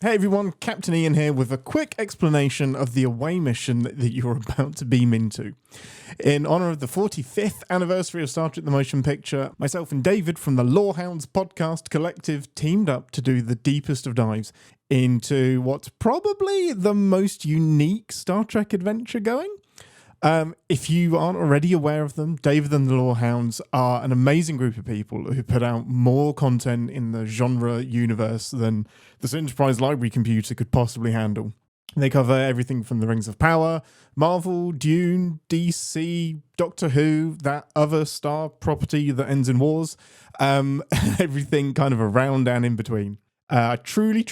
Hey everyone, Captain Ian here with a quick explanation of the away mission that you're about to beam into. In honour of the 45th anniversary of Star Trek the Motion Picture, myself and David from the Lorehounds podcast collective teamed up to do the deepest of dives into what's probably the most unique Star Trek adventure going. If you aren't already aware of them, David and the Lorehounds are an amazing group of people who put out more content in the genre universe than the Enterprise Library computer could possibly handle. They cover everything from the Rings of Power, Marvel, Dune, DC, Doctor Who, that other Star property that ends in wars, everything kind of around and in between. I truly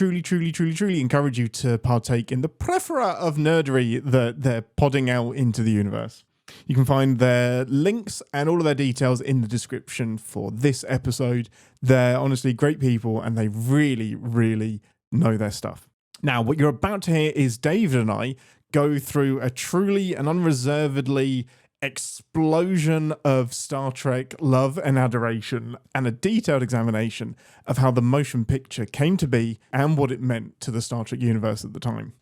encourage you to partake in the plethora of nerdery that they're podding out into the universe. You can find their links and all of their details in the description for this episode. They're honestly great people and they really know their stuff. Now, what you're about to hear is David and I go through a truly and unreservedly explosion of Star Trek love and adoration and a detailed examination of how the motion picture came to be and what it meant to the Star Trek universe at the time.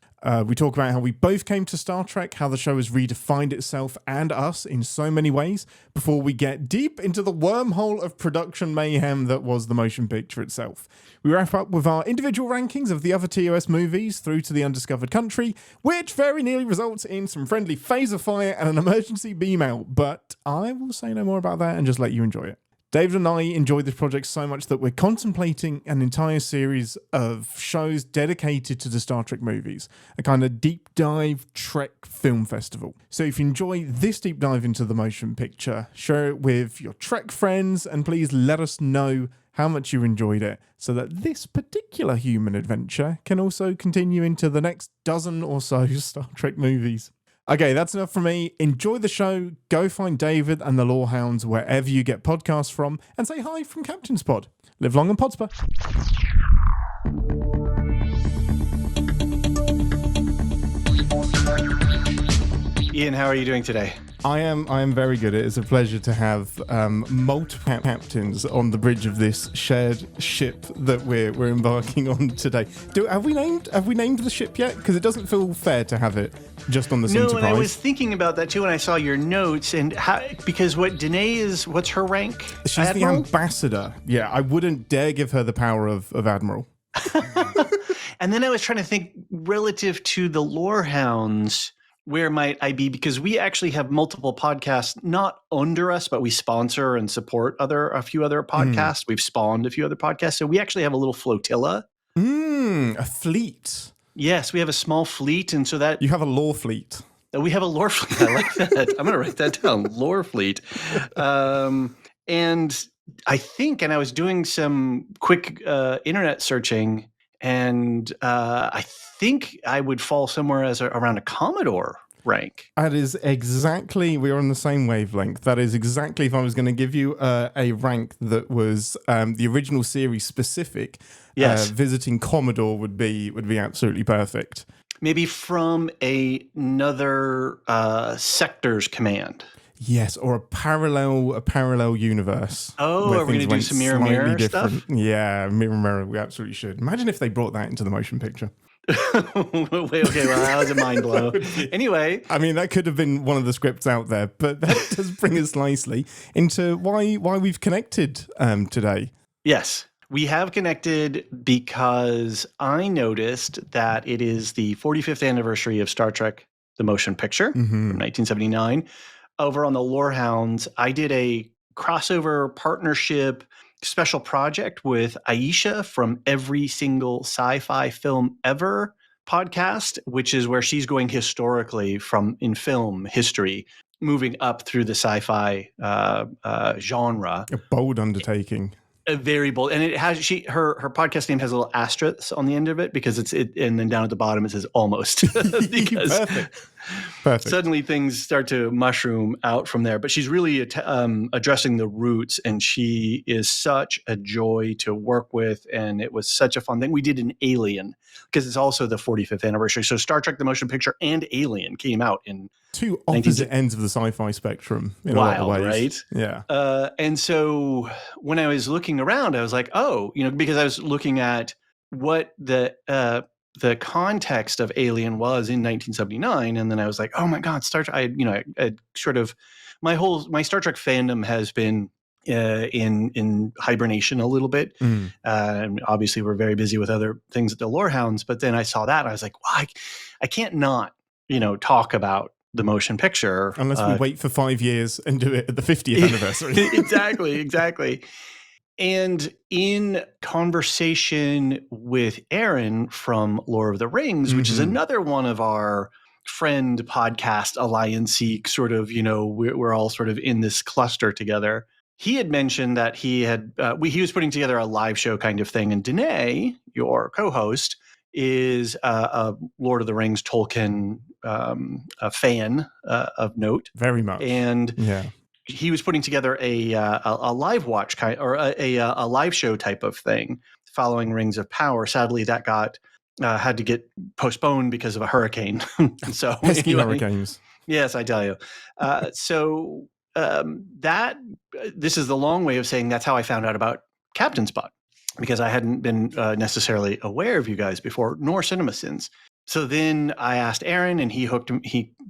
We talk about how we both came to Star Trek, how the show has redefined itself and us in so many ways, before we get deep into the wormhole of production mayhem that was the motion picture itself. We wrap up with our individual rankings of the other TOS movies through to the Undiscovered Country, which very nearly results in some friendly phaser fire and an emergency beam out, but I will say no more about that and just let you enjoy it. David and I enjoyed this project so much that we're contemplating an entire series of shows dedicated to the Star Trek movies, a kind of deep dive Trek film festival. So if you enjoy this deep dive into the motion picture, share it with your Trek friends and please let us know how much you enjoyed it so that this particular human adventure can also continue into the next dozen or so Star Trek movies. Okay, that's enough from me. Enjoy the show. Go find David and the Lorehounds wherever you get podcasts from and say hi from Captain's Pod. Live long and Podsper. Ian, how are you doing today? I am very good. It is a pleasure to have multiple captains on the bridge of this shared ship that we're embarking on today. Have we named the ship yet? Because it doesn't feel fair to have it just on the Enterprise. No, and I was thinking about that too when I saw your notes and because what's her rank? She's Admiral? The ambassador. Yeah, I wouldn't dare give her the power of Admiral. And then I was trying to think relative to the Lorehounds. Where might I be? Because we actually have multiple podcasts, not under us, but we sponsor and support a few other podcasts. We've spawned a few other podcasts. So we actually have a little flotilla. A fleet. Yes, we have a small fleet. And so that... You have a lore fleet. We have a lore fleet. I like that. I'm going to write that down. Lore fleet. And I think, and I was doing some quick internet searching, and I think I would fall somewhere around a Commodore rank. That is exactly, we're on the same wavelength. That is exactly, if I was going to give you a rank that was the original series specific, yes. Visiting Commodore would be absolutely perfect. Maybe from another sector's command. Yes, or a parallel universe. Oh, are we going to do some mirror stuff? Yeah, mirror. We absolutely should. Imagine if they brought that into the motion picture. Okay, well, that was a mind blow. Anyway. I mean, that could have been one of the scripts out there, but that does bring us nicely into why we've connected today. Yes, we have connected because I noticed that it is the 45th anniversary of Star Trek the Motion Picture from 1979. Over on the Lorehounds, I did a crossover partnership special project with Aisha from Every Single Sci-Fi Film Ever podcast, which is where she's going historically in film history, moving up through the sci-fi genre. A bold undertaking. A very bold, and it has her podcast name has a little asterisk on the end of it because and then down at the bottom it says almost because Perfect. Suddenly things start to mushroom out from there. But she's really addressing the roots, and she is such a joy to work with, and it was such a fun thing. We did an Alien because it's also the 45th anniversary. So Star Trek the Motion Picture and Alien came out in two opposite ends of the sci-fi spectrum in a lot of ways. Right? Yeah. And so when I was looking around, I was like, because I was looking at what the the context of Alien was in 1979, and then I was like, oh my God, Star Trek. I sort of my Star Trek fandom has been in hibernation a little bit. And obviously, we're very busy with other things at the Lorehounds. But then I saw that, and I was like, well, I can't not talk about the motion picture unless we wait for 5 years and do it at the 50th anniversary. Exactly. And in conversation with Aaron from Lore of the Rings, which is another one of our friend podcast alliance sort of, we're all sort of in this cluster together. He had mentioned that he was putting together a live show kind of thing. And Danae, your co-host, is a Lord of the Rings Tolkien a fan of note. Very much. And he was putting together a live watch kind or a live show type of thing following Rings of Power. Sadly, that got had to get postponed because of a hurricane. So pesky hurricanes. Yes, I tell you. This is the long way of saying that's how I found out about Captain Spot, because I hadn't been necessarily aware of you guys before, nor CinemaSins. So then I asked Aaron, and he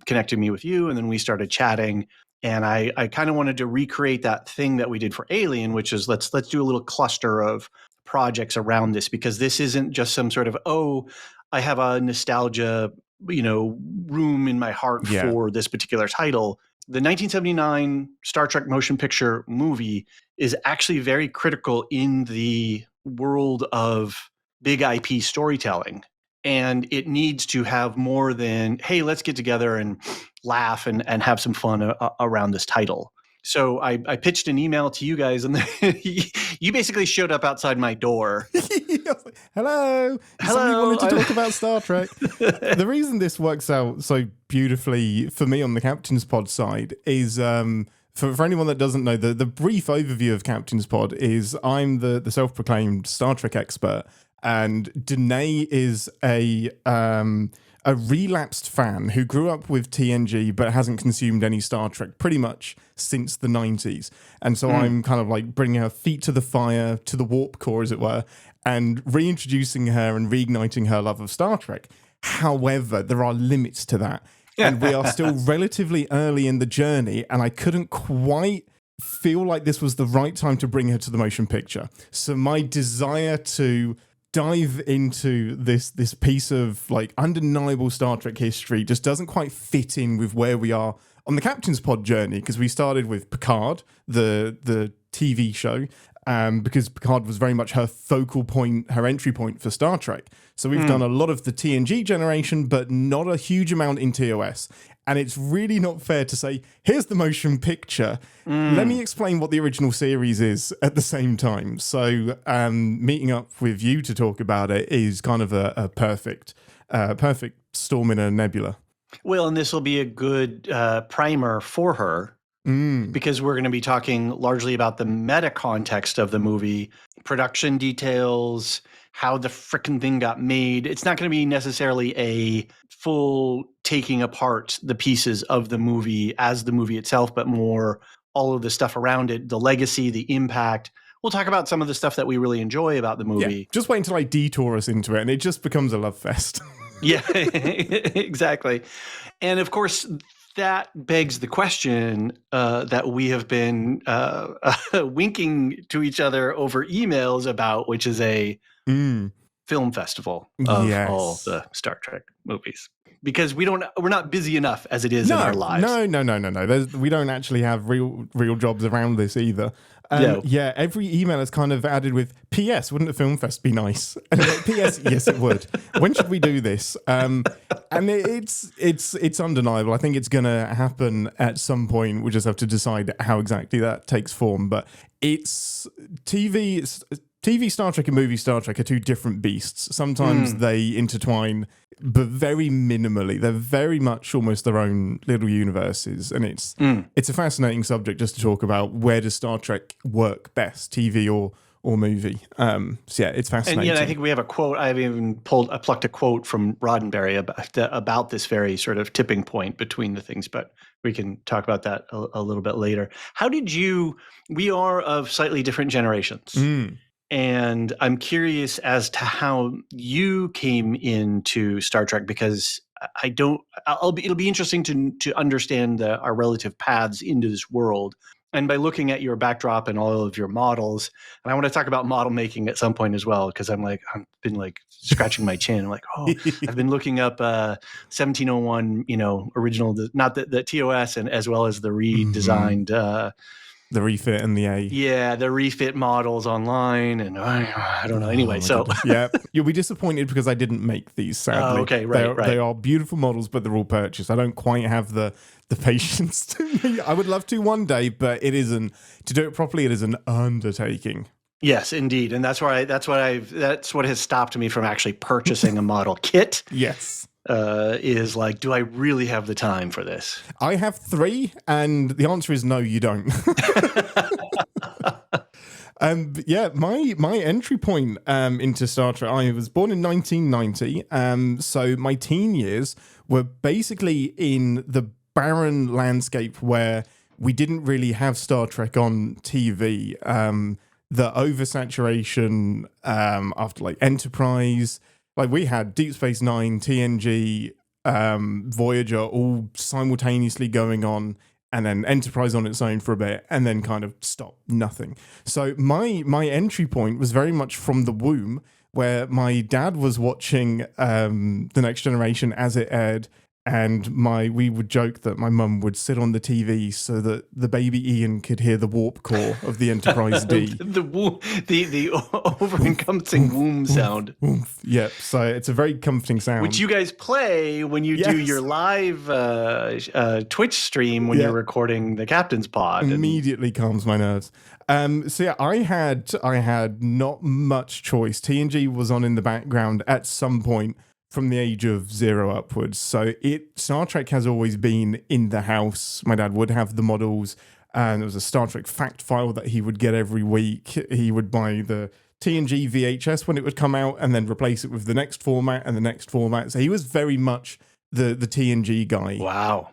connected me with you, and then we started chatting. And I kind of wanted to recreate that thing that we did for Alien, which is let's do a little cluster of projects around this, because this isn't just some sort of, I have a nostalgia, room in my heart for this particular title. The 1979 Star Trek motion picture movie is actually very critical in the world of big IP storytelling. And it needs to have more than, hey, let's get together and laugh and have some fun around this title. So I pitched an email to you guys, and you basically showed up outside my door. Hello. Somebody wanted to talk about Star Trek. The reason this works out so beautifully for me on the Captain's Pod side is, for anyone that doesn't know, the brief overview of Captain's Pod is I'm the self-proclaimed Star Trek expert, and Danae is a relapsed fan who grew up with TNG but hasn't consumed any Star Trek pretty much since the 90s. And so I'm kind of like bringing her feet to the fire, to the warp core, as it were, and reintroducing her and reigniting her love of Star Trek. However, there are limits to that. And we are still relatively early in the journey, and I couldn't quite feel like this was the right time to bring her to the motion picture. So my desire to dive into this piece of like undeniable Star Trek history just doesn't quite fit in with where we are on the Captain's Pod journey, because we started with Picard, the TV show, because Picard was very much her focal point, her entry point for Star Trek. So we've done a lot of the TNG generation, but not a huge amount in TOS. And it's really not fair to say, here's the motion picture. Let me explain what the original series is at the same time. So meeting up with you to talk about it is kind of a perfect storm in a nebula. Well, and this will be a good primer for her, because we're going to be talking largely about the meta context of the movie, production details, how the frickin' thing got made. It's not going to be necessarily a full taking apart the pieces of the movie as the movie itself, but more all of the stuff around it, the legacy, the impact. We'll talk about some of the stuff that we really enjoy about the movie. Yeah, just wait until I detour us into it, and it just becomes a love fest. Yeah, exactly. And of course, that begs the question that we have been winking to each other over emails about, which is a film festival of all the Star Trek movies. Because we're not busy enough as it is in our lives. No. We don't actually have real jobs around this either. No. Yeah, every email is kind of added with, P.S., wouldn't a film fest be nice? And like, P.S., yes, it would. When should we do this? And it's undeniable. I think it's going to happen at some point. We just have to decide how exactly that takes form. But it's TV Star Trek and movie Star Trek are two different beasts. Sometimes they intertwine, but very minimally. They're very much almost their own little universes. And it's a fascinating subject just to talk about, where does Star Trek work best, TV or movie? So yeah, it's fascinating. And I think we have a quote. I've even plucked a quote from Roddenberry about this very sort of tipping point between the things, but we can talk about that a little bit later. We are of slightly different generations. And I'm curious as to how you came into Star Trek, because it'll be interesting to understand our relative paths into this world. And by looking at your backdrop and all of your models, and I want to talk about model making at some point as well, because I've been scratching my chin. I'm like, I've been looking up 1701, original, not the TOS, and as well as the redesigned. The refit and the A. Yeah, the refit models online, and I don't know. Anyway, yeah, you'll be disappointed because I didn't make these, sadly. Okay, right. They are beautiful models, but they're all purchased. I don't quite have the patience to. I would love to one day, but it isn't. To do it properly, it is an undertaking. Yes, indeed, and that's what has stopped me from actually purchasing a model kit. Yes. Is like, do I really have the time for this? I have 3, and the answer is no, you don't. Yeah, my entry point into Star Trek, I was born in 1990, so my teen years were basically in the barren landscape where we didn't really have Star Trek on TV. The oversaturation after Enterprise. We had Deep Space Nine, TNG, Voyager all simultaneously going on, and then Enterprise on its own for a bit, and then kind of stop, nothing. So my entry point was very much from the womb, where my dad was watching The Next Generation as it aired, and we would joke that my mum would sit on the TV so that the baby Ian could hear the warp core of the Enterprise D. the over-encompassing womb sound. Yep, so it's a very comforting sound. Which you guys play when you do your live Twitch stream when you're recording the Captain's Pod. Immediately calms my nerves. So yeah, I had not much choice. TNG was on in the background at some point from the age of 0 upwards. So Star Trek has always been in the house. My dad would have the models, and there was a Star Trek fact file that he would get every week. He would buy the TNG VHS when it would come out and then replace it with the next format and the next format. So he was very much the TNG guy. Wow.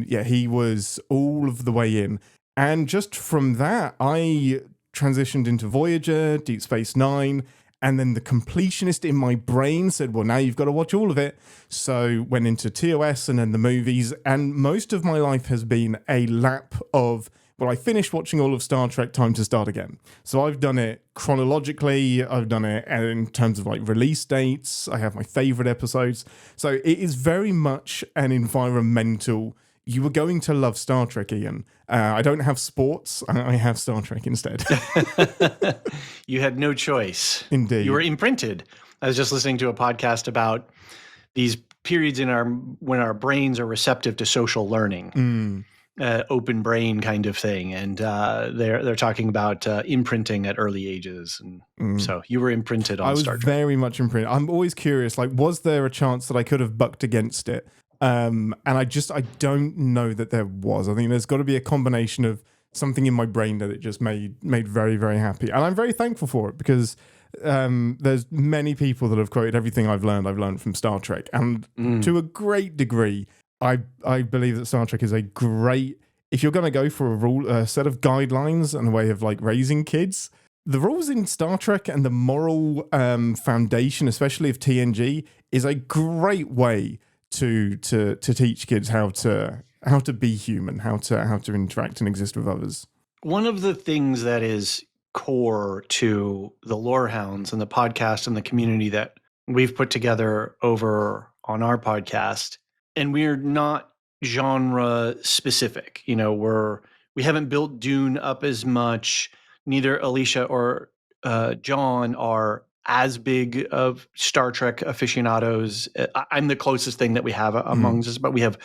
Yeah, he was all of the way in. And just from that, I transitioned into Voyager, Deep Space Nine, and then the completionist in my brain said, well, now you've got to watch all of it. So went into TOS and then the movies. And most of my life has been a lap of, well, I finished watching all of Star Trek, time to start again. So I've done it chronologically. I've done it in terms of release dates. I have my favorite episodes. So it is very much an environmental. You were going to love Star Trek, Ian. I don't have sports. I have Star Trek instead. You had no choice. Indeed. You were imprinted. I was just listening to a podcast about these periods when our brains are receptive to social learning, open brain kind of thing. And they're talking about imprinting at early ages. And so you were imprinted on Star Trek. I was very much imprinted. I'm always curious, was there a chance that I could have bucked against it? And I don't know that there was. I think there's got to be a combination of something in my brain that it just made very, very happy. And I'm very thankful for it because there's many people that have quoted everything I've learned from Star Trek. And to a great degree, I believe that Star Trek is a great, if you're going to go for a set of guidelines and a way of raising kids, the rules in Star Trek and the moral foundation, especially of TNG, is a great way to teach kids how to be human, how to interact and exist with others. One of the things that is core to the Lorehounds and the podcast and the community that we've put together over on our podcast, and we're not genre specific. We haven't built Dune up as much. Neither Alicia or John are as big of Star Trek aficionados. I'm the closest thing that we have amongst us, but we have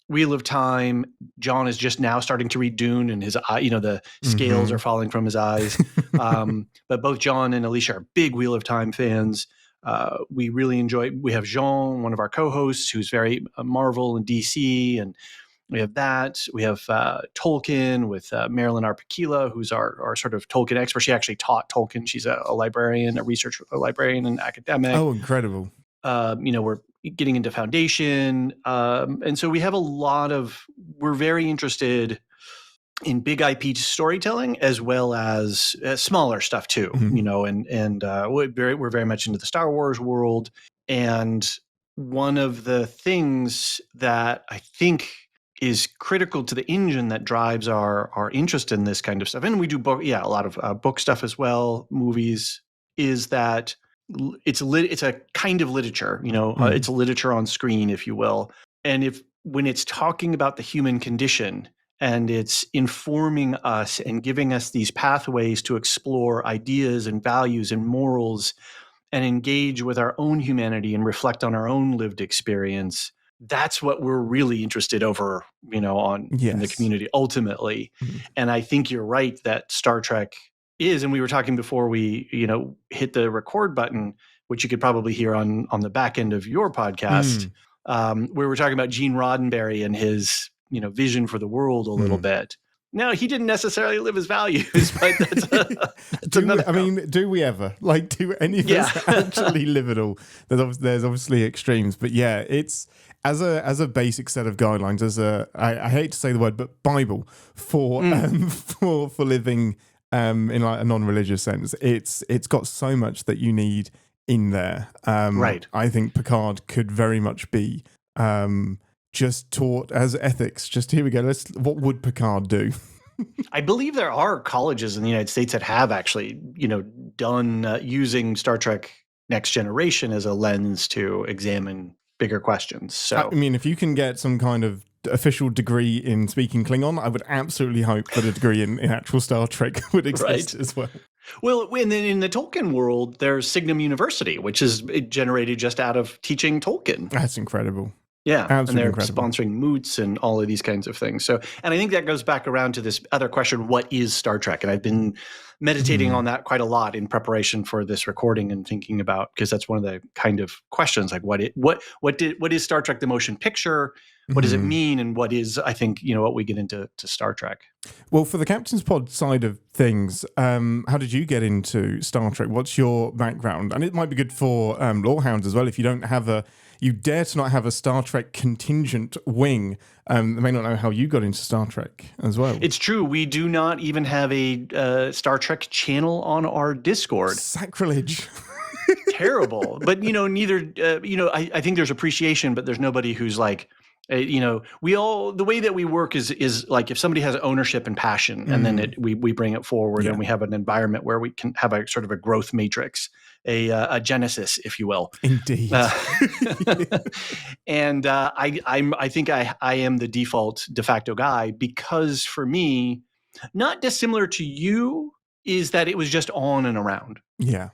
Wheel of Time. John is just now starting to read Dune, and his eye, the scales are falling from his eyes. But both John and Alicia are big Wheel of Time fans. We really enjoy. We have Jean, one of our co-hosts, who's very Marvel and DC, and we have that. We have Tolkien with Marilyn Arpakila, who's our sort of Tolkien expert. She actually taught Tolkien. She's a librarian, a librarian and academic. Oh, incredible. We're getting into Foundation. And so we have we're very interested in big IP storytelling as well as smaller stuff too, you know, and we're very much into the Star Wars world. And one of the things that I think is critical to the engine that drives our interest in this kind of stuff, and we do a lot of book stuff as well, movies, is that it's a kind of literature, you know, it's a literature on screen, if you will. And when it's talking about the human condition and it's informing us and giving us these pathways to explore ideas and values and morals and engage with our own humanity and reflect on our own lived experience, that's what we're really interested over, you know, in the community ultimately. And I think you're right that Star Trek is, and we were talking before we, you know, hit the record button, which you could probably hear on the back end of your podcast, where we're talking about Gene Roddenberry and his, you know, vision for the world a little bit. No, he didn't necessarily live his values, but that's another. I mean, do we ever? Like, do any of us actually live it all? There's obviously extremes, but yeah, it's as a basic set of guidelines, I hate to say the word, but Bible for living in like a non-religious sense. It's got so much that you need in there. Right. I think Picard could very much be just taught as ethics. Just here we go. What would Picard do? I believe there are colleges in the United States that have actually, you know, done using Star Trek Next Generation as a lens to examine bigger questions. So, I mean, if you can get some kind of official degree in speaking Klingon, I would absolutely hope that a degree in actual Star Trek would exist as well. Well, and then in the Tolkien world, there's Signum University, which is generated just out of teaching Tolkien. That's incredible. Yeah, absolutely and they're incredible. Sponsoring moots and all of these kinds of things. So, and I think that goes back around to this other question: what is Star Trek? And I've been meditating on that quite a lot in preparation for this recording and thinking about, because that's one of the kind of questions, like what is Star Trek the motion picture? What does it mean? And what is, I think, you know, what we get into Star Trek. Well, for the Captain's Pod side of things, how did you get into Star Trek? What's your background? And it might be good for Lorehounds as well. If you don't have you dare to not have a Star Trek contingent wing, they may not know how you got into Star Trek as well. It's true. We do not even have a Star Trek channel on our Discord. Sacrilege. Terrible. But, you know, neither, you know, I think there's appreciation, but there's nobody who's like, you know, the way that we work is like if somebody has ownership and passion, and then we bring it forward, and we have an environment where we can have a sort of a growth matrix, a genesis, if you will. Indeed. And I think I am the default de facto guy, because for me, not dissimilar to you, is that it was just on and around. Yeah.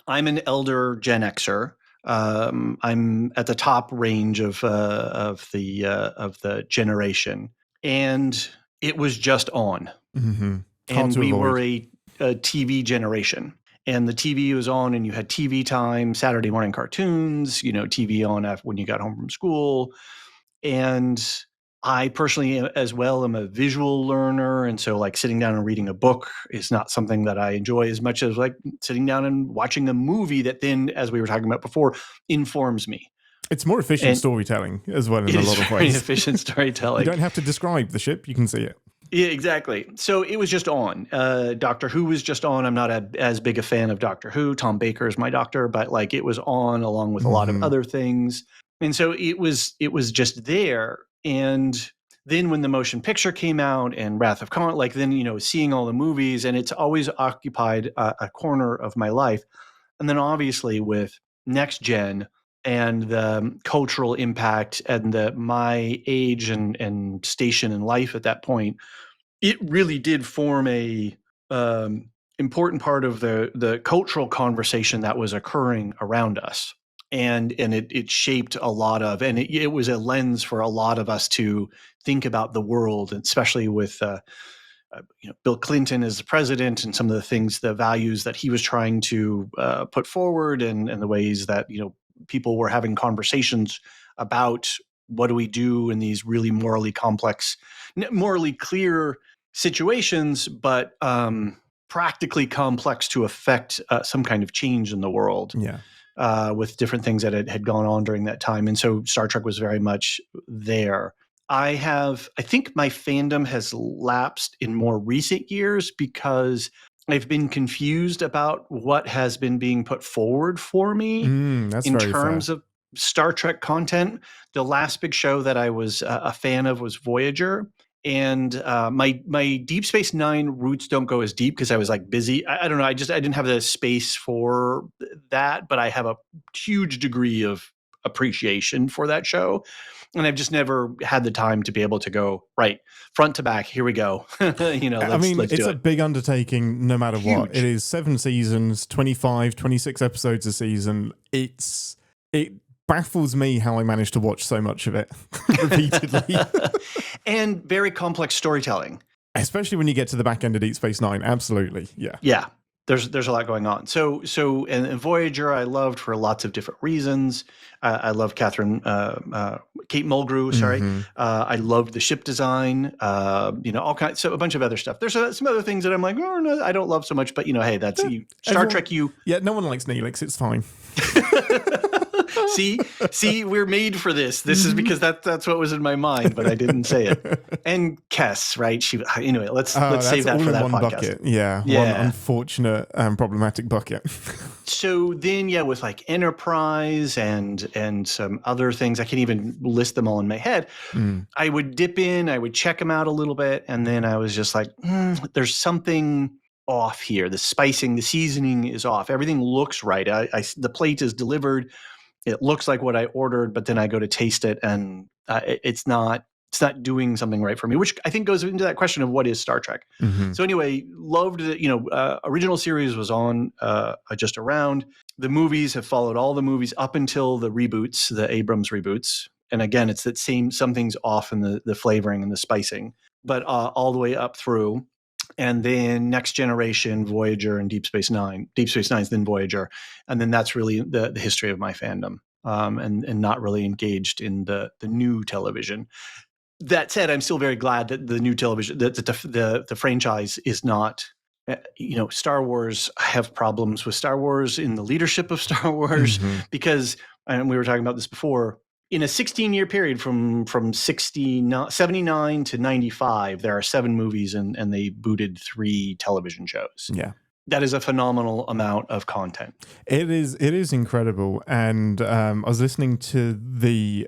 I'm an elder Gen Xer. I'm at the top range of the generation, and it was just on. And we were a TV generation, and the TV was on, and you had TV time, Saturday morning cartoons, you know, TV on when you got home from school. And I personally, as well, am a visual learner. And so like sitting down and reading a book is not something that I enjoy as much as like sitting down and watching a movie that then, as we were talking about before, informs me. It's more efficient storytelling as well in a lot of ways. Efficient storytelling. You don't have to describe the ship, you can see it. Yeah, exactly. So it was just on. Doctor Who was just on. I'm not as big a fan of Doctor Who. Tom Baker is my doctor, but like it was on along with a lot of other things. And so it was just there. And then when the motion picture came out and Wrath of Khan, like then, you know, seeing all the movies, and it's always occupied a corner of my life. And then obviously with Next Gen and the cultural impact and my age and station in life at that point, it really did form a important part of the cultural conversation that was occurring around us. And it shaped a lot of, and it was a lens for a lot of us to think about the world, and especially with you know, Bill Clinton as the president and some of the things, the values that he was trying to put forward, and the ways that, you know, people were having conversations about what do we do in these really morally complex, morally clear situations, but practically complex to affect some kind of change in the world. Yeah. With different things that had gone on during that time. And so Star Trek was very much there. I think my fandom has lapsed in more recent years because I've been confused about what has been being put forward for me That's in very fair. terms of Star Trek content. The last big show that I was a fan of was Voyager. And my Deep Space Nine roots don't go as deep because I was like busy. I don't know. I didn't have the space for that, but I have a huge degree of appreciation for that show. And I've just never had the time to be able to go right front to back. Here we go. Let's It's do a it. big undertaking no matter what. It Huge. is 7 seasons, 25, 26 episodes a season. It baffles me how I managed to watch so much of it repeatedly. And very complex storytelling. Especially when you get to the back end of Deep Space Nine. Absolutely. Yeah. Yeah. There's a lot going on. So and Voyager I loved for lots of different reasons. I love Kate Mulgrew. Sorry, I loved the ship design. All kinds. So a bunch of other stuff. There's some other things that I'm like, oh no, I don't love so much. But hey, that's Star Trek. Yeah, no one likes Neelix. It's fine. See, we're made for this. This is because that's what was in my mind, but I didn't say it. And Kess, right? Anyway. Let's save that for that one podcast. Bucket. Yeah, one unfortunate problematic bucket. So then, with like Enterprise and some other things, I can't even list them all in my head. I would dip in, I would check them out a little bit, and then I was just like, there's something off here. The spicing, the seasoning is off. Everything looks right. The plate is delivered. It looks like what I ordered, but then I go to taste it, and it's not doing something right for me, which I think goes into that question of what is Star Trek. So anyway, loved it. Original series was on just around. The movies have followed all the movies up until the reboots, the Abrams reboots. And again, it's that same, something's off in the flavoring and the spicing, but all the way up through. And then Next Generation, Voyager, and Deep Space Nine. Deep Space Nine's then Voyager. And then that's really the history of my fandom, and not really engaged in the new television. That said, I'm still very glad that the new television, that the franchise is not, Star Wars. I have problems with Star Wars in the leadership of Star Wars because, and we were talking about this before, in a 16-year period from 79 to 95, there are 7 movies and they booted 3 television shows. Yeah. That is a phenomenal amount of content. It is incredible. And I was listening to the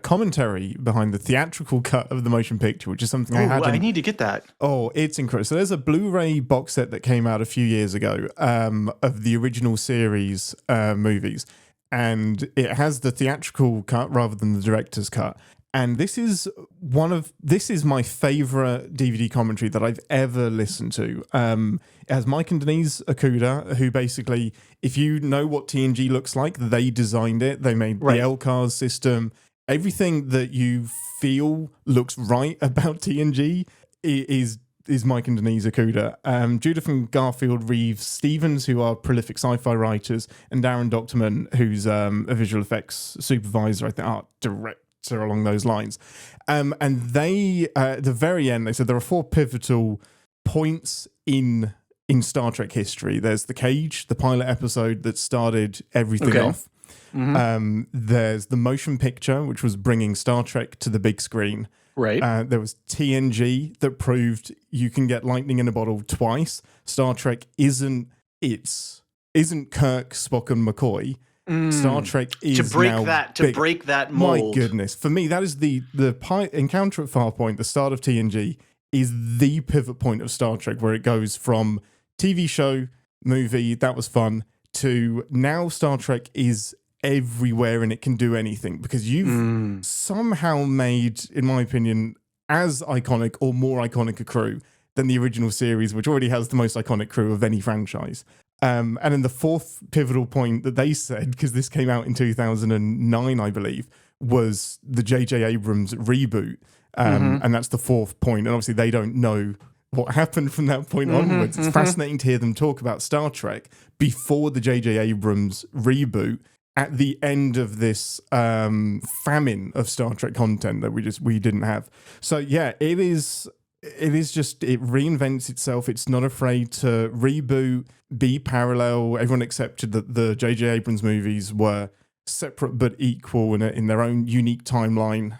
commentary behind the theatrical cut of the motion picture, which is something I need to get that. Oh, it's incredible. So there's a Blu-ray box set that came out a few years ago of the original series movies. And it has the theatrical cut rather than the director's cut. And this is my favorite DVD commentary that I've ever listened to. It has Mike and Denise Okuda, who basically, if you know what TNG looks like, they designed it. They made the LCARS system. Everything that you feel looks right about TNG is Mike and Denise Okuda. Judith and Garfield Reeves Stevens, who are prolific sci-fi writers, and Darren Doctorman, who's a visual effects supervisor, I think, art director along those lines. And they, at the very end, they said there are 4 pivotal points in Star Trek history. There's the Cage, the pilot episode that started everything off. There's the motion picture, which was bringing Star Trek to the big screen. Right. There was TNG that proved you can get lightning in a bottle twice. Star Trek isn't Kirk, Spock, and McCoy. Star Trek is to break that mold. My goodness, for me, that is the encounter at Farpoint, the start of TNG, is the pivot point of Star Trek, where it goes from TV show, movie, that was fun, to now Star Trek is everywhere and it can do anything, because you've somehow made, in my opinion, as iconic or more iconic a crew than the original series, which already has the most iconic crew of any franchise. And then the 4th pivotal point that they said, because this came out in 2009, I believe, was the J.J. Abrams reboot. And that's the 4th point. And obviously they don't know what happened from that point onwards. It's fascinating to hear them talk about Star Trek before the J.J. Abrams reboot, at the end of this famine of Star Trek content that we didn't have. So yeah, it reinvents itself. It's not afraid to reboot, be parallel. Everyone accepted that the J.J. Abrams movies were separate but equal in their own unique timeline.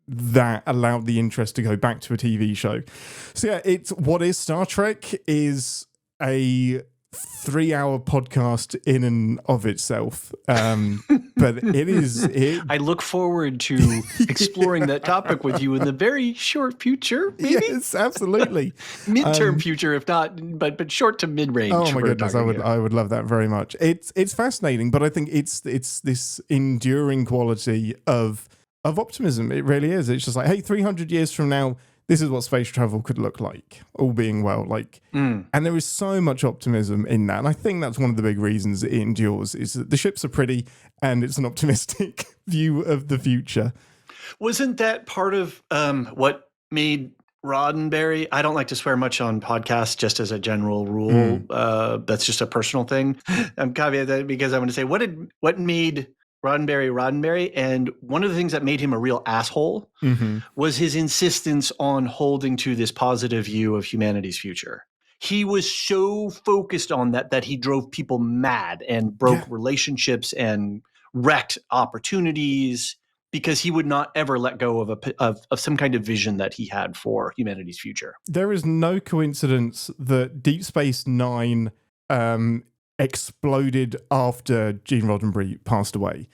That allowed the interest to go back to a TV show. So yeah, it's what is Star Trek is a 3-hour podcast in and of itself. But it is. I look forward to exploring that topic with you in the very short future. Maybe? Yes, absolutely. Midterm future, if not, but short to mid range. Oh my goodness, I would love that very much. It's fascinating, but I think it's this enduring quality of optimism. It really is. It's just like, hey, 300 years from now, this is what space travel could look like, all being well. And there is so much optimism in that. And I think that's one of the big reasons it endures, is that the ships are pretty and it's an optimistic view of the future. Wasn't that part of what made Roddenberry? I don't like to swear much on podcasts, just as a general rule. That's just a personal thing. I'm caveat that because I'm going to say, what made Roddenberry, and one of the things that made him a real asshole was his insistence on holding to this positive view of humanity's future. He was so focused on that he drove people mad and broke relationships and wrecked opportunities because he would not ever let go of some kind of vision that he had for humanity's future. There is no coincidence that Deep Space Nine exploded after Gene Roddenberry passed away.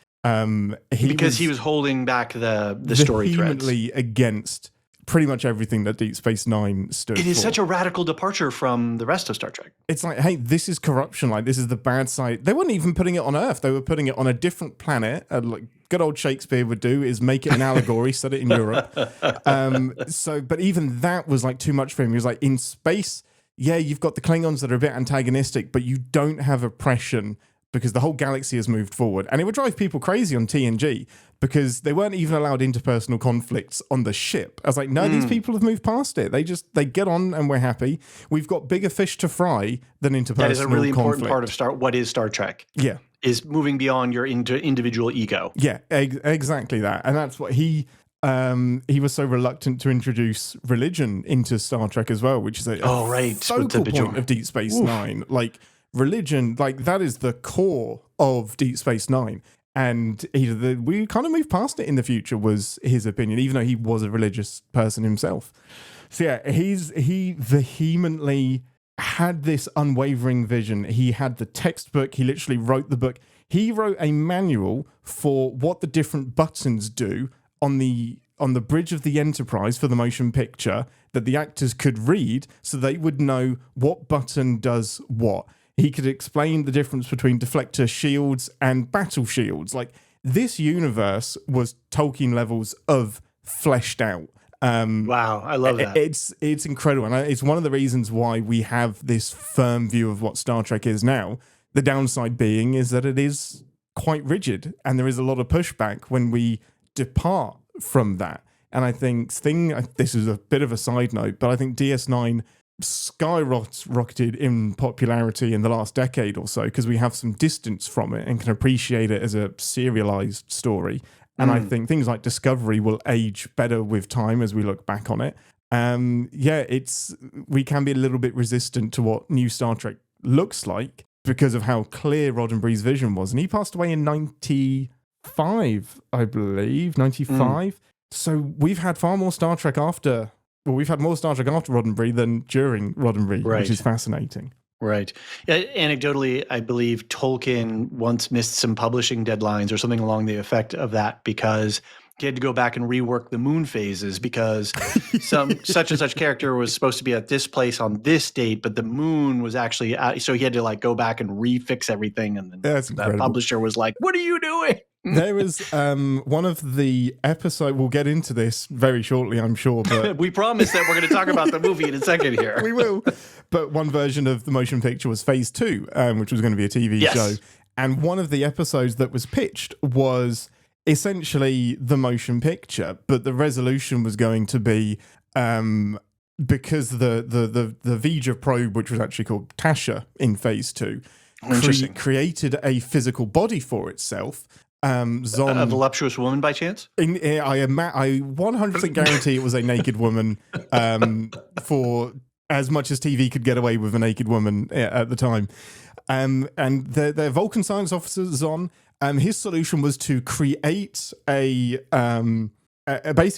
He was holding back the story threads against pretty much everything that Deep Space Nine stood for. It is such a radical departure from the rest of Star Trek. It's like, hey, this is corruption. Like, this is the bad side. They weren't even putting it on Earth. They were putting it on a different planet. Like good old Shakespeare would do, is make it an allegory, set it in Europe. But even that was like too much for him. He was like, in space, yeah, you've got the Klingons that are a bit antagonistic, but you don't have oppression because the whole galaxy has moved forward. And it would drive people crazy on TNG because they weren't even allowed interpersonal conflicts on the ship. I was like, no, these people have moved past it. They get on and we're happy. We've got bigger fish to fry than interpersonal conflict. That is a really important part of what is Star Trek. Yeah. Is moving beyond your individual ego. Yeah, exactly that. And that's what he was so reluctant to introduce religion into Star Trek as well, which is a focal point of Deep Space Nine. Like, religion, like, that is the core of Deep Space Nine. And we kind of moved past it in the future, was his opinion, even though he was a religious person himself. So yeah, he vehemently had this unwavering vision. He had the textbook. He literally wrote the book. He wrote a manual for what the different buttons do on the bridge of the Enterprise for the motion picture that the actors could read so they would know what button does what. He could explain the difference between deflector shields and battle shields. Like, this universe was Tolkien levels of fleshed out. Wow, I love that. It's incredible. And it's one of the reasons why we have this firm view of what Star Trek is now. The downside being is that it is quite rigid and there is a lot of pushback when we depart from that. And I think this is a bit of a side note, but I think DS9 skyrocketed in popularity in the last decade or so because we have some distance from it and can appreciate it as a serialized story. And I think things like Discovery will age better with time as we look back on it. We can be a little bit resistant to what new Star Trek looks like because of how clear Roddenberry's vision was. And he passed away in 95, I believe, 95. So we've had far more Star Trek after... Well, we've had more Star Trek after Roddenberry than during Roddenberry, which is fascinating. Right. Yeah, anecdotally, I believe Tolkien once missed some publishing deadlines or something along the effect of that because he had to go back and rework the moon phases because such and such character was supposed to be at this place on this date, but the moon was actually out, so he had to like go back and refix everything. And then the publisher was like, "What are you doing?" There was one of the episodes, we'll get into this very shortly, I'm sure. But we promise that we're going to talk about the movie in a second here. We will. But one version of the motion picture was Phase 2, which was going to be a TV show. And one of the episodes that was pitched was essentially the motion picture, but the resolution was going to be because the Vija probe, which was actually called Tasha in Phase 2, created a physical body for itself. Zon, a voluptuous woman by chance? I 100% guarantee it was a naked woman for as much as TV could get away with a naked woman at the time. And their Vulcan science officer, Zon, His solution was to create basically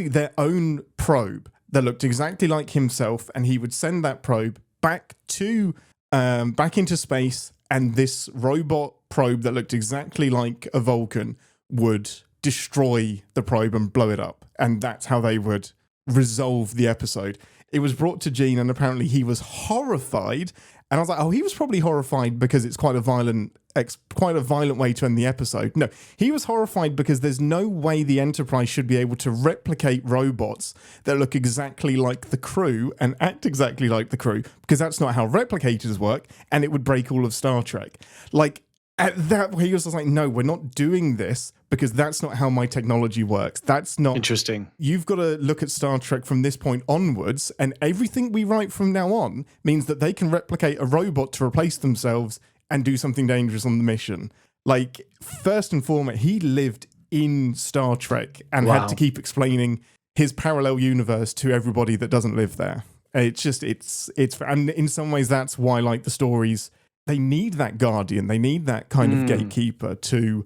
their own probe that looked exactly like himself, and he would send that probe back into space, and this robot probe that looked exactly like a Vulcan would destroy the probe and blow it up, and that's how they would resolve the episode. It was brought to Gene, and apparently he was horrified. And I was like, oh, he was probably horrified because it's quite a violent way to end the episode. No, he was horrified because there's no way the Enterprise should be able to replicate robots that look exactly like the crew and act exactly like the crew, because that's not how replicators work, and it would break all of Star Trek. Like, at that point, he was just like, no, we're not doing this because that's not how my technology works. That's not... Interesting. You've got to look at Star Trek from this point onwards, and everything we write from now on means that they can replicate a robot to replace themselves and do something dangerous on the mission. Like, first and foremost, he lived in Star Trek and had to keep explaining his parallel universe to everybody that doesn't live there. It's just, and in some ways that's why, like, the stories... They need that guardian. They need that kind of gatekeeper to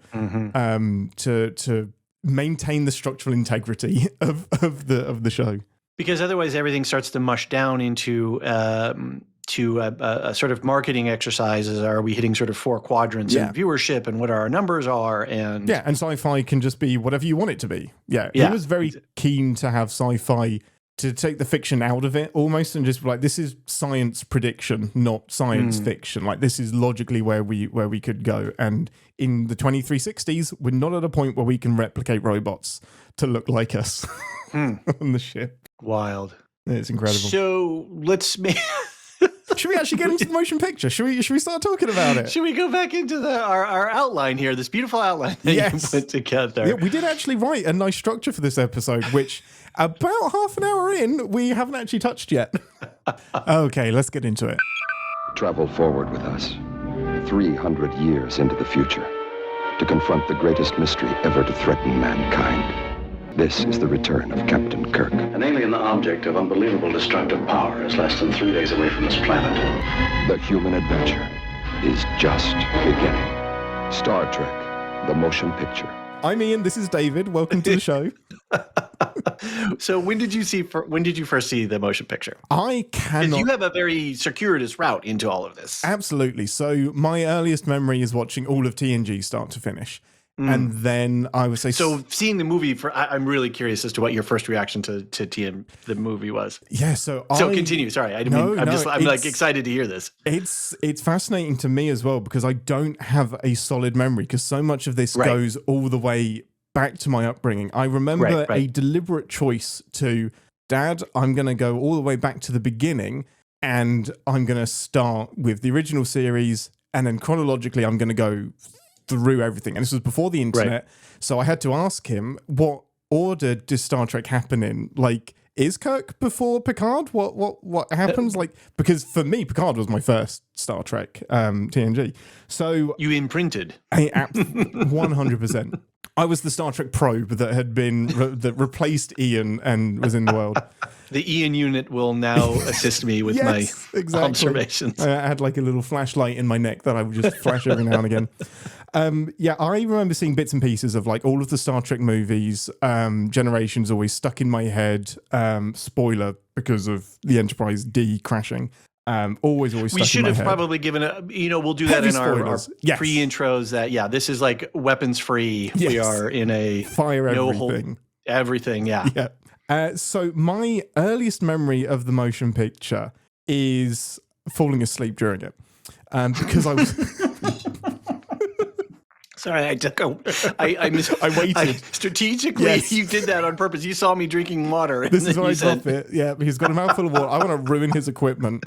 maintain the structural integrity of the show. Because otherwise, everything starts to mush down into a sort of marketing exercises. Are we hitting sort of 4 quadrants in viewership, and what our numbers are? And sci-fi can just be whatever you want it to be. He was very keen to have sci-fi, to take the fiction out of it almost, and just like, this is science prediction, not science fiction. Like, this is logically where we could go. And in the 2360s, we're not at a point where we can replicate robots to look like us on the ship. Wild. It's incredible. So let's make... Should we actually get into the motion picture? Should we start talking about it? Should we go back into our outline here, this beautiful outline that you put together? Yeah, we did actually write a nice structure for this episode, which about half an hour in, we haven't actually touched yet. Okay, let's get into it. Travel forward with us, 300 years into the future, to confront the greatest mystery ever to threaten mankind. This is the return of Captain Kirk. An alien object of unbelievable destructive power is less than 3 days away from this planet. The human adventure is just beginning. Star Trek, the motion picture. I'm Ian, this is David. Welcome to the show. So when did you first see the motion picture? I cannot... Because you have a very circuitous route into all of this. Absolutely. So my earliest memory is watching all of TNG start to finish. And then I would say... So seeing the movie, I'm really curious as to what your first reaction to the movie was. Yeah, so continue. Sorry, I'm like excited to hear this. It's fascinating to me as well, because I don't have a solid memory, because so much of this goes all the way back to my upbringing. I remember a deliberate choice to, Dad, I'm going to go all the way back to the beginning, and I'm going to start with the original series, and then chronologically I'm going to go through everything. And this was before the internet, so I had to ask him, what order does Star Trek happen in? Like, is Kirk before Picard? What happens? Like, because for me, Picard was my first Star Trek, TNG. So you imprinted. 100%. I was the Star Trek probe that had been that replaced Ian and was in the world. The Ian unit will now assist me with my observations. I had like a little flashlight in my neck that I would just flash every now and again. I remember seeing bits and pieces of like all of the Star Trek movies. Generations always stuck in my head. Spoiler, because of the Enterprise D crashing. Always stuck in my head. We should have probably given we'll do that in our pre-intros that, this is like weapons free. Yes. We are in a fire everything. Everything, yeah. So my earliest memory of the motion picture is falling asleep during it. Because I was... Sorry, I waited. Strategically, you did that on purpose. You saw me drinking water. This is why I drop it. Yeah, he's got a mouthful of water. I want to ruin his equipment.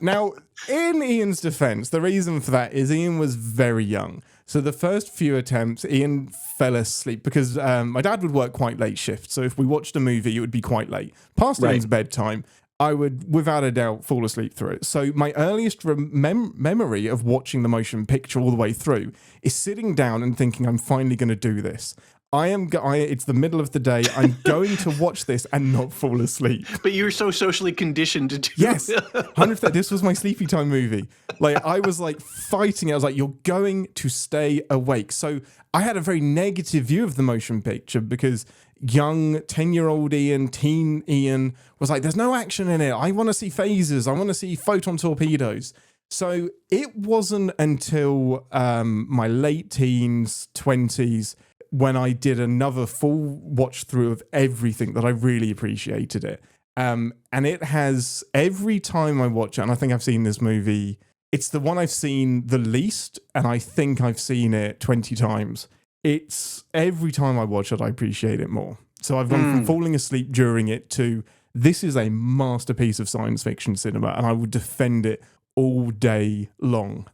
Now, in Ian's defense, the reason for that is Ian was very young. So the first few attempts, Ian fell asleep because my dad would work quite late shifts. So if we watched a movie, it would be quite late. Past Ian's bedtime, I would, without a doubt, fall asleep through it. So my earliest memory of watching the motion picture all the way through is sitting down and thinking, I'm finally going to do this. It's the middle of the day. I'm going to watch this and not fall asleep. But you're so socially conditioned to do Yes, 100%. This was my sleepy time movie. Like, I was like fighting it. I was like, you're going to stay awake. So I had a very negative view of the motion picture because young 10-year-old teen Ian was like, there's no action in it. I want to see phasers. I want to see photon torpedoes. So it wasn't until my late teens, 20s, when I did another full watch through of everything that I really appreciated it. And it has, every time I watch it, and I think I've seen this movie, it's the one I've seen the least, and I think I've seen it 20 times. It's every time I watch it, I appreciate it more. So I've gone from falling asleep during it to this is a masterpiece of science fiction cinema, and I would defend it all day long.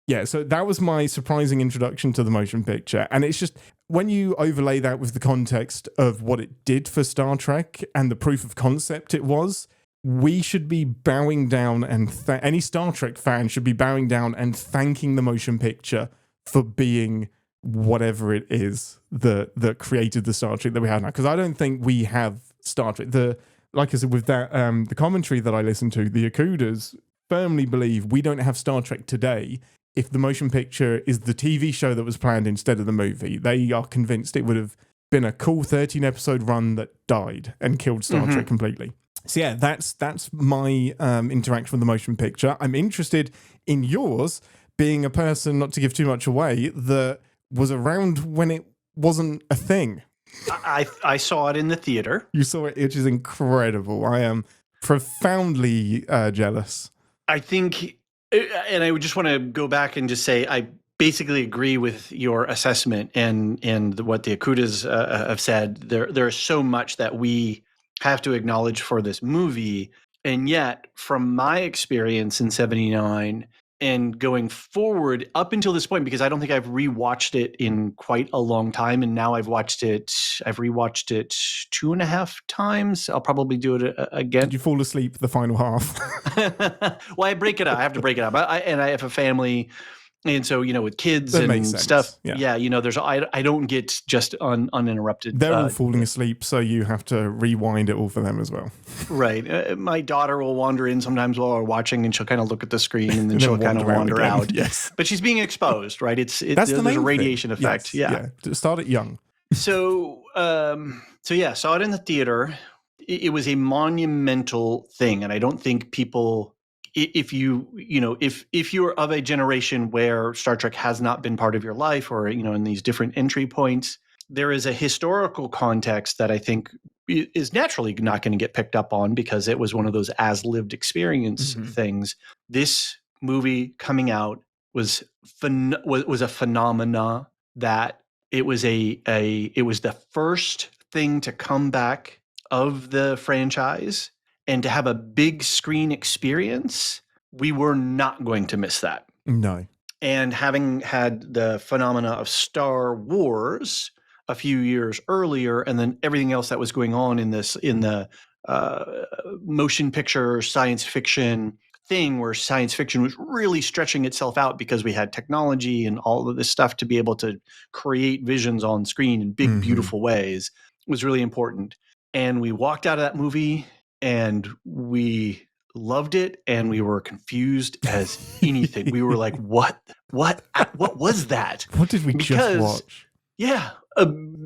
Yeah, so that was my surprising introduction to the motion picture. And it's just, when you overlay that with the context of what it did for Star Trek and the proof of concept it was, we should be bowing down and any Star Trek fan should be bowing down and thanking the motion picture for being whatever it is that created the Star Trek that we have now. Because I don't think we have Star Trek. Like I said, with that, the commentary that I listened to, the Akudas firmly believe we don't have Star Trek today if the motion picture is the TV show that was planned instead of the movie. They are convinced it would have been a cool 13-episode run that died and killed Star Trek completely. So yeah, that's my interaction with the motion picture. I'm interested in yours, being a person, not to give too much away, that was around when it wasn't a thing. I saw it in the theater. You saw it, which is incredible. I am profoundly jealous. I think, and I would just want to go back and just say, I basically agree with your assessment and what the Akudas have said. There is so much that we have to acknowledge for this movie. And yet, from my experience in 79 and going forward up until this point, because I don't think I've rewatched it in quite a long time. And now I've rewatched it 2.5 times. I'll probably do it again. Did you fall asleep the final half? Well, I break it up. I have to break it up. I have a family. And so, with kids that and stuff, there's I don't get just uninterrupted. They're all falling asleep, so you have to rewind it all for them as well. Right. My daughter will wander in sometimes while we're watching, and she'll kind of look at the screen, and then she'll kind of wander out. Yes, but she's being exposed, right? There's a radiation effect. Yes, yeah. Start it young. So saw it in the theater. It was a monumental thing, and I don't think people. If you're of a generation where Star Trek has not been part of your life, or in these different entry points, there is a historical context that I think is naturally not going to get picked up on because it was one of those as lived experience things. This movie coming out was a phenomena that it was it was the first thing to come back of the franchise. And to have a big screen experience, we were not going to miss that. No. And having had the phenomena of Star Wars a few years earlier, and then everything else that was going on in the motion picture science fiction thing, where science fiction was really stretching itself out because we had technology and all of this stuff to be able to create visions on screen in big, beautiful ways, was really important. And we walked out of that movie and we loved it, and we were confused as anything. We were like, "What was that? What did we just watch?" Yeah,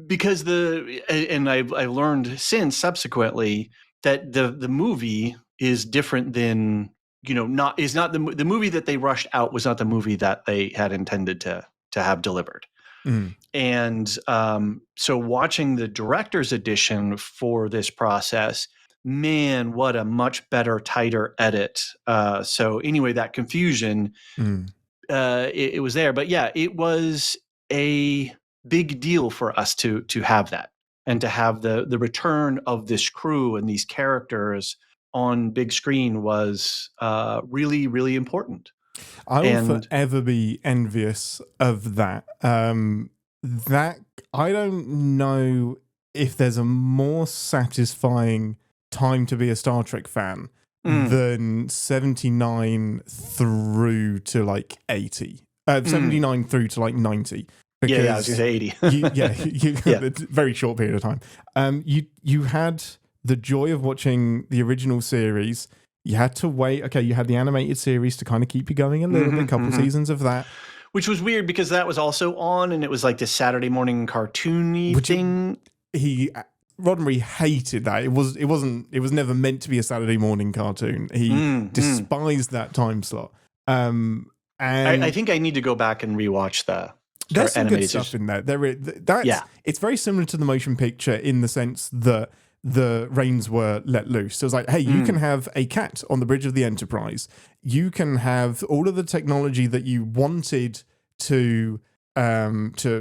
because I've learned since subsequently that the movie is different than the movie that they rushed out was not the movie that they had intended to have delivered. And so watching the director's edition for this process. Man, what a much better, tighter edit. So anyway, that confusion, it was there. But yeah, it was a big deal for us to have that and to have the return of this crew and these characters on big screen was really, really important. I will forever be envious of that. That I don't know if there's a more satisfying time to be a Star Trek fan than 79 through to like 80. 79 through to like 90. Yeah, I was going to say 80. It's a very short period of time. You had the joy of watching the original series. You had to wait. Okay, you had the animated series to kind of keep you going a little bit, a couple seasons of that. Which was weird because that was also on, and it was like this Saturday morning cartoony thing. Roddenberry hated that. It was never meant to be a Saturday morning cartoon. He despised that time slot. And I think I need to go back and rewatch there's some good stuff in there. It's very similar to the motion picture in the sense that the reins were let loose. So it was like, hey, you can have a cat on the bridge of the Enterprise. You can have all of the technology that you wanted to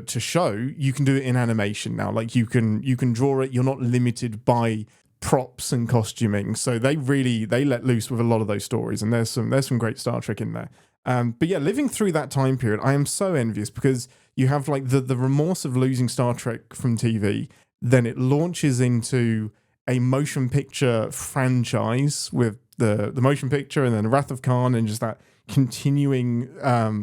show. You can do it in animation now. Like you can draw it. You're not limited by props and costuming. So they let loose with a lot of those stories. And there's some great Star Trek in there. But yeah, living through that time period, I am so envious because you have like the remorse of losing Star Trek from TV. Then it launches into a motion picture franchise with the motion picture and then Wrath of Khan and just that continuing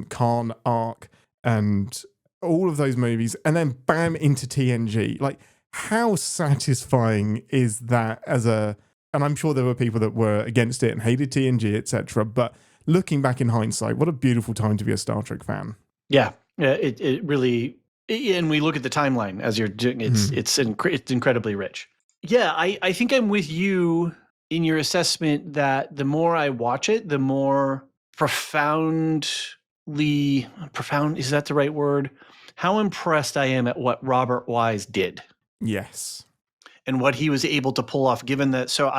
Khan arc and all of those movies. And then bam, into TNG. Like, how satisfying is that and I'm sure there were people that were against it and hated TNG, etc. But looking back in hindsight, what a beautiful time to be a Star Trek fan. Yeah, it really... And we look at the timeline as you're doing, it's incredibly rich. Yeah, I think I'm with you in your assessment that the more I watch it, the more profound, is that the right word? How impressed I am at what Robert Wise did. Yes. And what he was able to pull off, given that. So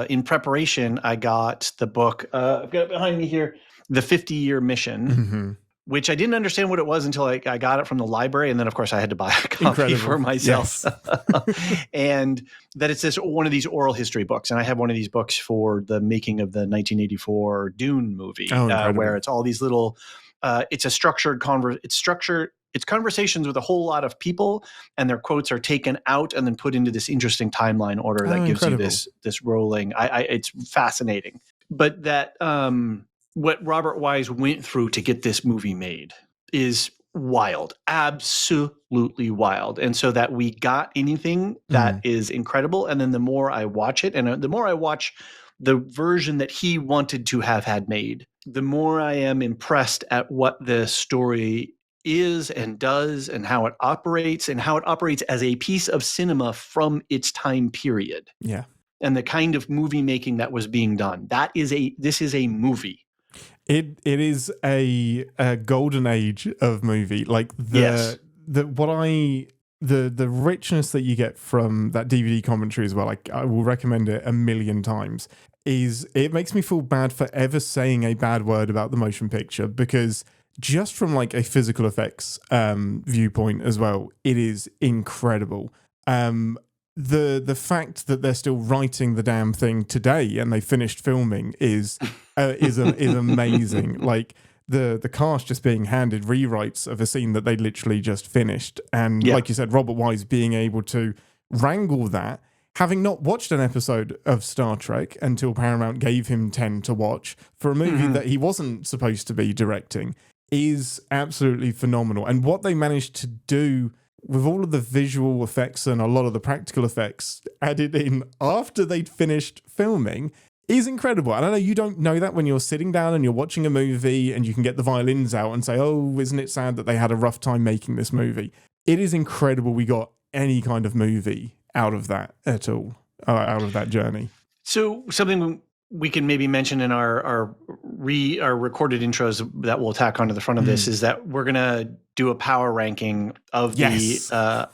in preparation, I got the book, I've got it behind me here, The 50-Year Mission, which I didn't understand what it was until I got it from the library. And then, of course, I had to buy a copy for myself. Yes. And that it's one of these oral history books. And I have one of these books for the making of the 1984 Dune movie, where it's all these little, it's a structured it's conversations with a whole lot of people, and their quotes are taken out and then put into this interesting timeline order that gives you this rolling. It's fascinating. But that what Robert Wise went through to get this movie made is wild, absolutely wild. And so that we got anything that is incredible. And then the more I watch it, and the more I watch the version that he wanted to have had made, the more I am impressed at what the story is and does and how it operates as a piece of cinema from its time period. Yeah. And the kind of movie making that was being done. This is a movie. It is a golden age of movie. Like the richness that you get from that DVD commentary as well. Like I will recommend it a million times. It makes me feel bad for ever saying a bad word about the motion picture, because just from like a physical effects viewpoint as well, it is incredible. The fact that they're still writing the damn thing today and they finished filming is amazing. Like the cast just being handed rewrites of a scene that they literally just finished, and like you said, Robert Wise being able to wrangle that, having not watched an episode of Star Trek until Paramount gave him 10 to watch for a movie that he wasn't supposed to be directing, is absolutely phenomenal. And what they managed to do with all of the visual effects and a lot of the practical effects added in after they'd finished filming is incredible. And I know you don't know that when you're sitting down and you're watching a movie and you can get the violins out and say, oh, isn't it sad that they had a rough time making this movie? It is incredible we got any kind of movie out of that at all, out of that journey. So something we can maybe mention in our recorded intros that we'll tack onto the front of this is that we're going to do a power ranking of the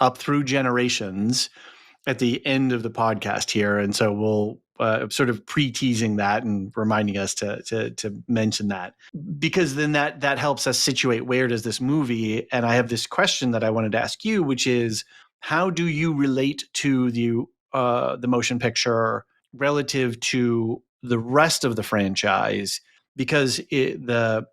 up through generations at the end of the podcast here. And so we'll sort of pre-teasing that and reminding us to mention that, because then that helps us situate where does this movie. And I have this question that I wanted to ask you, which is, how do you relate to the motion picture relative to the rest of the franchise? Because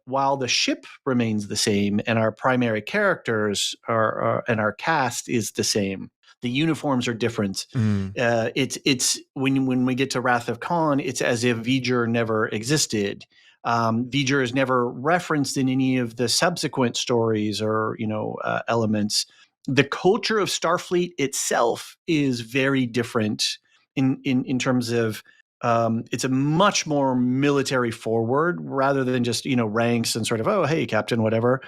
while the ship remains the same and our primary characters and our cast is the same, the uniforms are different. It's when we get to Wrath of Khan, it's as if V'ger never existed. V'ger is never referenced in any of the subsequent stories or, elements. The culture of Starfleet itself is very different in terms of it's a much more military forward rather than just, ranks and sort of, oh, hey, Captain, whatever.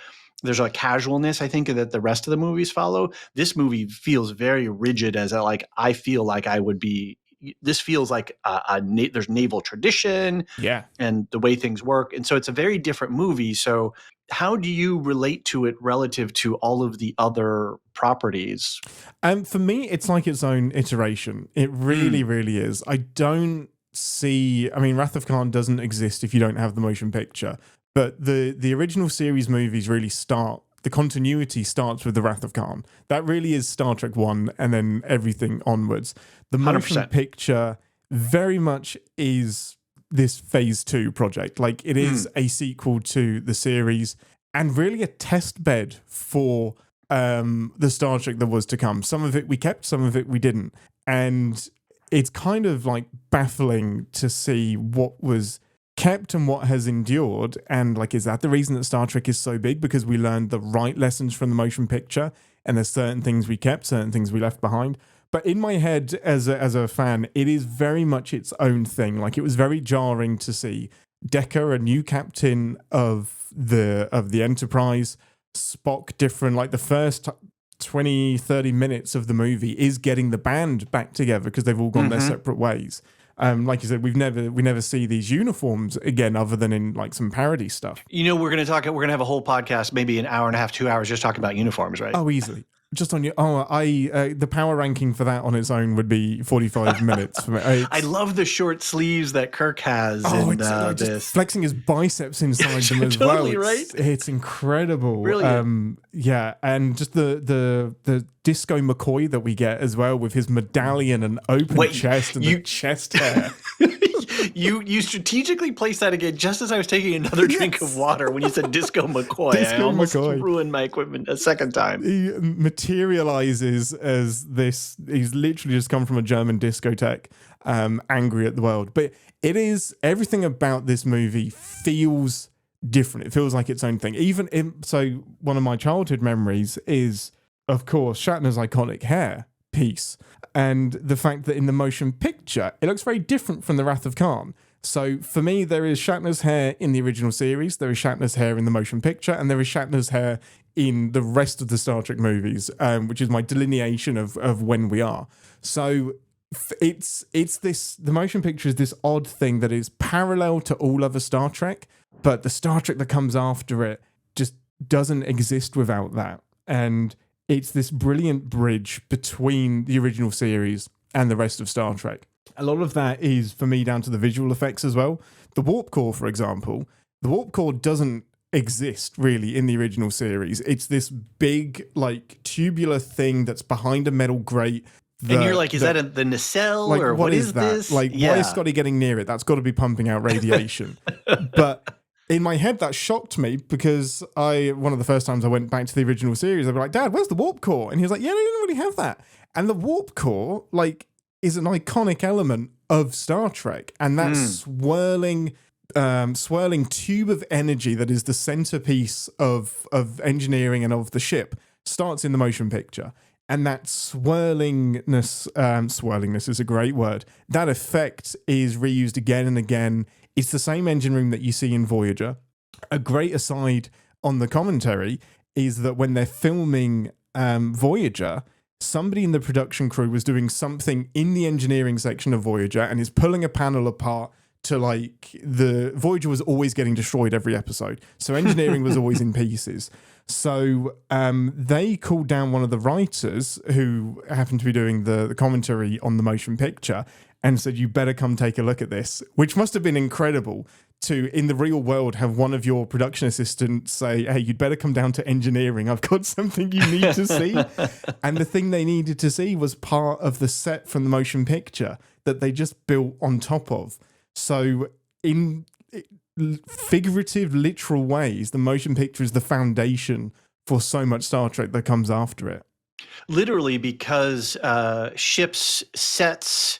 There's a casualness, I think, that the rest of the movies follow. This movie feels very rigid I feel like I would be. This feels like there's naval tradition and the way things work. And so it's a very different movie. So how do you relate to it relative to all of the other properties? For me, it's like its own iteration. It really, really is. I don't see... I mean, Wrath of Khan doesn't exist if you don't have the motion picture. But the original series movies really start... The continuity starts with the Wrath of Khan. That really is Star Trek 1 and then everything onwards. The motion 100%. Picture very much is this phase 2 project. Like, it is a sequel to the series and really a test bed for the Star Trek that was to come. Some of it we kept, some of it we didn't. And it's kind of like baffling to see what was kept and what has endured. And like, is that the reason that Star Trek is so big? Because we learned the right lessons from the motion picture and there's certain things we kept, certain things we left behind. But in my head as a fan, it is very much its own thing. Like, it was very jarring to see Decker, a new captain of the Enterprise, Spock different. Like, the first 20, 30 minutes of the movie is getting the band back together because they've all gone their separate ways. Like you said, we never see these uniforms again, other than in like some parody stuff. We're going to have a whole podcast, maybe an hour and a half, 2 hours, just talking about uniforms, right? Oh, easily. Just on your, the power ranking for that on its own would be 45 minutes for me. I love the short sleeves that Kirk has. Just this flexing his biceps inside them as totally well. Right? It's incredible. Brilliant. And just the Disco McCoy that we get as well with his medallion and open chest and the chest hair. You strategically placed that again just as I was taking another drink of water when you said Disco McCoy. I almost ruined my equipment a second time. He materializes as this. He's literally just come from a German discotheque, angry at the world. But it is, everything about this movie feels different. It feels like its own thing. So one of my childhood memories is, of course, Shatner's iconic hair piece. And the fact that in the motion picture, it looks very different from the Wrath of Khan. So for me, there is Shatner's hair in the original series, there is Shatner's hair in the motion picture, and there is Shatner's hair in the rest of the Star Trek movies, which is my delineation of when we are. So it's this, the motion picture is this odd thing that is parallel to all other Star Trek, but the Star Trek that comes after it just doesn't exist without that. And it's this brilliant bridge between the original series and the rest of Star Trek. A lot of that is, for me, down to the visual effects as well. The warp core, for example, the warp core doesn't exist really in the original series. It's this big, like, tubular thing that's behind a metal grate. And you're like, is that the nacelle, like, or what is that? This? Like, why is Scotty getting near it? That's got to be pumping out radiation. But in my head, that shocked me because one of the first times I went back to the original series, I'd be like, Dad, where's the warp core? And he was like, yeah, they didn't really have that. And the warp core, like, is an iconic element of Star Trek. And that swirling tube of energy that is the centerpiece of engineering and of the ship starts in the motion picture. And that swirlingness is a great word. That effect is reused again and again. It's the same engine room that you see in Voyager. A great aside on the commentary is that when they're filming Voyager, somebody in the production crew was doing something in the engineering section of Voyager and is pulling a panel apart to, like, the Voyager was always getting destroyed every episode. So engineering was always in pieces. So they called down one of the writers who happened to be doing the commentary on the motion picture and said, you better come take a look at this, which must have been incredible to, in the real world, have one of your production assistants say, hey, you'd better come down to engineering. I've got something you need to see. And the thing they needed to see was part of the set from the motion picture that they just built on top of. So in figurative, literal ways, the motion picture is the foundation for so much Star Trek that comes after it. Literally, because ships, sets,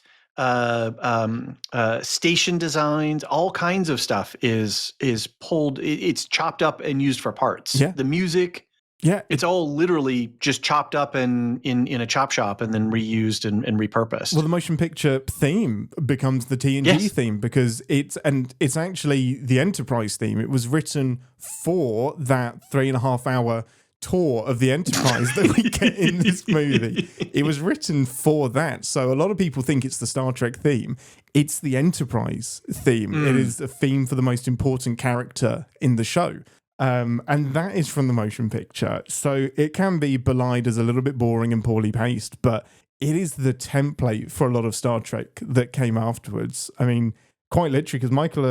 station designs, all kinds of stuff is pulled. It's chopped up and used for parts. Yeah. The music, Yeah, it's all literally just chopped up and in a chop shop and then reused and repurposed. well, the motion picture theme becomes the TNG Yes. theme because it's actually the Enterprise theme. It was written for that 3.5 hour tour of the Enterprise that we get in this movie. It was written for that. So a lot of people think it's the Star Trek theme. It's the Enterprise theme. It is a theme for the most important character in the show. And that is from the motion picture. So it can be belied as a little bit boring and poorly paced, but it is the template for a lot of Star Trek that came afterwards. I mean, quite literally, because Michael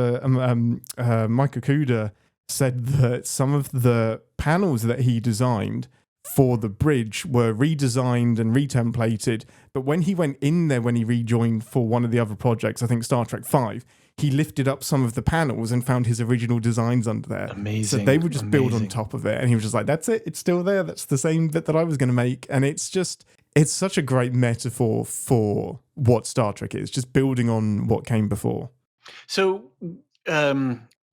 Okuda said that some of the panels that he designed for the bridge were redesigned and retemplated. But when he went in there, when he rejoined for one of the other projects, I think Star Trek V, he lifted up some of the panels and found his original designs under there. Amazing. So they would just build on top of it. And he was just like, that's it. It's still there. That's the same bit that I was going to make. And it's such a great metaphor for what Star Trek is, just building on what came before. So,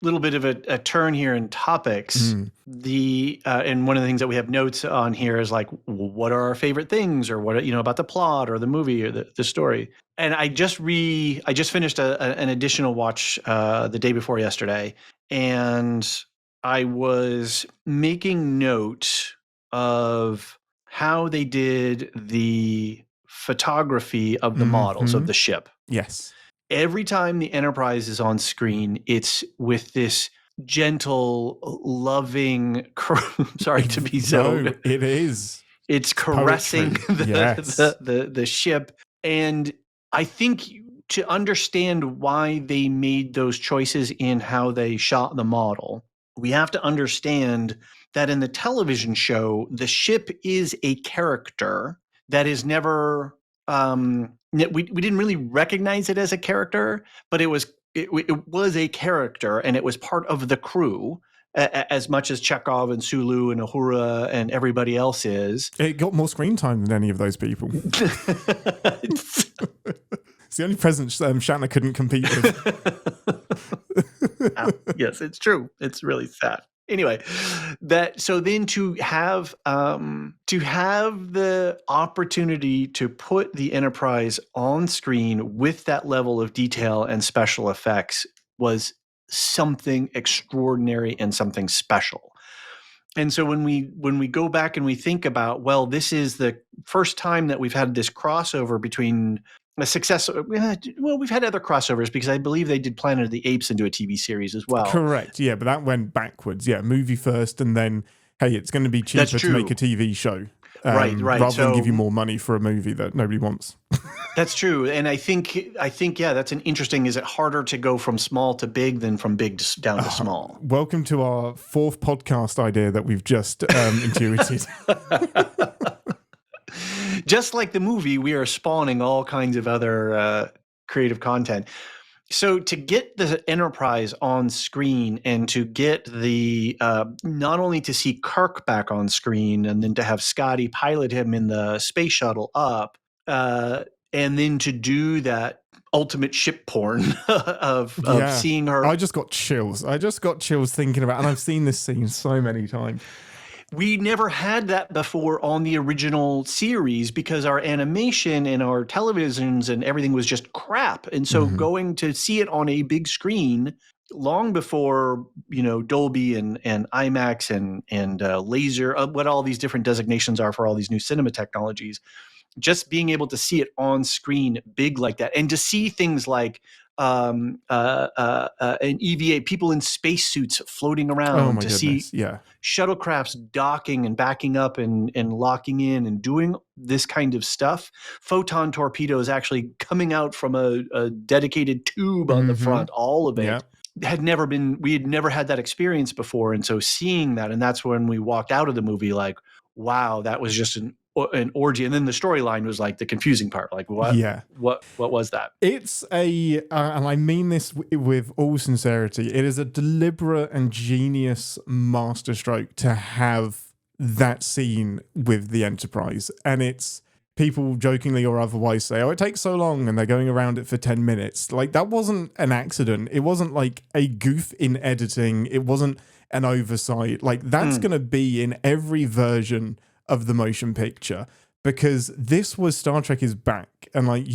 little bit of a turn here in topics. And one of the things that we have notes on here is like, what are our favorite things, or what about the plot or the movie or the story. And I just finished an additional watch the day before yesterday, and I was making note of how they did the photography of the models of the ship. Yes. Every time the Enterprise is on screen, it's with this gentle, loving, sorry to be so. No, it is. It's caressing the ship. And I think to understand why they made those choices in how they shot the model, we have to understand that in the television show, the ship is a character that is never... we didn't really recognize it as a character, but it was a character, and it was part of the crew as much as Chekhov and Sulu and Uhura and everybody else is. It got more screen time than any of those people. It's the only presence Shatner couldn't compete with. Yes, it's true. It's really sad. Anyway, so then to have the opportunity to put the Enterprise on screen with that level of detail and special effects was something extraordinary and something special. And so when we go back and we think about, well, this is the first time that we've had this crossover between a success. Well, we've had other crossovers because I believe they did Planet of the Apes into a TV series as well. Correct. Yeah, but that went backwards. Yeah, movie first, and then hey, it's going to be cheaper to make a TV show. Right. Rather than give you more money for a movie that nobody wants. That's true, and I think that's an interesting. Is it harder to go from small to big than from big down to small? Welcome to our fourth podcast idea that we've just intuited. Just like the movie, we are spawning all kinds of other creative content. So to get the Enterprise on screen and to get the not only to see Kirk back on screen and then to have Scotty pilot him in the space shuttle up, and then to do that ultimate ship porn of seeing her. I just got chills thinking about it, and I've seen this scene so many times. We never had that before on the original series because our animation and our televisions and everything was just crap. And so going to see it on a big screen long before, Dolby and IMAX and laser, what all these different designations are for all these new cinema technologies, just being able to see it on screen big like that and to see things like an EVA, people in spacesuits floating around, see shuttlecrafts docking and backing up and locking in and doing this kind of stuff. Photon torpedoes actually coming out from a dedicated tube on the front, all of it. We had never had that experience before. And so seeing that, and that's when we walked out of the movie like, wow, that was just an orgy. And then the storyline was like the confusing part. Like what was that? It's and I mean this with all sincerity, it is a deliberate and genius masterstroke to have that scene with the Enterprise. And it's people jokingly or otherwise say, oh, it takes so long and they're going around it for 10 minutes. Like, that wasn't an accident. It wasn't like a goof in editing. It wasn't an oversight. Like, that's going to be in every version of the motion picture, because this was Star Trek is back. And like,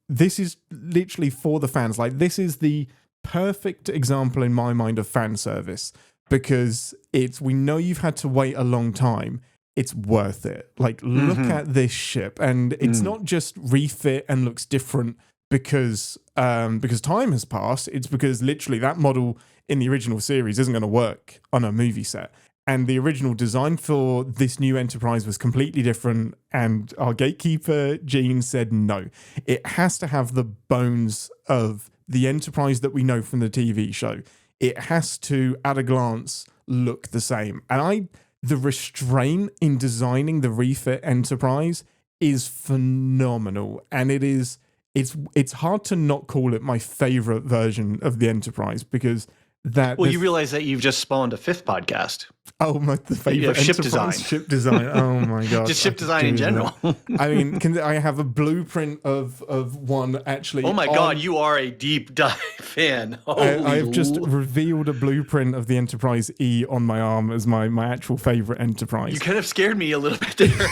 this is literally for the fans. Like, this is the perfect example in my mind of fan service, because we know you've had to wait a long time. It's worth it. Like, look at this ship, and it's not just refit and looks different because time has passed. It's because literally that model in the original series isn't going to work on a movie set, and the original design for this new Enterprise was completely different. And our gatekeeper Gene said no, it has to have the bones of the Enterprise that we know from the TV show. It has to, at a glance, look the same. And the restraint in designing the refit Enterprise is phenomenal, and it's hard to not call it my favorite version of the Enterprise, because you realize that you've just spawned a fifth podcast. Oh, the favorite ship Enterprise design. Ship design. Oh my god! Just ship design in general. I mean, I have a blueprint of one actually. Oh my god, you are a deep dive fan. I've just revealed a blueprint of the Enterprise E on my arm as my actual favorite Enterprise. You kind of scared me a little bit there.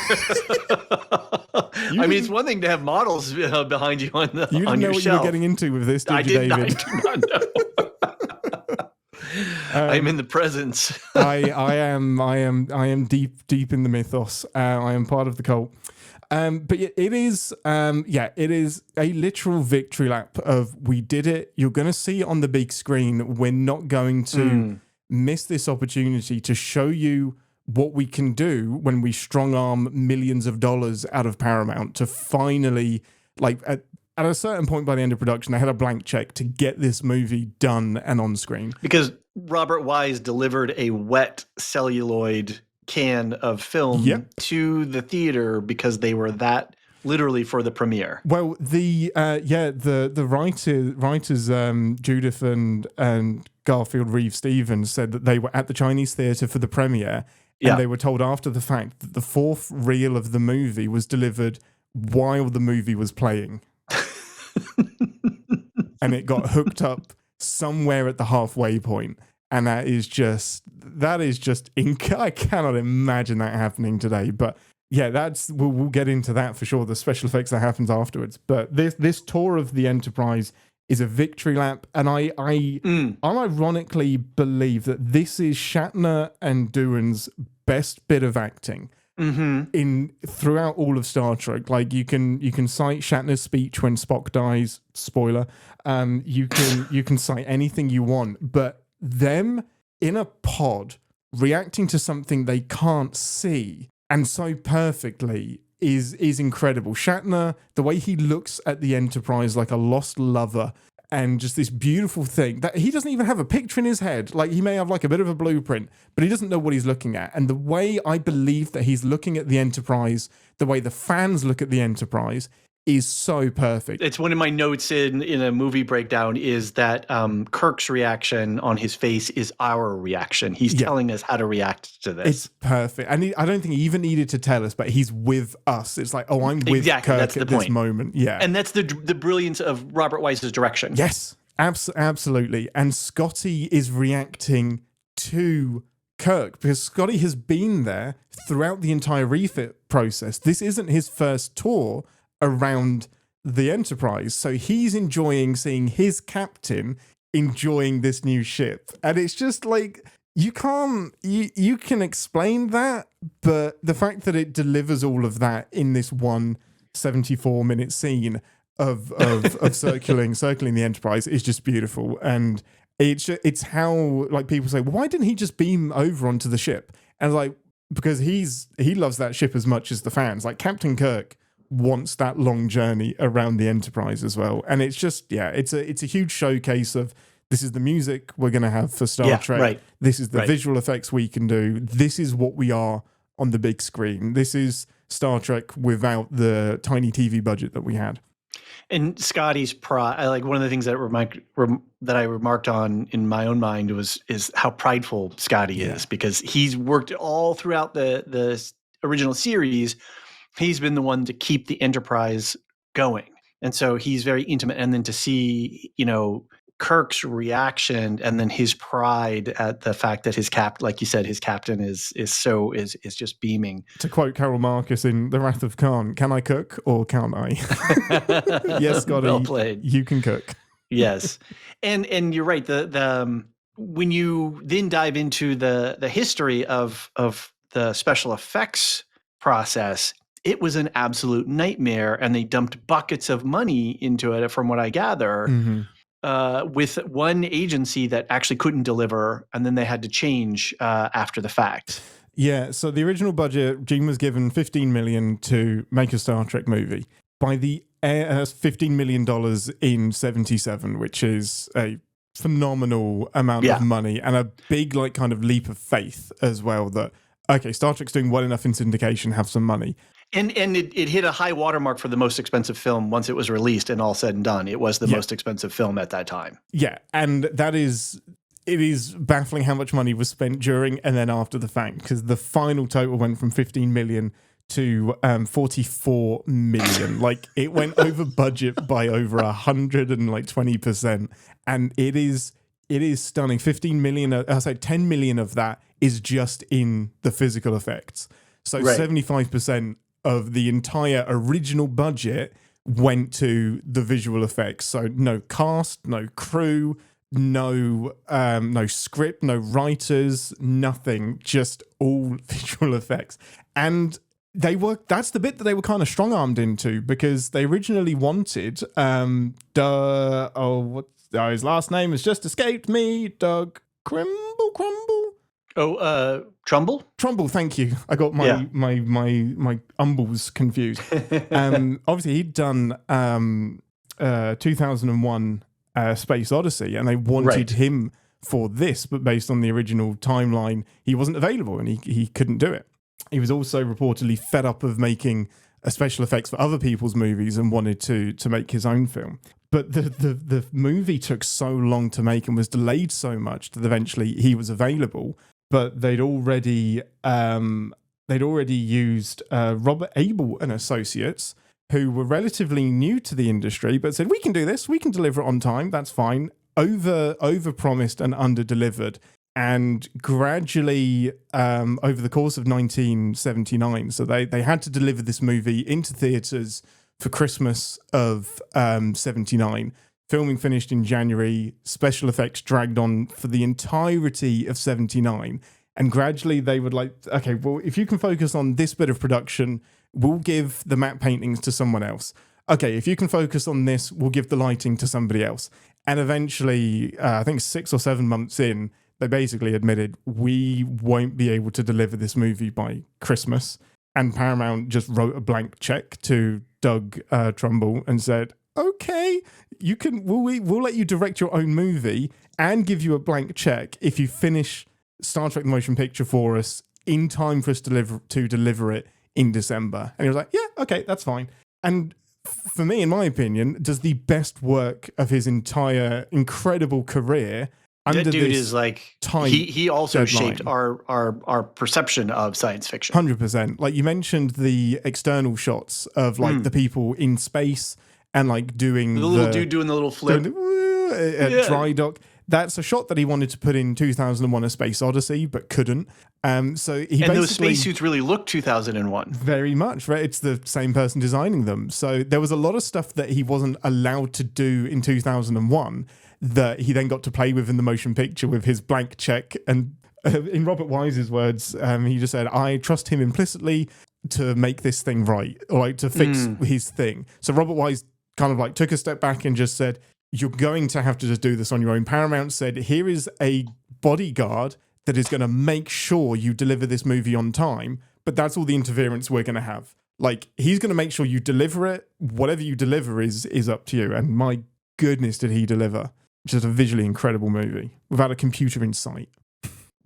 I mean, it's one thing to have models behind you on your shelf. You didn't know what you were getting into with this, did you, David? I did not know. I'm in the presence. I am deep in the mythos. I am part of the cult. But it is a literal victory lap of, we did it. You're going to see it on the big screen. We're not going to miss this opportunity to show you what we can do when we strong arm millions of dollars out of Paramount to finally, like, at a certain point by the end of production, they had a blank check to get this movie done and on screen. Because Robert Wise delivered a wet celluloid can of film to the theater because they were that literally for the premiere. Well, the writers Judith and Garfield Reeve Stevens said that they were at the Chinese theater for the premiere, and they were told after the fact that the fourth reel of the movie was delivered while the movie was playing. And it got hooked up somewhere at the halfway point, and that is just I cannot imagine that happening today. But yeah, we'll get into that for sure, the special effects that happens afterwards. But this tour of the Enterprise is a victory lap, and I ironically believe that this is Shatner and Doohan's best bit of acting. In throughout all of Star Trek. Like, you can cite Shatner's speech when Spock dies, spoiler. You can cite anything you want, but them in a pod reacting to something they can't see, and so perfectly, is incredible. Shatner, the way he looks at the Enterprise like a lost lover, and just this beautiful thing that he doesn't even have a picture in his head. Like, he may have like a bit of a blueprint, but he doesn't know what he's looking at. And the way I believe that he's looking at the Enterprise, the way the fans look at the Enterprise, is so perfect. It's one of my notes in a movie breakdown is that Kirk's reaction on his face is our reaction. He's telling us how to react to this. It's perfect. And I don't think he even needed to tell us, but he's with us. It's like, oh, I'm with Kirk at this moment. Yeah. And that's the brilliance of Robert Wise's direction. Yes, absolutely. And Scotty is reacting to Kirk because Scotty has been there throughout the entire refit process. This isn't his first tour around the Enterprise, so he's enjoying seeing his captain enjoying this new ship, and it's just like, you can explain that, but the fact that it delivers all of that in this 174-minute scene of circling the Enterprise is just beautiful. And it's how, like, people say, well, why didn't he just beam over onto the ship? And like, because he loves that ship as much as the fans. Like, Captain Kirk wants that long journey around the Enterprise as well. And it's just, it's a huge showcase of, this is the music we're going to have for Star Trek. Right. This is the visual effects we can do. This is what we are on the big screen. This is Star Trek without the tiny TV budget that we had. And Scotty's pride, like, one of the things that I remarked on in my own mind is how prideful Scotty is, because he's worked all throughout the original series he's been the one to keep the Enterprise going. And so he's very intimate. And then to see, Kirk's reaction and then his pride at the fact that his like you said, his captain is just beaming. To quote Carol Marcus in The Wrath of Khan, can I cook or can't I? Yes, Scotty, well played. You can cook. Yes. And you're right. The when you then dive into the history of the special effects process, it was an absolute nightmare, and they dumped buckets of money into it, from what I gather. Mm-hmm. With one agency that actually couldn't deliver, and then they had to change after the fact. Yeah, so the original budget, Gene was given $15 million to make a Star Trek movie. By the $15 million in 1977, which is a phenomenal amount of money and a big kind of leap of faith as well that, okay, Star Trek's doing well enough in syndication, have some money. And it hit a high watermark for the most expensive film once it was released, and all said and done. It was the most expensive film at that time. Yeah, and it is baffling how much money was spent during and then after the fact, because the final total went from 15 million to 44 million. It went over budget by over 120%, and it is stunning. 15 million, I say 10 million of that is just in the physical effects. So 75% of the entire original budget went to the visual effects. So no cast, no crew, no script, no writers, nothing, just all visual effects. And that's the bit that they were kind of strong-armed into, because they originally wanted his last name has just escaped me, Doug Crumble. Trumbull? Trumbull, thank you. I got my umbles confused. Obviously, he'd done 2001 Space Odyssey, and they wanted him for this, but based on the original timeline, he wasn't available, and he couldn't do it. He was also reportedly fed up of making special effects for other people's movies and wanted to make his own film. But the movie took so long to make and was delayed so much that eventually he was available. But they'd already used Robert Abel and Associates, who were relatively new to the industry, but said, we can do this, we can deliver it on time, that's fine. Over promised and under delivered. And gradually, over the course of 1979, so they had to deliver this movie into theaters for Christmas of 79. Filming finished in January, special effects dragged on for the entirety of 79. And gradually they would okay, well, if you can focus on this bit of production, we'll give the matte paintings to someone else. Okay, if you can focus on this, we'll give the lighting to somebody else. And eventually, I think 6 or 7 months in, they basically admitted, we won't be able to deliver this movie by Christmas. And Paramount just wrote a blank check to Doug Trumbull and said, okay, we'll let you direct your own movie and give you a blank check if you finish Star Trek the Motion Picture for us in time for us to deliver it in December. And he was like, yeah, okay, that's fine. And for me, in my opinion, does the best work of his entire incredible career. That dude is he also deadline. Shaped our perception of science fiction. 100%. You mentioned the external shots of the people in space and doing the little dude doing the little flip at dry dock. That's a shot that he wanted to put in 2001: A Space Odyssey, but couldn't. So he and those spacesuits really look 2001. Very much, right? It's the same person designing them. So there was a lot of stuff that he wasn't allowed to do in 2001 that he then got to play with in the motion picture with his blank check. And in Robert Wise's words, he just said, I trust him implicitly to make this thing right, or to fix his thing. So Robert Wise kind of took a step back and just said, you're going to have to just do this on your own. Paramount said, here is a bodyguard that is going to make sure you deliver this movie on time, but that's all the interference we're going to have. He's going to make sure you deliver it. Whatever you deliver is up to you. And my goodness, did he deliver. Just a visually incredible movie without a computer in sight.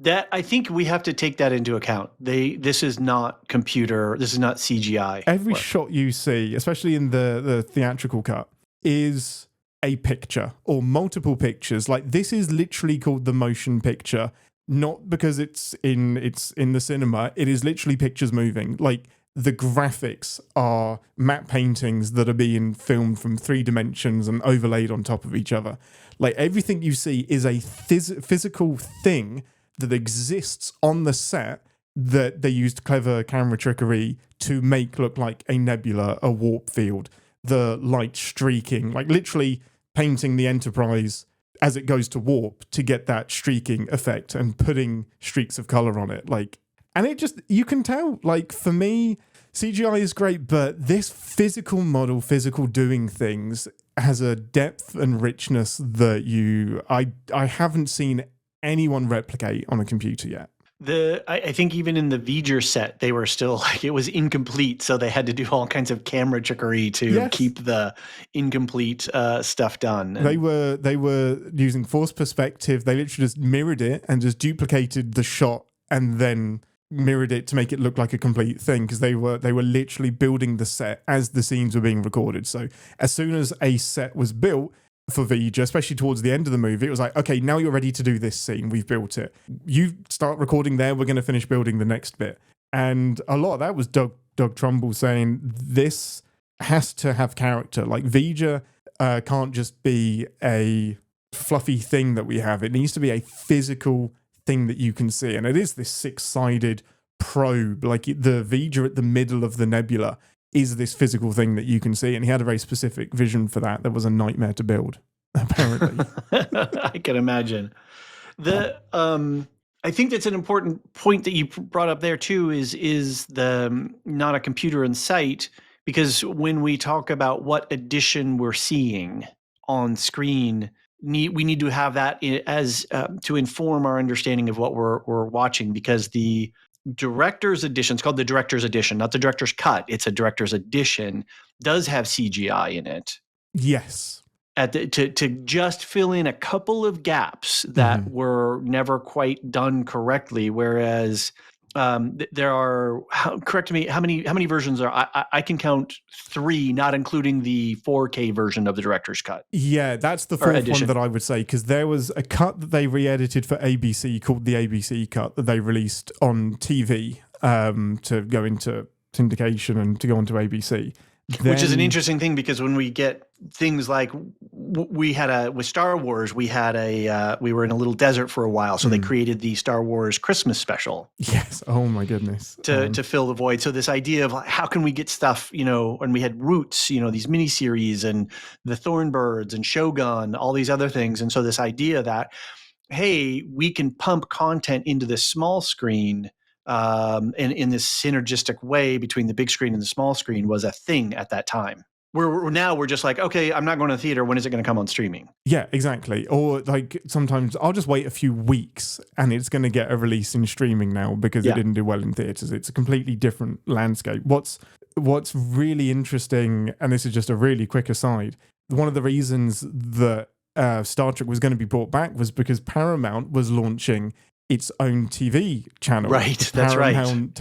That I think we have to take that into account. This is not computer. This is not CGI. Every shot you see, especially in the theatrical cut, is a picture or multiple pictures. This is literally called the motion picture, not because it's in the cinema. It is literally pictures moving. the graphics are matte paintings that are being filmed from 3 dimensions and overlaid on top of each other. Like everything you see is a physical thing that exists on the set that they used clever camera trickery to make look like a nebula, a warp field, the light streaking, like literally painting the Enterprise as it goes to warp to get that streaking effect and putting streaks of color on it. Like, and it just, you can tell, like for me, CGI is great, but this physical model, physical doing things has a depth and richness that I haven't seen anyone replicate on a computer yet. I think even in the V'ger set, they were still like, it was incomplete. So they had to do all kinds of camera trickery to keep the incomplete stuff done. And they were using forced perspective. They literally just mirrored it and just duplicated the shot and then mirrored it to make it look like a complete thing, because they were literally building the set as the scenes were being recorded. So as soon as a set was built for V'ger, especially towards the end of the movie, it was like, okay, now you're ready to do this scene. We've built it. You start recording there. We're going to finish building the next bit. And a lot of that was Doug Trumbull saying this has to have character. Like V'ger can't just be a fluffy thing that we have. It needs to be a physical thing that you can see. And it is this 6-sided probe. Like the V'ger at the middle of the nebula is this physical thing that you can see. And he had a very specific vision for that. That was a nightmare to build, apparently. I can imagine. I think that's an important point that you brought up there too, is the not a computer in sight, because when we talk about what edition we're seeing on screen, we need to have that as to inform our understanding of what we're watching, because the director's edition, it's called the director's edition, not the director's cut. It's a director's edition, does have CGI in it. Yes. To just fill in a couple of gaps that were never quite done correctly. Whereas there are, correct me, how many versions are? I can count 3, not including the 4K version of the director's cut. Yeah, that's the fourth one that I would say, because there was a cut that they re-edited for ABC called the ABC cut that they released on TV to go into syndication and to go onto ABC. Which is an interesting thing, because when we get things like with Star Wars, we were in a little desert for a while, so they created the Star Wars Christmas special. Yes. Oh my goodness. To fill the void. So this idea of how can we get stuff, and we had Roots, these miniseries and the Thornbirds and Shogun, all these other things. And so this idea that, hey, we can pump content into this small screen in this synergistic way between the big screen and the small screen was a thing at that time. We're just like, okay, I'm not going to the theater. When is it going to come on streaming? Yeah, exactly. Or like sometimes I'll just wait a few weeks and it's going to get a release in streaming now because it didn't do well in theaters. It's a completely different landscape. What's really interesting, and this is just a really quick aside, one of the reasons that Star Trek was going to be brought back was because Paramount was launching its own TV channel. Right, that's right. Paramount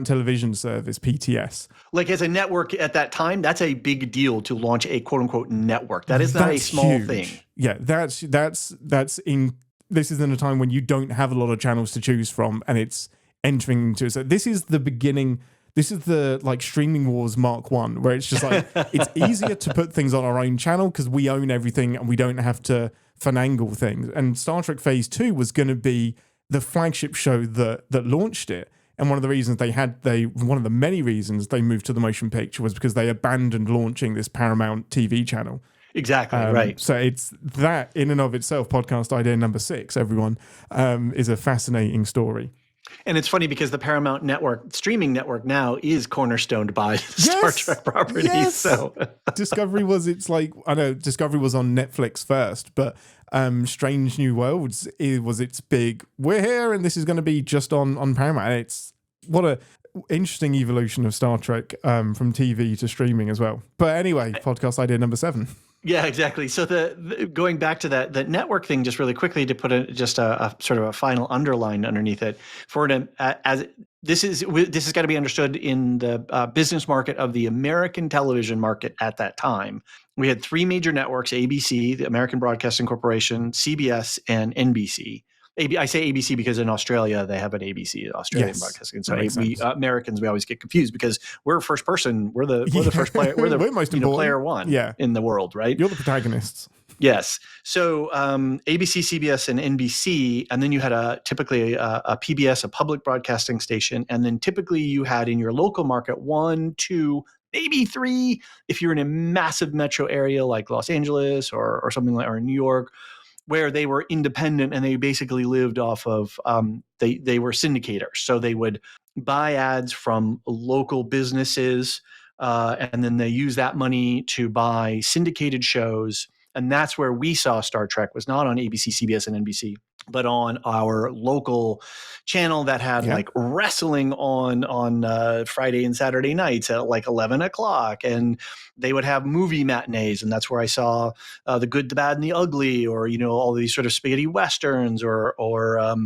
Television Service, PTS. Like as a network at that time, that's a big deal to launch a quote unquote network. That's not a small thing. Yeah, this is in a time when you don't have a lot of channels to choose from, and it's entering into. So this is the beginning. This is the like streaming wars Mark 1, where it's just like it's easier to put things on our own channel because we own everything and we don't have to finagle things. And Star Trek Phase 2 was going to be the flagship show that launched it. And one of the reasons one of the many reasons they moved to the motion picture was because they abandoned launching this Paramount TV channel. Exactly, right. So it's that in and of itself, podcast idea number 6, everyone, is a fascinating story. And it's funny because the Paramount Network, streaming network now, is cornerstoned by Star Trek properties. Yes. So Discovery was I know Discovery was on Netflix first, but Strange New Worlds was its big, we're here and this is going to be just on Paramount. It's what a interesting evolution of Star Trek from TV to streaming as well. But anyway, podcast idea number 7. Yeah, exactly. So the going back to the network thing, just really quickly to put a sort of a final underline underneath it, as this has got to be understood in the business market of the American television market at that time. We had 3 major networks: ABC, the American Broadcasting Corporation, CBS, and NBC. I say ABC because in Australia they have an ABC, Australian Yes, Broadcasting. that makes So we sense. Americans, we always get confused because we're first person. We're the first player. We're the We're most important. player one Yeah. in the world, right? You're the protagonists. Yes. So ABC, CBS, and NBC, and then you had typically a PBS, a public broadcasting station, and then typically you had in your local market 1, 2, maybe 3 if you're in a massive metro area like Los Angeles or something like, or New York, where they were independent and they basically lived off of they were syndicators. So they would buy ads from local businesses, and then they use that money to buy syndicated shows. And that's where we saw Star Trek, was not on ABC, CBS, and NBC, but on our local channel that had like wrestling on Friday and Saturday nights at like 11 o'clock. And they would have movie matinees. And that's where I saw The Good, the Bad, and the Ugly, or, all these sort of spaghetti westerns, or what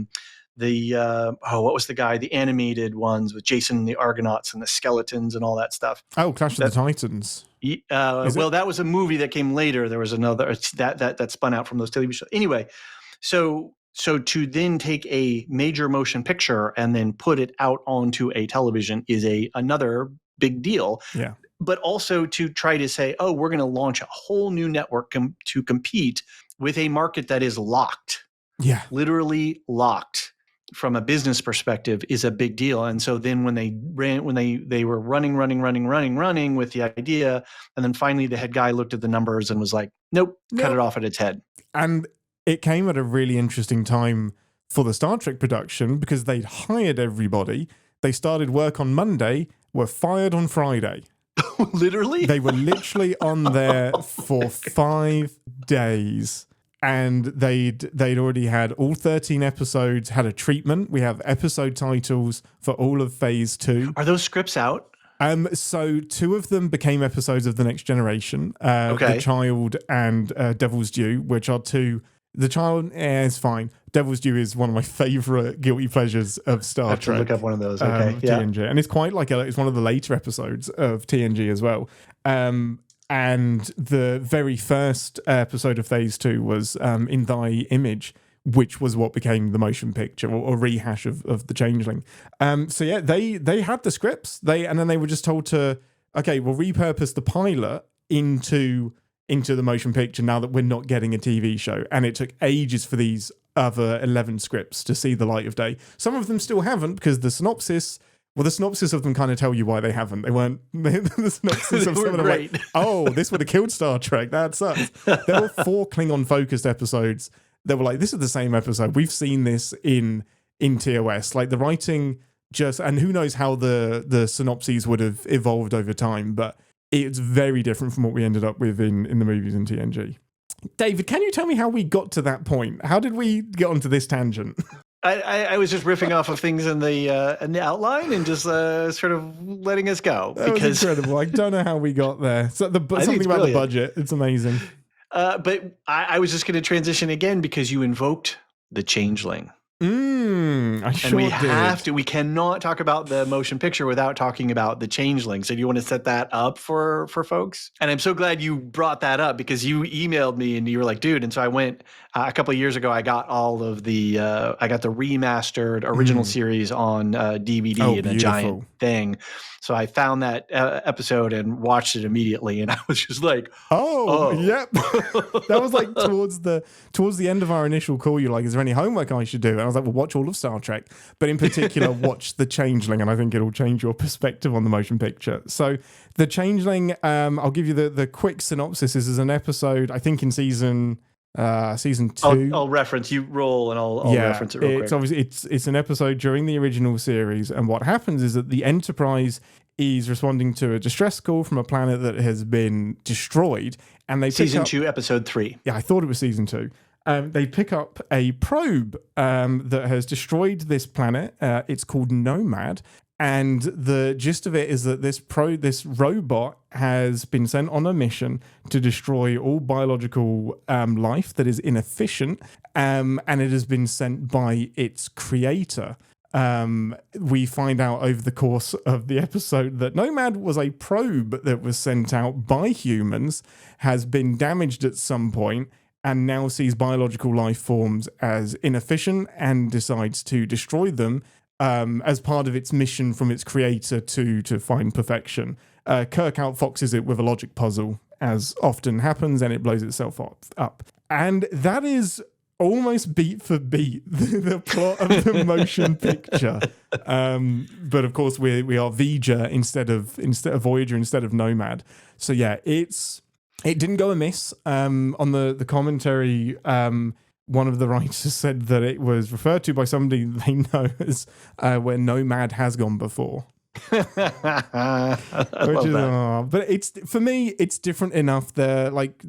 was the guy, the animated ones with Jason and the Argonauts and the skeletons and all that stuff. Oh, Clash of the Titans. That was a movie that came later. There was another that spun out from those television shows. Anyway, so to then take a major motion picture and then put it out onto a television is another big deal. Yeah. But also to try to say, oh, we're going to launch a whole new network to compete with a market that is locked. Yeah. Literally locked from a business perspective is a big deal. And so then when they were running with the idea, and then finally the head guy looked at the numbers and was like, nope, cut it off at its head. And it came at a really interesting time for the Star Trek production because they'd hired everybody. They started work on Monday, were fired on Friday. Literally? They were literally on there for 5 days. And they'd already had all 13 episodes, had a treatment. We have episode titles for all of Phase 2. Are those scripts out? So 2 of them became episodes of The Next Generation, The Child and Devil's Due, which are 2. The Child is fine. Devil's Due is one of my favorite guilty pleasures of Star Trek. I have to look up one of those. Okay, TNG. And it's quite like it's one of the later episodes of TNG as well. And the very first episode of Phase 2 was In Thy Image, which was what became the motion picture or rehash of The Changeling. So yeah, they had the scripts. And then they were just told to, okay, we'll repurpose the pilot into the motion picture now that we're not getting a TV show. And it took ages for these other 11 scripts to see the light of day. Some of them still haven't because the synopsis of them kind of tell you why they haven't. They weren't the synopsis of some of them like, oh, this would have killed Star Trek. That sucks. There were 4 Klingon-focused episodes that were like, this is the same episode. We've seen this in TOS. Like the writing and who knows how the synopses would have evolved over time, but it's very different from what we ended up with in the movies in TNG. David, can you tell me how we got to that point? How did we get onto this tangent? I was just riffing off of things in the outline and just sort of letting us go. That was incredible. I don't know how we got there. So something about the budget. It's amazing. But I was just going to transition again because you invoked the Changeling. I sure did. We cannot talk about the motion picture without talking about the Changeling. So do you want to set that up for folks? And I'm so glad you brought that up because you emailed me and you were like, dude. And so I went a couple of years ago, I got all of I got the remastered original series on DVD in a giant thing. So I found that episode and watched it immediately, and I was just like, "Oh. Yep." That was like towards the end of our initial call. You're like, "Is there any homework I should do?" And I was like, "Well, watch all of Star Trek, but in particular, watch The Changeling, and I think it'll change your perspective on the motion picture." So, The Changeling, I'll give you the quick synopsis. This is an episode, I think, in season 2. I'll reference, you roll, and I'll reference it real quick. It's obviously it's an episode during the original series, and what happens is that the Enterprise is responding to a distress call from a planet that has been destroyed, and they season 2, episode 3. Yeah, I thought it was season 2. They pick up a probe that has destroyed this planet. It's called Nomad. And the gist of it is that this robot has been sent on a mission to destroy all biological life that is inefficient, and it has been sent by its creator. We find out over the course of the episode that Nomad was a probe that was sent out by humans, has been damaged at some point, and now sees biological life forms as inefficient and decides to destroy them as part of its mission from its creator to find perfection. Kirk outfoxes it with a logic puzzle, as often happens, and it blows itself up. And that is almost beat for beat the plot of the motion picture. But of course, we are V'ger instead of Voyager instead of Nomad. So yeah, it didn't go amiss. On the commentary, one of the writers said that it was referred to by somebody they know as where Nomad has gone before. But it's, for me, it's different enough. They're like,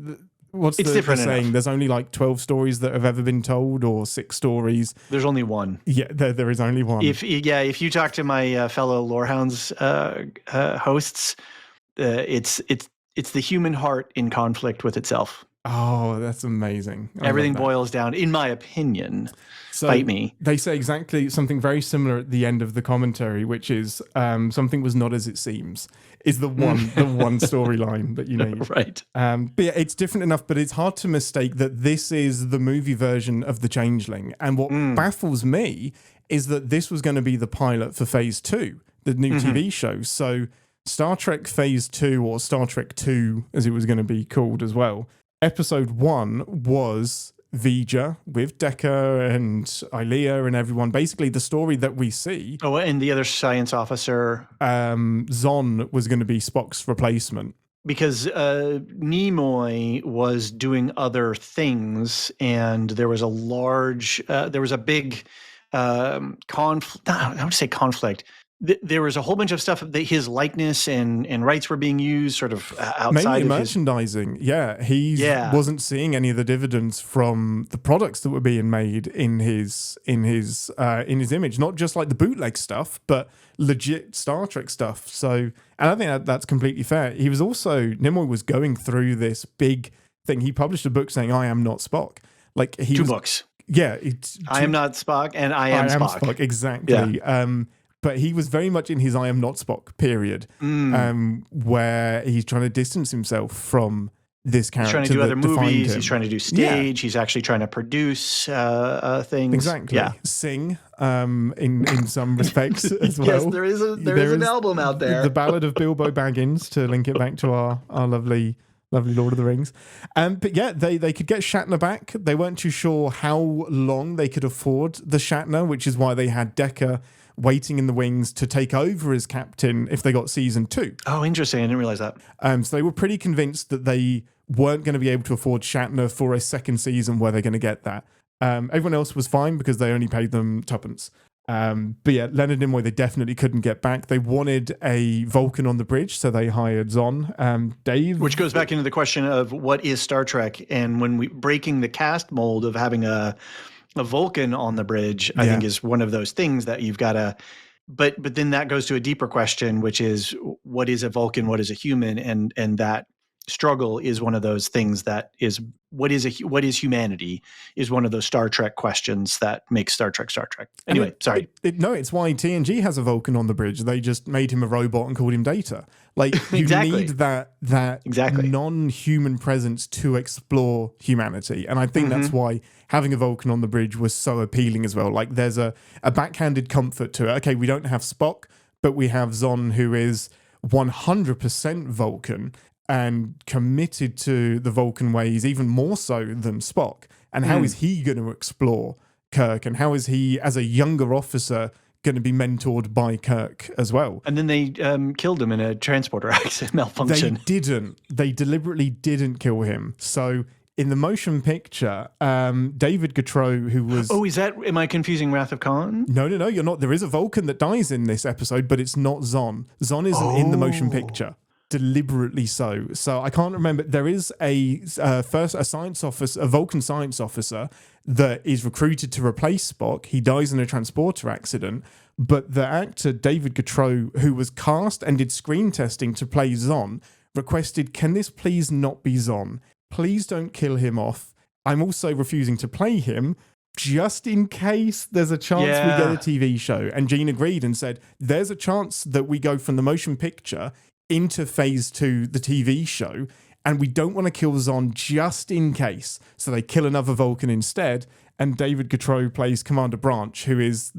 what's the saying? There's only like 12 stories that have ever been told, or 6 stories. There's only one. Yeah, there is only one. If you talk to my fellow Lorehounds hosts, it's the human heart in conflict with itself. Oh, that's amazing. Everything boils down, in my opinion. So fight me. They say exactly something very similar at the end of the commentary, which is something was not as it seems, is the one storyline that you need. Right. But yeah, it's different enough, but it's hard to mistake that this is the movie version of The Changeling. And what baffles me is that this was going to be the pilot for Phase 2, the new TV show. So Star Trek Phase 2, or Star Trek 2, as it was going to be called as well, Episode 1 was V'ger with Decker and Ilea and everyone. Basically, the story that we see. Oh, and the other science officer. Zon was going to be Spock's replacement. Because Nimoy was doing other things, and there was a big conflict. I don't want to say conflict. There was a whole bunch of stuff that his likeness and rights were being used sort of outside mainly of merchandising. He wasn't seeing any of the dividends from the products that were being made in his image, not just like the bootleg stuff, but legit Star Trek stuff. So, and I think that's completely fair. He was also, Nimoy was going through this big thing. He published a book saying, "I am not Spock." Like two books. Yeah. I am not Spock and I am Spock. Exactly. Yeah. But he was very much in his I am not Spock period, where he's trying to distance himself from this character. He's trying to do other movies. He's trying to do stage. Yeah. He's actually trying to produce things. Exactly. Yeah. Sing in some respects as well. Yes, there is an album out there. The Ballad of Bilbo Baggins, to link it back to our lovely Lord of the Rings. But yeah, they could get Shatner back. They weren't too sure how long they could afford the Shatner, which is why they had Decker waiting in the wings to take over as captain if they got season 2. Oh, interesting. I didn't realize that. So they were pretty convinced that they weren't going to be able to afford Shatner for a second season where they're going to get that. Everyone else was fine because they only paid them tuppence. But yeah, Leonard Nimoy, they definitely couldn't get back. They wanted a Vulcan on the bridge, so they hired Zon. Dave? Which goes back into the question of what is Star Trek, and when we breaking the cast mold of having a Vulcan on the bridge, I think is one of those things that you've got to, but then that goes to a deeper question, which is what is a Vulcan, what is a human, and that struggle is one of those things that is what is humanity is one of those Star Trek questions that makes Star Trek Star Trek. Anyway, sorry. It's why TNG has a Vulcan on the bridge. They just made him a robot and called him Data. Like you need that non-human presence to explore humanity. And I think that's why having a Vulcan on the bridge was so appealing as well. Like there's a backhanded comfort to it. Okay, we don't have Spock, but we have Zon, who is 100% Vulcan and committed to the Vulcan ways even more so than Spock. And how is he going to explore Kirk? And how is he, as a younger officer, going to be mentored by Kirk as well? And then they killed him in a transporter accident malfunction. They didn't. They deliberately didn't kill him. So in the motion picture, David Gautreau, who was... Oh, am I confusing Wrath of Khan? No, you're not. There is a Vulcan that dies in this episode, but it's not Zon. Zon isn't in the motion picture. Deliberately so. So I can't remember. There is a science officer, a Vulcan science officer that is recruited to replace Spock. He dies in a transporter accident, but the actor David Gautreau, who was cast and did screen testing to play Zon, requested, "Can this please not be Zon? Please don't kill him off. I'm also refusing to play him just in case there's a chance we get a TV show." And Gene agreed and said, "There's a chance that we go from the motion picture into Phase 2, the TV show, and we don't want to kill Zon just in case. So they kill another Vulcan instead, and David Gautreaux plays Commander Branch, who is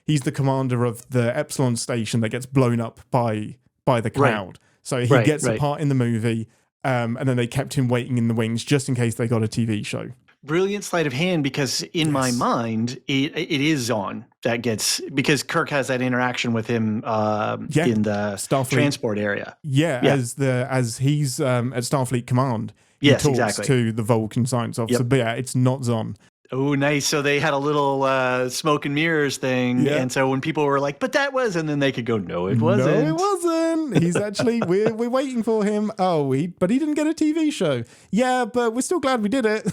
he's the commander of the Epsilon station that gets blown up by the cloud. Right. So he gets a part in the movie, and then they kept him waiting in the wings just in case they got a TV show. Brilliant sleight of hand, because in my mind, it is Zon that gets, because Kirk has that interaction with him in the Starfleet transport area. Yeah. As he's at Starfleet Command, he talks to the Vulcan science officer. But yeah, it's not Zon. Oh, nice. So they had a little smoke and mirrors thing. Yeah. And so when people were like, but that was, and then they could go, no, it wasn't. No, it wasn't. He's actually, we're waiting for him. Oh, but he didn't get a TV show. Yeah, but we're still glad we did it.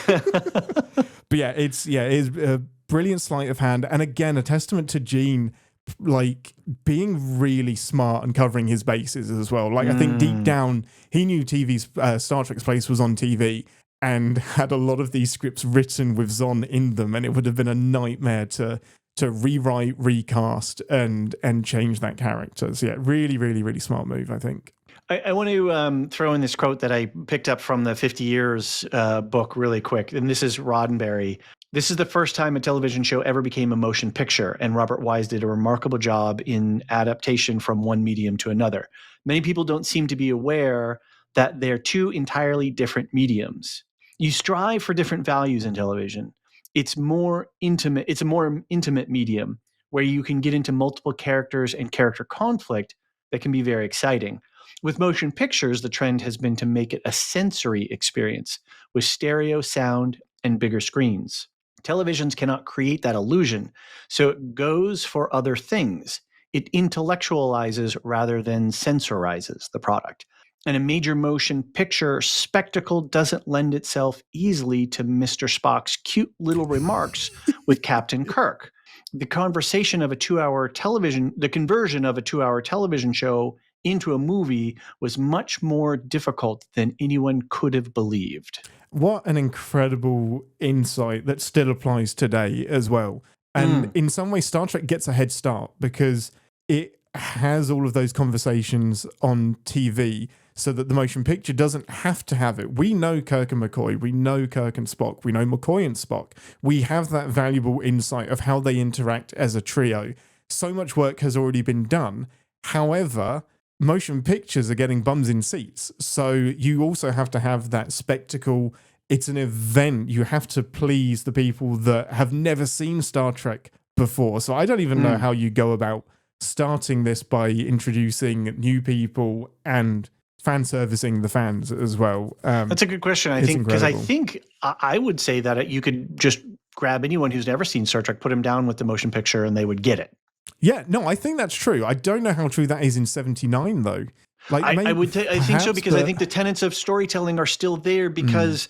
But yeah, it is a brilliant sleight of hand. And again, a testament to Gene, like being really smart and covering his bases as well. Like I think deep down, he knew Star Trek's place was on TV, and had a lot of these scripts written with Zon in them, and it would have been a nightmare to rewrite, recast, and change that character. So yeah, really, really, really smart move, I think. I want to throw in this quote that I picked up from the 50 Years book really quick, and this is Roddenberry. This is the first time a television show ever became a motion picture, and Robert Wise did a remarkable job in adaptation from one medium to another. Many people don't seem to be aware that they're two entirely different mediums. You strive for different values in television. It's more intimate. It's a more intimate medium where you can get into multiple characters and character conflict that can be very exciting. With motion pictures, the trend has been to make it a sensory experience with stereo sound and bigger screens. Televisions cannot create that illusion, so it goes for other things. It intellectualizes rather than sensorizes the product. And a major motion picture spectacle doesn't lend itself easily to Mr. Spock's cute little remarks with Captain Kirk. The conversion of a 2-hour television show into a movie was much more difficult than anyone could have believed. What an incredible insight that still applies today as well. And in some ways, Star Trek gets a head start because it has all of those conversations on TV, so that the motion picture doesn't have to have it. We know Kirk and McCoy. We know Kirk and Spock. We know McCoy and Spock. We have that valuable insight of how they interact as a trio. So much work has already been done. However, motion pictures are getting bums in seats. So you also have to have that spectacle. It's an event. You have to please the people that have never seen Star Trek before. So I don't even know how you go about starting this by introducing new people and fan servicing the fans as well. That's a good question. I think because I would say that you could just grab anyone who's never seen Star Trek, put them down with the motion picture, and they would get it. Yeah, no, I think that's true. I don't know how true that is in 79 though. Like I think so, because I think the tenets of storytelling are still there, because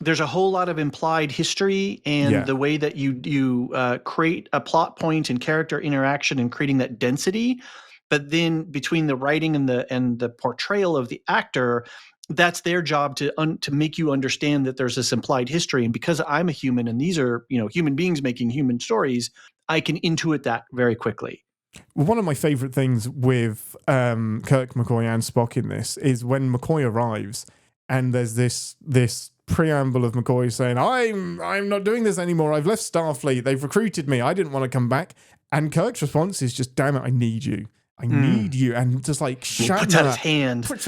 there's a whole lot of implied history, and the way that you create a plot point and character interaction and creating that density. But then between the writing and the portrayal of the actor, that's their job to make you understand that there's this implied history. And because I'm a human and these are human beings making human stories, I can intuit that very quickly. Well, one of my favorite things with Kirk, McCoy, and Spock in this is when McCoy arrives and there's this preamble of McCoy saying, I'm not doing this anymore. I've left Starfleet. They've recruited me. I didn't want to come back. And Kirk's response is just, damn it, I need you. I need you. And just like Shatner puts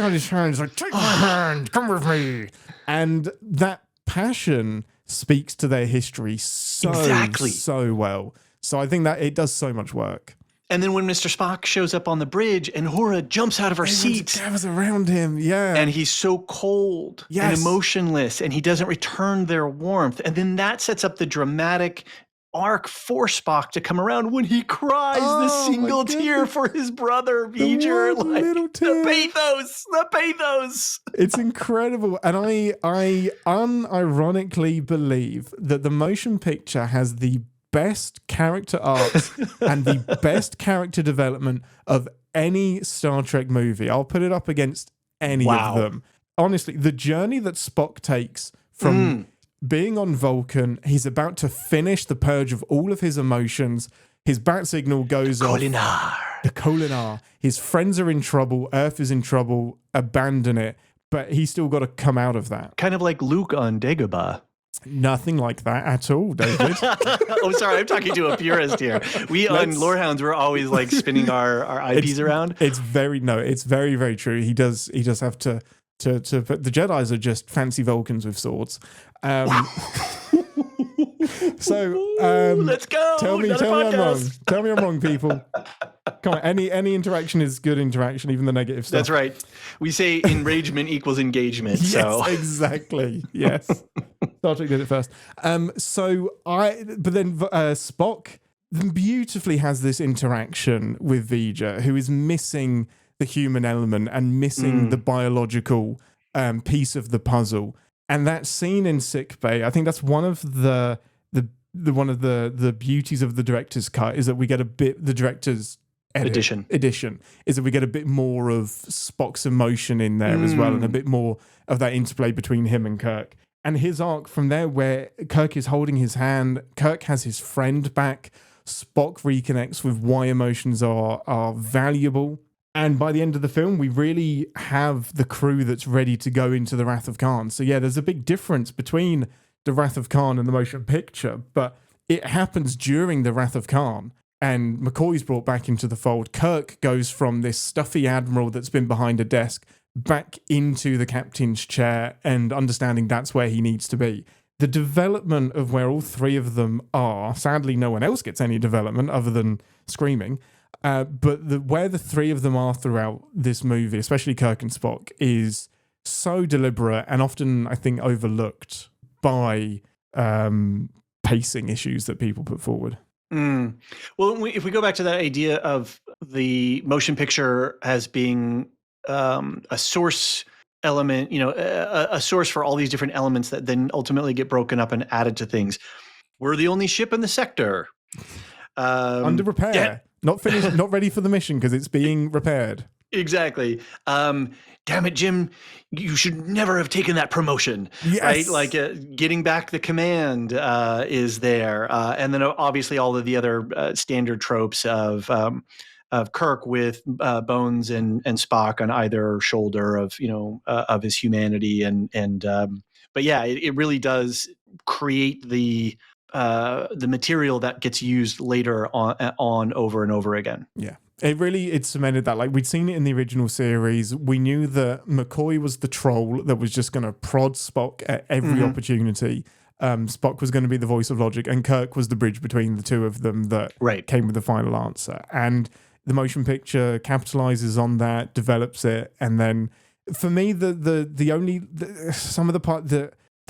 out his hand. He's like, take my hand, come with me. And that passion speaks to their history so well. So I think that it does so much work. And then when Mr. Spock shows up on the bridge and Uhura jumps out of her seat. Gathers around him, And he's so cold and emotionless, and he doesn't return their warmth. And then that sets up the dramatic arc for Spock to come around when he cries the single tear for his brother, V'ger. The pathos. It's incredible. And I unironically believe that the motion picture has the best character arcs and the best character development of any Star Trek movie. I'll put it up against any of them. Honestly, the journey that Spock takes from being on Vulcan, he's about to finish the purge of all of his emotions. His bat signal goes off. The Kolinar. His friends are in trouble. Earth is in trouble. Abandon it. but he's still got to come out of that. Kind of like Luke on Dagobah. Nothing like that at all, David. Oh, sorry, I'm talking to a purist here. We on Lorehounds, we're always like spinning our IPs around. It's very, very true. He does have to put the Jedis are just fancy Vulcans with swords. So let's go. Tell me I'm wrong. Tell me I'm wrong, people. Come on, any interaction is good interaction, even the negative stuff. That's right. We say enragement equals engagement. Yes, so exactly. Yes. Star Trek did it first. But then Spock beautifully has this interaction with V'Ger, who is missing the human element and missing the biological piece of the puzzle. And that scene in sickbay, I think that's one of the beauties of the director's cut, is that we get the director's edition is that we get a bit more of Spock's emotion in there as well, and a bit more of that interplay between him and Kirk. And his arc from there, where Kirk is holding his hand, Kirk has his friend back, Spock reconnects with why emotions are valuable. And by the end of the film, we really have the crew that's ready to go into the Wrath of Khan. So yeah, there's a big difference between the Wrath of Khan and the motion picture, but it happens during the Wrath of Khan. And McCoy's brought back into the fold. Kirk goes from this stuffy admiral that's been behind a desk back into the captain's chair and understanding that's where he needs to be. The development of where all three of them are, sadly no one else gets any development other than screaming, but where the three of them are throughout this movie, especially Kirk and Spock, is so deliberate and often, I think, overlooked by pacing issues that people put forward. Well, if we go back to that idea of the motion picture as being a source element, a source for all these different elements that then ultimately get broken up and added to things. We're the only ship in the sector. Under repair. Yeah. Not finished, not ready for the mission because it's being repaired. Exactly. Damn it, Jim, you should never have taken that promotion. Yes. Right? Like getting back the command is there. And then obviously all of the other standard tropes of Kirk with Bones and Spock on either shoulder of his humanity. But yeah, it really does create the material that gets used later on over and over again. Yeah. It cemented that. Like, we'd seen it in the original series. We knew that McCoy was the troll that was just going to prod Spock at every opportunity. Spock was going to be the voice of logic, and Kirk was the bridge between the two of them that came with the final answer. And the motion picture capitalizes on that, develops it, and then for me, the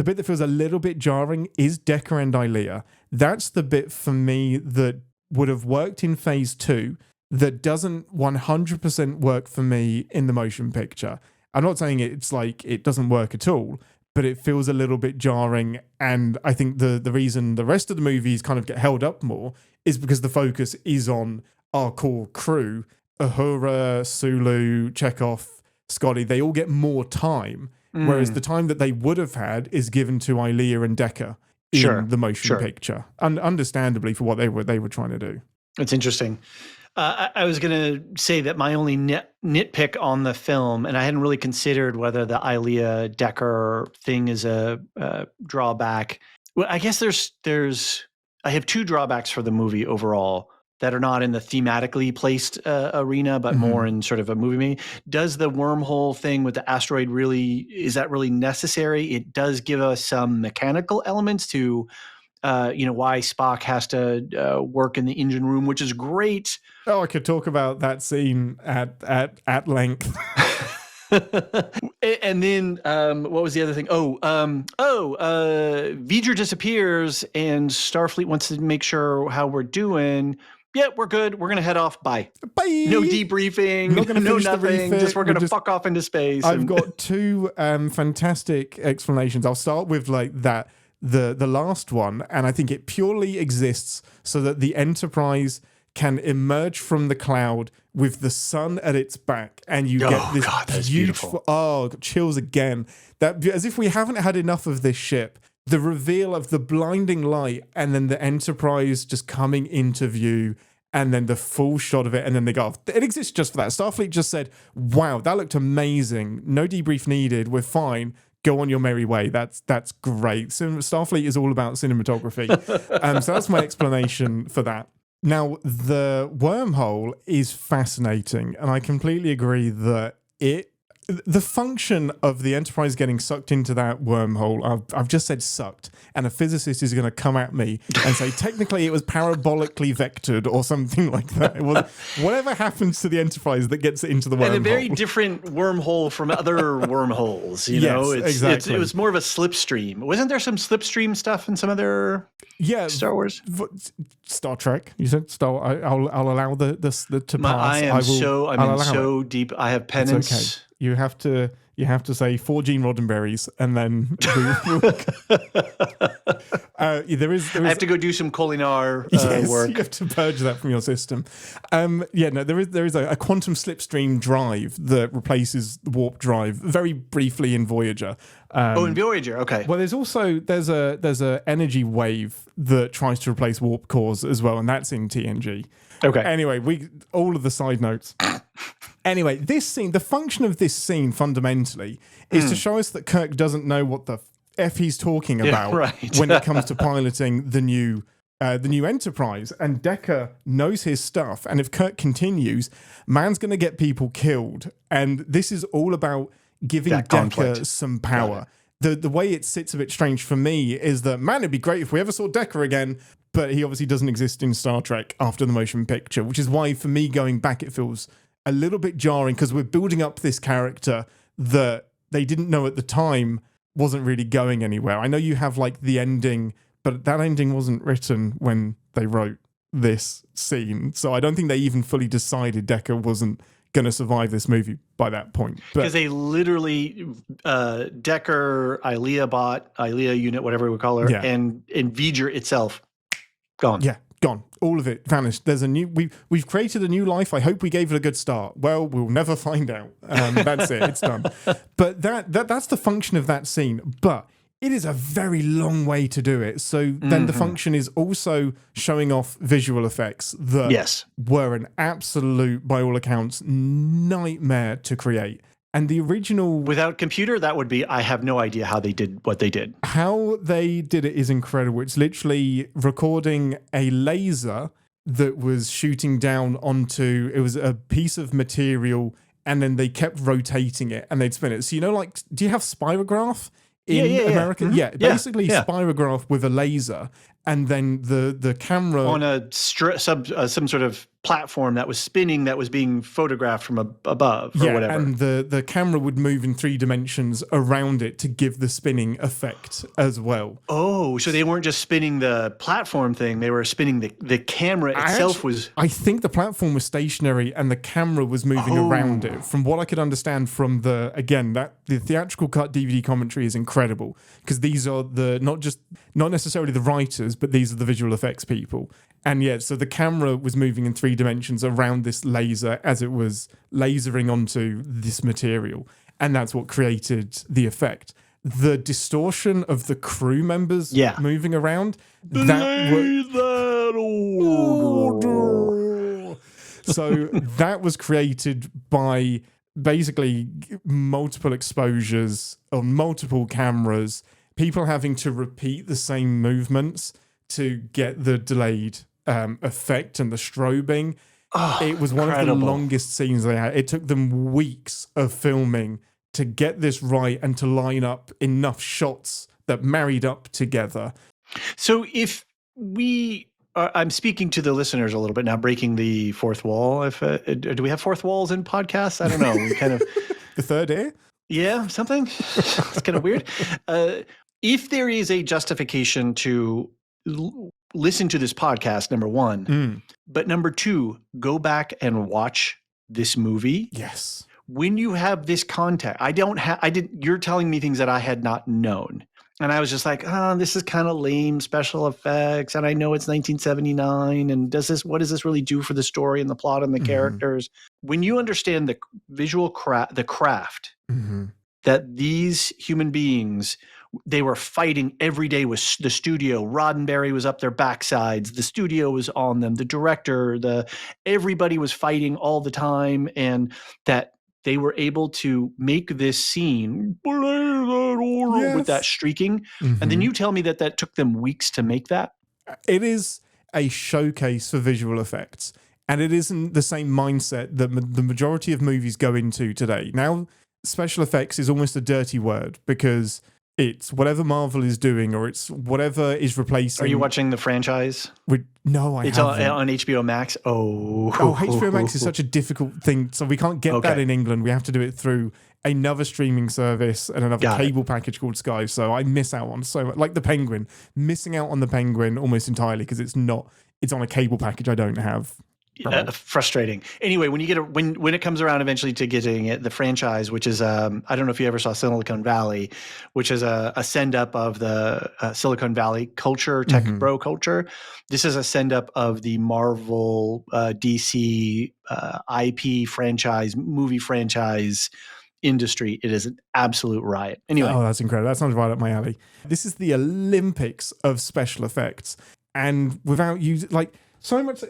bit that feels a little bit jarring is Decker and Ilea. That's the bit for me that would have worked in phase 2 that doesn't 100% work for me in the motion picture. I'm not saying it's like it doesn't work at all, but it feels a little bit jarring. And I think the reason the rest of the movies kind of get held up more is because the focus is on our core crew. Uhura, Sulu, Chekhov, Scotty, they all get more time. Whereas the time that they would have had is given to Ilea and Decker in the motion picture. And understandably for what they were trying to do. It's interesting. I was going to say that my only nitpick on the film, and I hadn't really considered whether the Ilea Decker thing is a drawback. Well, I guess I have two drawbacks for the movie overall that are not in the thematically placed arena, but more in sort of a movie. Does the wormhole thing with the asteroid is that really necessary? It does give us some mechanical elements to why Spock has to work in the engine room, which is great. Oh, I could talk about that scene at length. And then what was the other thing? V'Ger disappears and Starfleet wants to make sure how we're doing. Yeah, we're good. We're going to head off. Bye. Bye. No debriefing. No nothing. Just we're going to fuck off into space. I've got two fantastic explanations. I'll start with like that. The last one, and I think it purely exists so that the Enterprise can emerge from the cloud with the sun at its back, and you get this beautiful. Oh, chills again. That as if we haven't had enough of this ship. The reveal of the blinding light, and then the Enterprise just coming into view, and then the full shot of it, and then they go off. It exists just for that. Starfleet just said, wow, that looked amazing. No debrief needed. We're fine. Go on your merry way. That's great. Starfleet is all about cinematography. So that's my explanation for that. Now, the wormhole is fascinating, and I completely agree that the function of the Enterprise getting sucked into that wormhole, I've just said sucked, and a physicist is going to come at me and say, technically it was parabolically vectored or something like that. It was, whatever happens to the Enterprise that gets it into the wormhole. And a very different wormhole from other wormholes, you know? Exactly. It was more of a slipstream. Wasn't there some slipstream stuff in some other Star Wars? Star Trek, you said? I'll allow the to pass. I'm in so deep. I have penance. It's okay. You have to say 4 Gene Roddenberries, and then I have to go do some Kulinar work. You have to purge that from your system. There is a quantum slipstream drive that replaces the warp drive very briefly in Voyager. In Voyager, okay. Well, there's a energy wave that tries to replace warp cores as well, and that's in TNG. Okay. Anyway, all of the side notes. Anyway, this scene, the function of this scene fundamentally is to show us that Kirk doesn't know what the F he's talking about when it comes to piloting the new Enterprise. And Decker knows his stuff. And if Kirk continues, man's going to get people killed. And this is all about giving Decker some power. The way it sits a bit strange for me is that, man, it'd be great if we ever saw Decker again, but he obviously doesn't exist in Star Trek after the motion picture, which is why, for me, going back, it feels a little bit jarring, because we're building up this character that they didn't know at the time wasn't really going anywhere. I know you have like the ending, but that ending wasn't written when they wrote this scene. So I don't think they even fully decided Decker wasn't going to survive this movie by that point. Because they literally, Decker, Ilea unit, whatever we call her, and V'ger itself, gone. Yeah. Gone. All of it vanished. There's a new. We've created a new life. I hope we gave it a good start. Well, we'll never find out. That's it. It's done. But that's the function of that scene. But it is a very long way to do it. So then the function is also showing off visual effects that were an absolute, by all accounts, nightmare to create. And the original... Without computer, that would be... I have no idea how they did what they did. How they did it is incredible. It's literally recording a laser that was shooting down onto... It was a piece of material, and then they kept rotating it, and they'd spin it. So, you know, like... Do you have spirograph in America? Yeah. Basically spirograph with a laser, and then the camera... On a some sort of platform that was spinning, that was being photographed from above or whatever. And the camera would move in 3 dimensions around it to give the spinning effect as well. Oh, so they weren't just spinning the platform thing, they were spinning the camera itself. I think the platform was stationary and the camera was moving around it. From what I could understand from the theatrical cut DVD commentary is incredible, because these are not necessarily the writers, but these are the visual effects people. And so the camera was moving in 3 dimensions around this laser as it was lasering onto this material. And that's what created the effect. The distortion of the crew members moving around. So that was created by basically multiple exposures on multiple cameras, people having to repeat the same movements to get the delayed effect and the strobing. It was one of the longest scenes they had. It took them weeks of filming to get this right and to line up enough shots that married up together. So if I'm speaking to the listeners a little bit now, breaking the fourth wall. Do we have fourth walls in podcasts? I don't know. We kind of the third ear? Yeah, something. It's kind of weird. If there is a justification to listen to this podcast, number 1, but number 2, go back and watch this movie. Yes. When you have this context, you're telling me things that I had not known. And I was just like, this is kind of lame special effects. And I know it's 1979. And what does this really do for the story and the plot and the characters? When you understand the visual craft, that these human beings they were fighting every day with the studio. Roddenberry was up their backsides. The studio was on them. The director, everybody was fighting all the time, and that they were able to make this scene with that streaking. Mm-hmm. And then you tell me that took them weeks to make that. It is a showcase for visual effects, and it isn't the same mindset that the majority of movies go into today. Now, special effects is almost a dirty word because it's whatever Marvel is doing, or it's whatever is replacing. Are you watching the franchise? No, it's haven't. on HBO Max. Oh, HBO Max is such a difficult thing, so we can't get that in England. We have to do it through another streaming service and another cable package called Sky. So I miss out on so much, like the Penguin, missing out on the Penguin almost entirely because it's on a cable package I don't have. Frustrating. Anyway, when you get when it comes around eventually to getting it, the franchise, which is I don't know if you ever saw Silicon Valley, which is a send up of the Silicon Valley culture, tech bro culture. This is a send up of the Marvel DC IP franchise, movie franchise industry. It is an absolute riot. Anyway, that's incredible. That sounds right up my alley. This is the Olympics of special effects, and without using so much,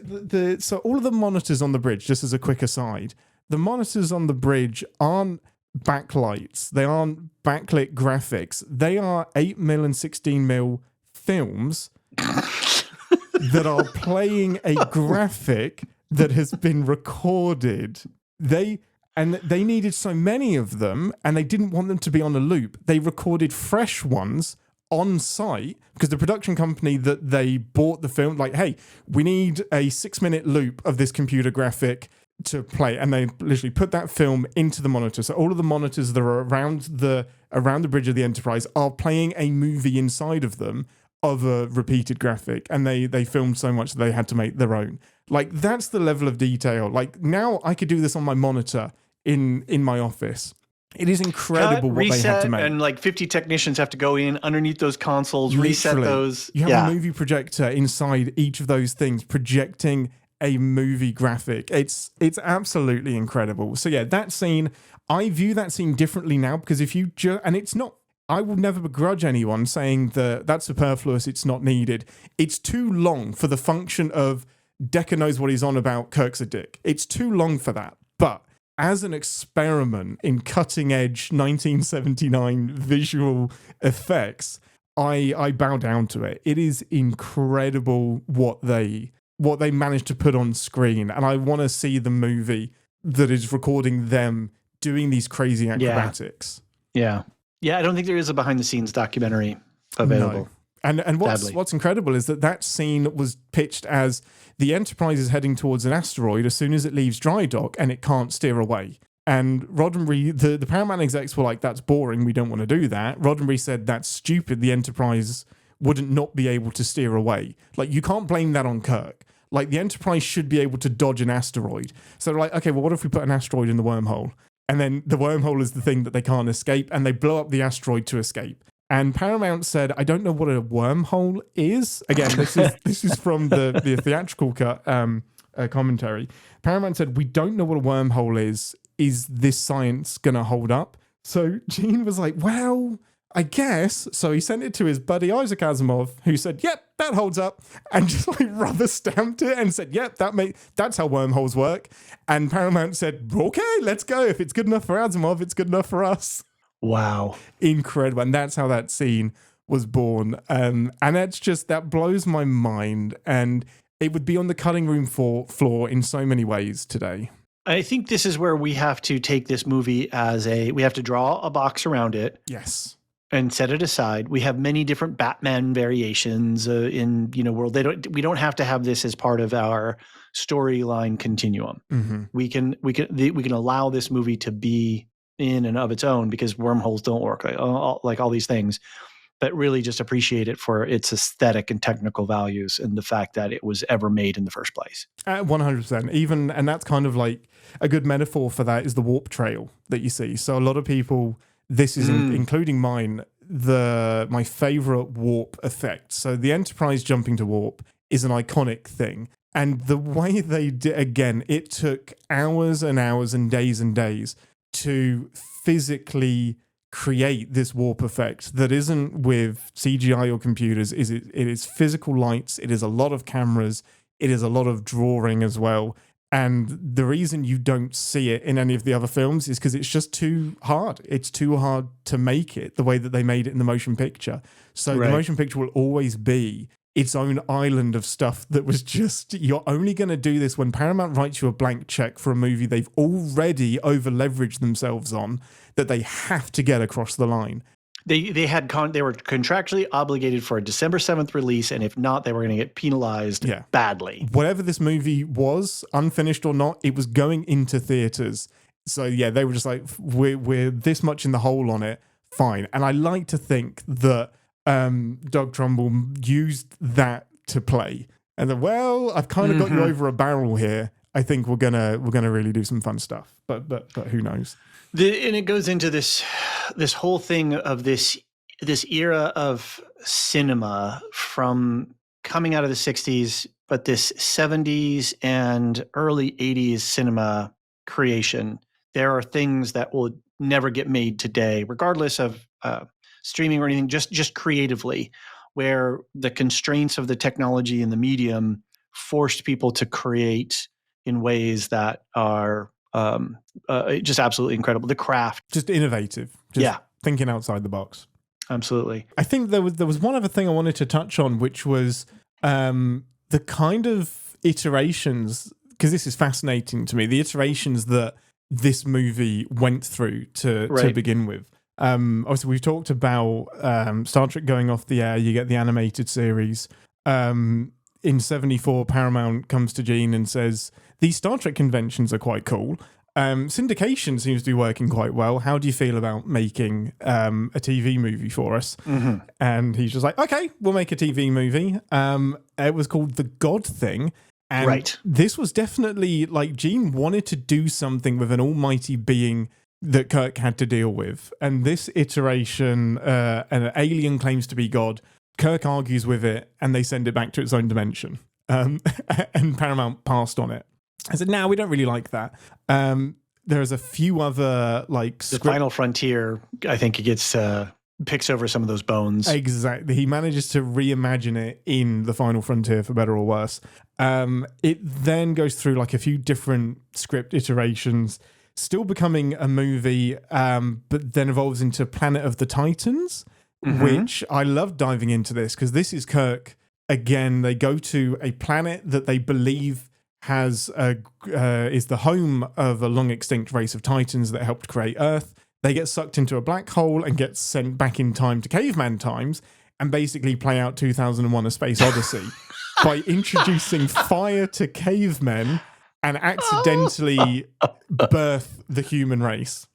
so all of the monitors on the bridge, just as a quick aside, the monitors on the bridge aren't backlights. They aren't backlit graphics. They are 8mm and 16mm films that are playing a graphic that has been recorded. They needed so many of them, and they didn't want them to be on a loop. They recorded fresh ones on site because the production company that they bought the film, hey, we need a 6-minute loop of this computer graphic to play, and they literally put that film into the monitor. So all of the monitors that are around the bridge of the Enterprise are playing a movie inside of them of a repeated graphic, and they filmed so much that they had to make their own. That's the level of detail. Now I could do this on my monitor in my office. It is incredible what they had to make. And 50 technicians have to go in underneath those consoles, reset those. You have a movie projector inside each of those things projecting a movie graphic. It's absolutely incredible. So yeah, that scene, I view that scene differently now because if you and it's not, I will never begrudge anyone saying that's superfluous, it's not needed. It's too long for the function of Decker knows what he's on about, Kirk's a dick. It's too long for that. But as an experiment in cutting-edge 1979 visual effects, I bow down to it. It is incredible what they managed to put on screen, and I want to see the movie that is recording them doing these crazy acrobatics. Yeah. I don't think there is a behind-the-scenes documentary available. No. And what's incredible is that scene was pitched as the Enterprise is heading towards an asteroid as soon as it leaves dry dock and it can't steer away. And Roddenberry, the Paramount execs were like, that's boring, we don't want to do that. Roddenberry said, that's stupid, the Enterprise wouldn't not be able to steer away. You can't blame that on Kirk. The Enterprise should be able to dodge an asteroid. So they're like, okay, well, what if we put an asteroid in the wormhole? And then the wormhole is the thing that they can't escape, and they blow up the asteroid to escape. And Paramount said, I don't know what a wormhole is. Again, this is from the theatrical cut commentary. Paramount said, we don't know what a wormhole is. Is this science going to hold up? So Gene was like, well, I guess. So he sent it to his buddy Isaac Asimov, who said, yep, that holds up. And just rubber stamped it and said, yep, that's how wormholes work. And Paramount said, okay, let's go. If it's good enough for Asimov, it's good enough for us. Wow. Incredible. And that's how that scene was born. And that blows my mind. And it would be on the cutting room floor in so many ways today. I think this is where we have to take this movie we have to draw a box around it. Yes. And set it aside. We have many different Batman variations in world. We don't have to have this as part of our storyline continuum. Mm-hmm. We can allow this movie to be in and of its own because wormholes don't work like all these things, but really just appreciate it for its aesthetic and technical values and the fact that it was ever made in the first place. 100%. And that's kind of a good metaphor for that is the warp trail that you see. So a lot of people, this is including mine, my favorite warp effect. So the Enterprise jumping to warp is an iconic thing. And the way they did, again, it took hours and hours and days to physically create this warp effect that isn't with CGI or computers. It is physical lights. It is a lot of cameras. It is a lot of drawing as well. And the reason you don't see it in any of the other films is because it's just too hard. It's too hard to make it the way that they made it in the motion picture. So the motion picture will always be its own island of stuff that was just, you're only going to do this when Paramount writes you a blank check for a movie they've already over-leveraged themselves on, that they have to get across the line. They were contractually obligated for a December 7th release, and if not, they were going to get penalized badly. Whatever this movie was, unfinished or not, it was going into theaters. So yeah, they were just like, we're this much in the hole on it, fine. And I like to think that Doug Trumbull used that to play, and then, well, I've kind of got you over a barrel here. I think we're gonna really do some fun stuff, but who knows? And it goes into this whole thing of this era of cinema from coming out of the 60s, but this 70s and early 80s cinema creation. There are things that will never get made today, regardless of streaming or anything, just creatively, where the constraints of the technology and the medium forced people to create in ways that are just absolutely incredible. The craft. Just innovative. Just thinking outside the box. Absolutely. I think there was one other thing I wanted to touch on, which was the kind of iterations, because this is fascinating to me, the iterations that this movie went through to begin with. Obviously, we've talked about Star Trek going off the air. You get the animated series. In 74, Paramount comes to Gene and says, these Star Trek conventions are quite cool. Syndication seems to be working quite well. How do you feel about making a TV movie for us? And he's just like, okay, we'll make a TV movie. It was called The God Thing. And this was definitely like Gene wanted to do something with an almighty being that Kirk had to deal with. And this iteration, an alien claims to be God. Kirk argues with it and they send it back to its own dimension. And Paramount passed on it. I said, no, we don't really like that. There's a few other like The Final Frontier, I think it gets picks over some of those bones. Exactly. He manages to reimagine it in The Final Frontier, for better or worse. It then goes through like a few different script iterations, still becoming a movie, but then evolves into Planet of the Titans, which I love diving into this because this is Kirk. Again, they go to a planet that they believe is the home of a long extinct race of Titans that helped create Earth. They get sucked into a black hole and get sent back in time to caveman times and basically play out 2001: A Space Odyssey by introducing fire to cavemen and accidentally birth the human race.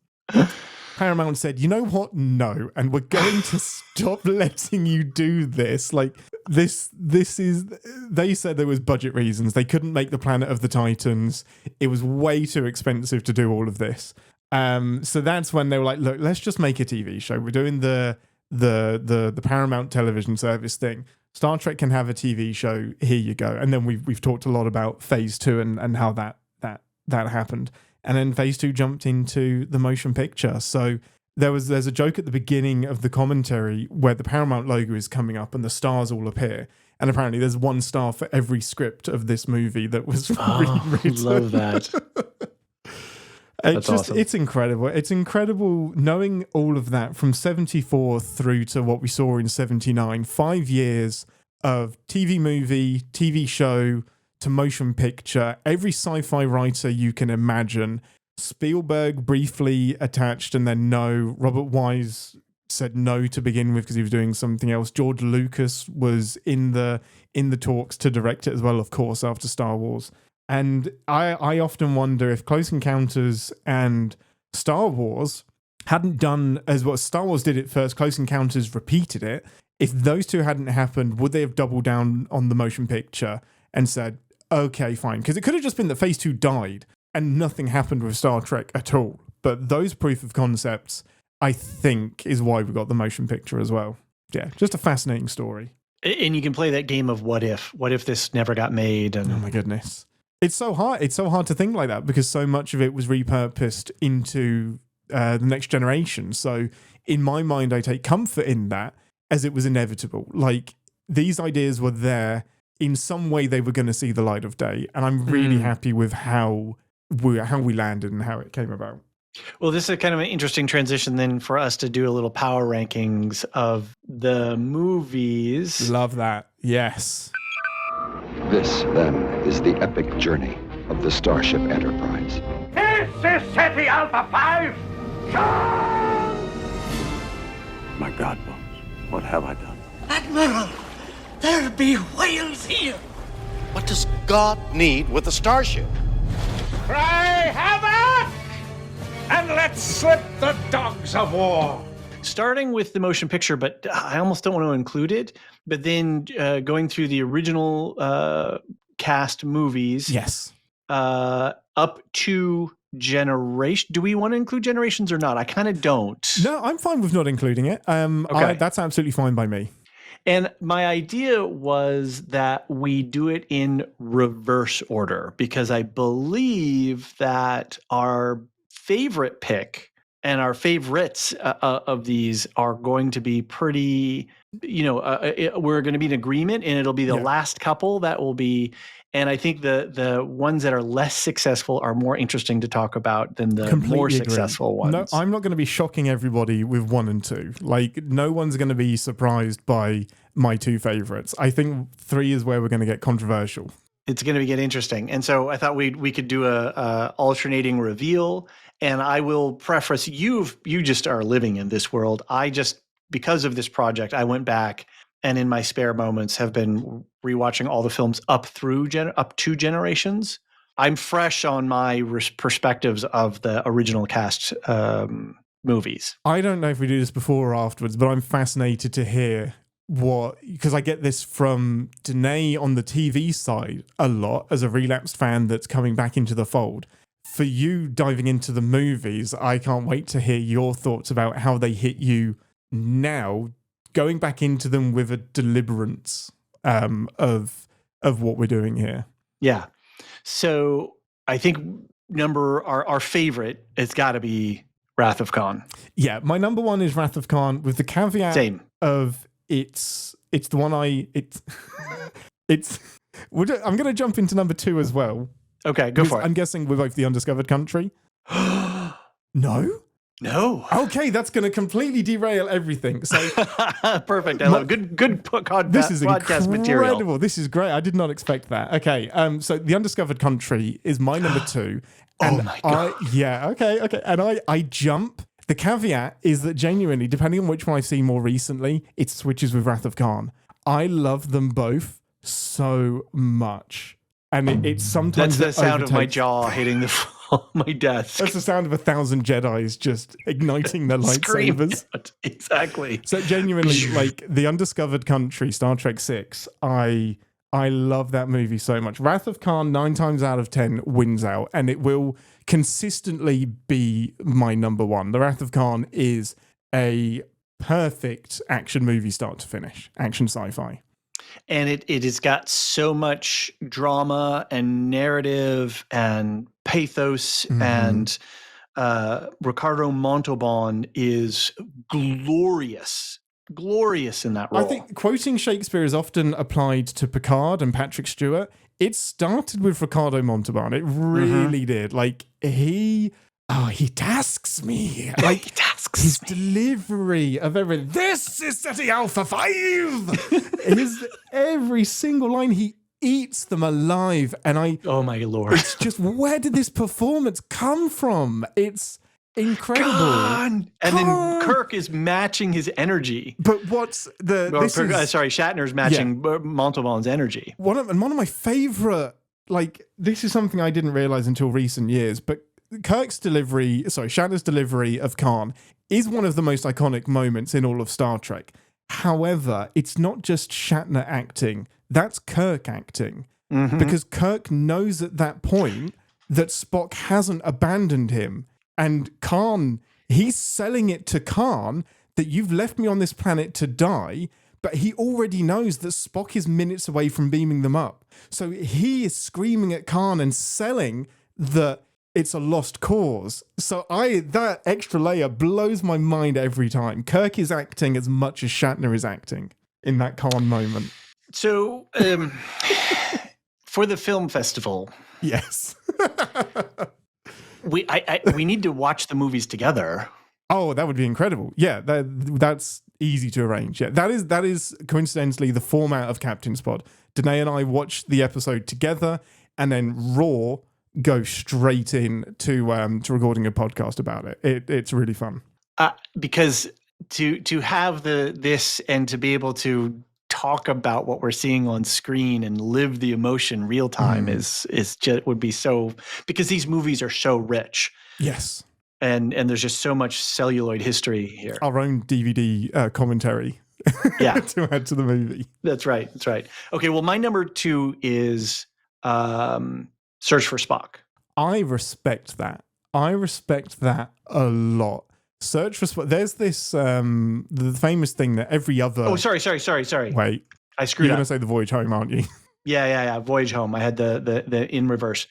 Paramount said, you know what? No. And we're going to stop letting you do this. Like this is, they said there was budget reasons. They couldn't make the Planet of the Titans. It was way too expensive to do all of this. So that's when they were like, look, let's just make a TV show. We're doing the Paramount television service thing. Star Trek can have a TV show. Here you go. And then we've talked a lot about Phase 2 and how that happened. And then Phase 2 jumped into the motion picture. So there's a joke at the beginning of the commentary where the Paramount logo is coming up and the stars all appear. And apparently there's one star for every script of this movie that was rewritten. I love that. Awesome. It's incredible. It's incredible knowing all of that from 74 through to what we saw in 79. 5 years of TV movie, TV show to motion picture. Every sci-fi writer you can imagine. Spielberg briefly attached and then no. Robert Wise said no to begin with because he was doing something else. George Lucas was in the talks to direct it as well, of course, after Star Wars. And I often wonder if Close Encounters and Star Wars hadn't done as well. Star Wars did it first, Close Encounters repeated it. If those two hadn't happened, would they have doubled down on the motion picture and said, okay, fine? Because it could have just been that Phase 2 died and nothing happened with Star Trek at all. But those proof of concepts, I think, is why we got the motion picture as well. Yeah, just a fascinating story. And you can play that game of what if? What if this never got made? And oh my goodness. It's so hard. It's so hard to think like that because so much of it was repurposed into the next generation. So in my mind, I take comfort in that as it was inevitable. Like, these ideas were there. In some way, they were going to see the light of day. And I'm really happy with how we landed and how it came about. Well, this is kind of an interesting transition then for us to do a little power rankings of the movies. Love that. Yes. This, then, is the epic journey of the Starship Enterprise. This is SETI Alpha 5! Charge! My God, Bones, what have I done? Admiral, there be whales here! What does God need with a starship? Cry havoc! And let's slip the dogs of war! Starting with the motion picture, but I almost don't want to include it. But then going through the original cast movies. Yes. Up to Generation. Do we want to include Generations or not? I kind of don't. No, I'm fine with not including it. Okay. That's absolutely fine by me. And my idea was that we do it in reverse order because I believe that our favorite pick and our favorites of these are going to be pretty, we're going to be in agreement, and it'll be the last couple that will be. And I think the ones that are less successful are more interesting to talk about than the more successful ones. No, I'm not going to be shocking everybody with 1 and 2. Like, no one's going to be surprised by my 2 favorites. I think 3 is where we're going to get controversial. It's going to get interesting. And so I thought we could do a alternating reveal. And I will preface, you just are living in this world. I just, because of this project, I went back and in my spare moments have been rewatching all the films up to Generations. I'm fresh on my perspectives of the original cast movies. I don't know if we do this before or afterwards, but I'm fascinated to hear because I get this from Danae on the TV side a lot as a relapsed fan that's coming back into the fold. For you diving into the movies, I can't wait to hear your thoughts about how they hit you now, going back into them with a deliberance of what we're doing here. Yeah. So I think our favorite, it's got to be Wrath of Khan. Yeah, my number 1 is Wrath of Khan with the caveat of it's the one I'm going to jump into number 2 as well. Okay, go for it. I'm guessing we're both The Undiscovered Country. No? No. Okay, that's going to completely derail everything. So perfect. I love it. Good this is podcast incredible. material. This is great. I did not expect that. Okay, so The Undiscovered Country is my number 2. And oh my God. Okay. And I jump. The caveat is that genuinely, depending on which one I've seen more recently, it switches with Wrath of Khan. I love them both so much. And it's sometimes that's the sound of my jaw hitting my desk. That's the sound of 1,000 Jedis just igniting their lightsabers. Exactly. So genuinely, like The Undiscovered Country, Star Trek 6, I love that movie so much. Wrath of Khan, 9 times out of 10, wins out, and it will consistently be my number 1. The Wrath of Khan is a perfect action movie start to finish, action sci-fi. And it has got so much drama and narrative and pathos, and Ricardo Montalban is glorious in that role. I think quoting Shakespeare is often applied to Picard and Patrick Stewart. It started with Ricardo Montalban. It really did. Like, he tasks me. Like, his delivery of everything. This is SETI Alpha 5. Every single line, he eats them alive. And oh my Lord. It's just, where did this performance come from? It's incredible. Khan! And then Kirk is matching his energy. But what's Shatner's matching Montalban's energy. One of my favorite, like, this is something I didn't realize until recent years, but Shatner's delivery of Khan is one of the most iconic moments in all of Star Trek. However, it's not just Shatner acting, that's Kirk acting. Because Kirk knows at that point that Spock hasn't abandoned him. And Khan, he's selling it to Khan that you've left me on this planet to die, but he already knows that Spock is minutes away from beaming them up. So he is screaming at Khan and selling that it's a lost cause. So that extra layer blows my mind every time. Kirk is acting as much as Shatner is acting in that Khan moment. So, for the film festival, yes, we need to watch the movies together. Oh, that would be incredible. Yeah, that's easy to arrange. Yeah, that is coincidentally the format of Captain's Pod. Danae and I watch the episode together, and then Raw go straight in to recording a podcast about it. It's really fun. Because to have this and to be able to talk about what we're seeing on screen and live the emotion real time is just would be so, because these movies are so rich. Yes. And there's just so much celluloid history here. Our own DVD commentary. Yeah. To add to the movie. That's right. Okay, well, my number 2 is Search for Spock. I respect that a lot. Search for Spock. There's this the famous thing that every other. Oh, sorry. Wait, I screwed You're up. gonna say The Voyage Home, aren't you? Yeah. Voyage Home. I had the in reverse.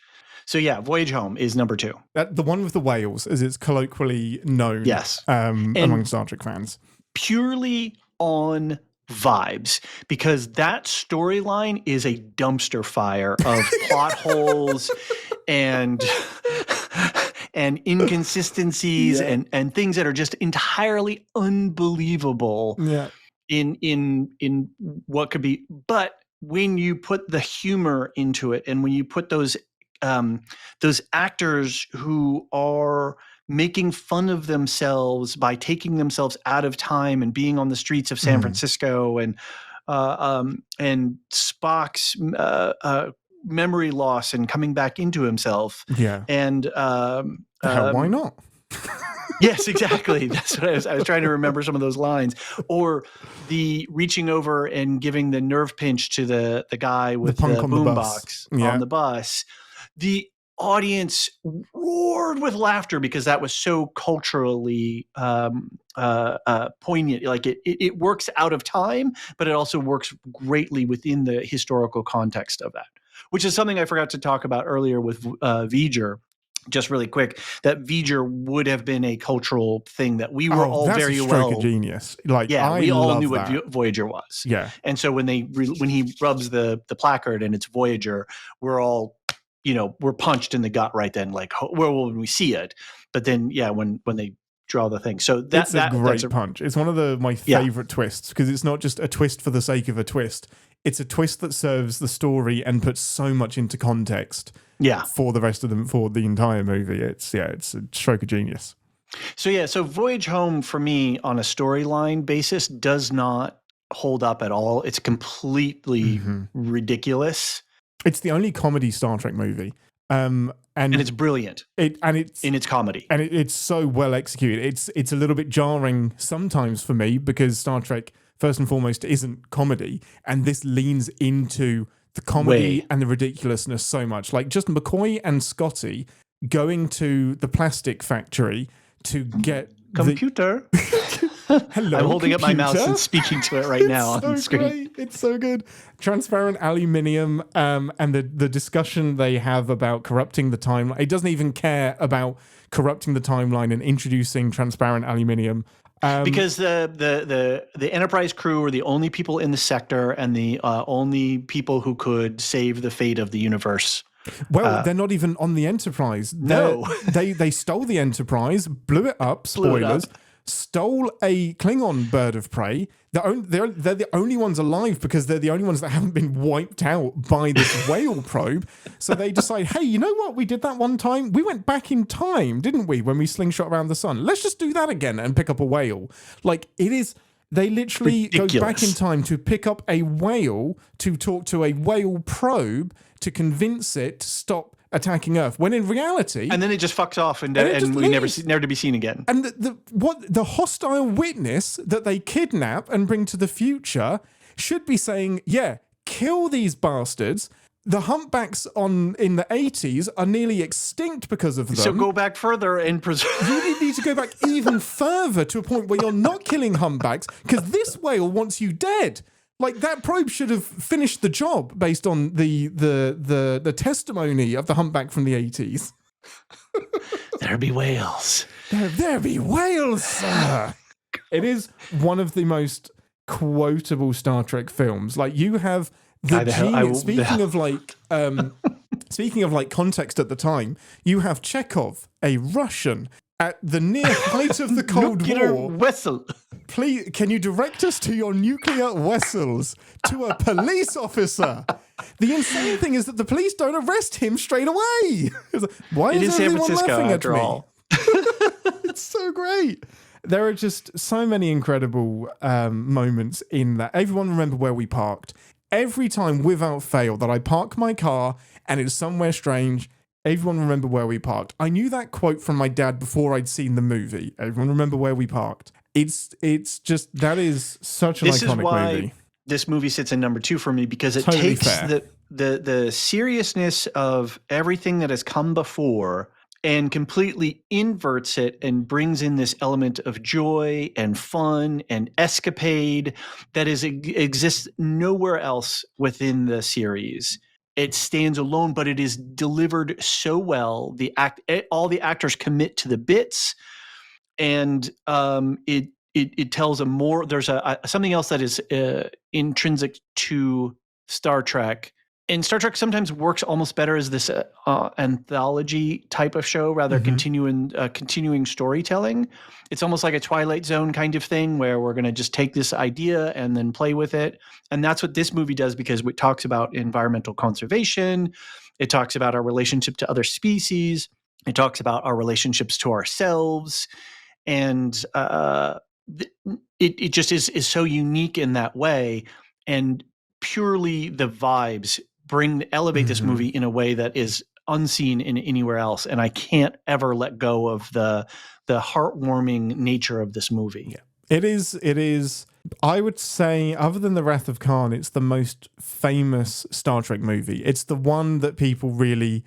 So yeah, Voyage Home is number 2. The one with the whales, as it's colloquially known. Yes. Among Star Trek fans. Purely on vibes, because that storyline is a dumpster fire of plot holes and inconsistencies and things that are just entirely unbelievable in what could be. But when you put the humor into it, and when you put those actors who are making fun of themselves by taking themselves out of time and being on the streets of San Francisco, and Spock's memory loss and coming back into himself. Yeah. And why not? Yes, exactly. That's what I was trying to remember some of those lines. Or the reaching over and giving the nerve pinch to the guy with the boombox on the bus. The audience roared with laughter because that was so culturally poignant. Like it works out of time, but it also works greatly within the historical context of that, which is something I forgot to talk about earlier with V'ger. Just really quick, that V'ger would have been a cultural thing that we were all very a stroke well. of genius. Like, yeah, we all knew that. what Voyager was. Yeah, and so when he rubs the placard and it's Voyager, we're all, we're punched in the gut right then. Like, where will we see it? But then, when they draw the thing, so that's a great punch. It's one of my favorite twists, because it's not just a twist for the sake of a twist. It's a twist that serves the story and puts so much into context. Yeah, for the rest of them, for the entire movie, it's a stroke of genius. So Voyage Home for me on a storyline basis does not hold up at all. It's completely ridiculous. It's the only comedy Star Trek movie, and it's brilliant. It's in its comedy, and it's so well executed. It's a little bit jarring sometimes for me, because Star Trek first and foremost isn't comedy, and this leans into the comedy and the ridiculousness so much. Like just McCoy and Scotty going to the plastic factory to get computer. Hello, I'm holding up my mouse and speaking to it right now on the screen. Great. It's so good. Transparent aluminium, and the discussion they have about corrupting the timeline. It doesn't even care about corrupting the timeline and introducing transparent aluminium. Because the Enterprise crew are the only people in the sector and the only people who could save the fate of the universe. Well, they're not even on the Enterprise. They stole the Enterprise, blew it up. Spoilers. Stole a Klingon bird of prey. They're the only ones alive because they're the only ones that haven't been wiped out by this whale probe. So they decide, hey, you know what? We did that one time. We went back in time, didn't we? When we slingshot around the sun. Let's just do that again and pick up a whale. Like, it is... They literally ridiculous. Go back in time to pick up a whale, to talk to a whale probe, to convince it to stop attacking Earth, when in reality... And then it just fucks off and we never to be seen again. And the hostile witness that they kidnap and bring to the future should be saying, yeah, kill these bastards. The humpbacks in the 80s are nearly extinct because of them. So go back further and preserve... You need to go back even further to a point where you're not killing humpbacks, because this whale wants you dead. Like, that probe should have finished the job based on the testimony of the humpback from the 80s. There be whales. There be whales, sir. It is one of the most quotable Star Trek films. Like, you have the genius. Speaking of like context at the time, you have Chekhov, a Russian, at the near height of the Cold War. Vessel. Please, can you direct us to your nuclear vessels? To a police officer. The insane thing is that the police don't arrest him straight away. Why is everyone laughing at me? It's so great. There are just so many incredible moments in that. Everyone remember where we parked. Every time, without fail, that I park my car and it's somewhere strange, everyone remember where we parked. I knew that quote from my dad before I'd seen the movie. Everyone remember where we parked. It's just, that is such an iconic movie. This movie sits in number 2 for me because it Totally takes fair. the seriousness of everything that has come before and completely inverts it and brings in this element of joy and fun and escapade that exists nowhere else within the series. It stands alone, but it is delivered so well. All the actors commit to the bits, and it tells a more. There's something else that is intrinsic to Star Trek. And Star Trek sometimes works almost better as this anthology type of show, rather continuing storytelling. It's almost like a Twilight Zone kind of thing where we're going to just take this idea and then play with it. And that's what this movie does, because it talks about environmental conservation. It talks about our relationship to other species. It talks about our relationships to ourselves. And it just is so unique in that way. And purely the vibes elevate this movie in a way that is unseen in anywhere else. And I can't ever let go of the heartwarming nature of this movie. Yeah. It is, I would say, other than The Wrath of Khan, it's the most famous Star Trek movie. It's the one that people really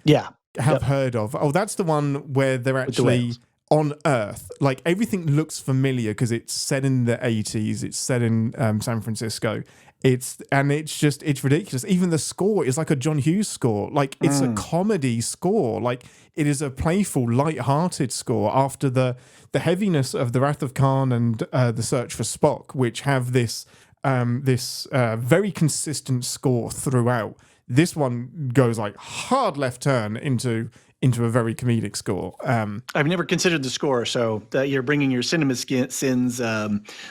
have heard of. Oh, that's the one where they're actually on Earth. Like, everything looks familiar because it's set in the 80s. It's set in San Francisco. It's ridiculous. Even the score is like a John Hughes score. Like, it's a comedy score. Like, it is a playful, light-hearted score after the heaviness of The Wrath of Khan and The Search for Spock, which have this very consistent score throughout. This one goes like hard left turn into a very comedic score. I've never considered the score, so that you're bringing your CinemaSins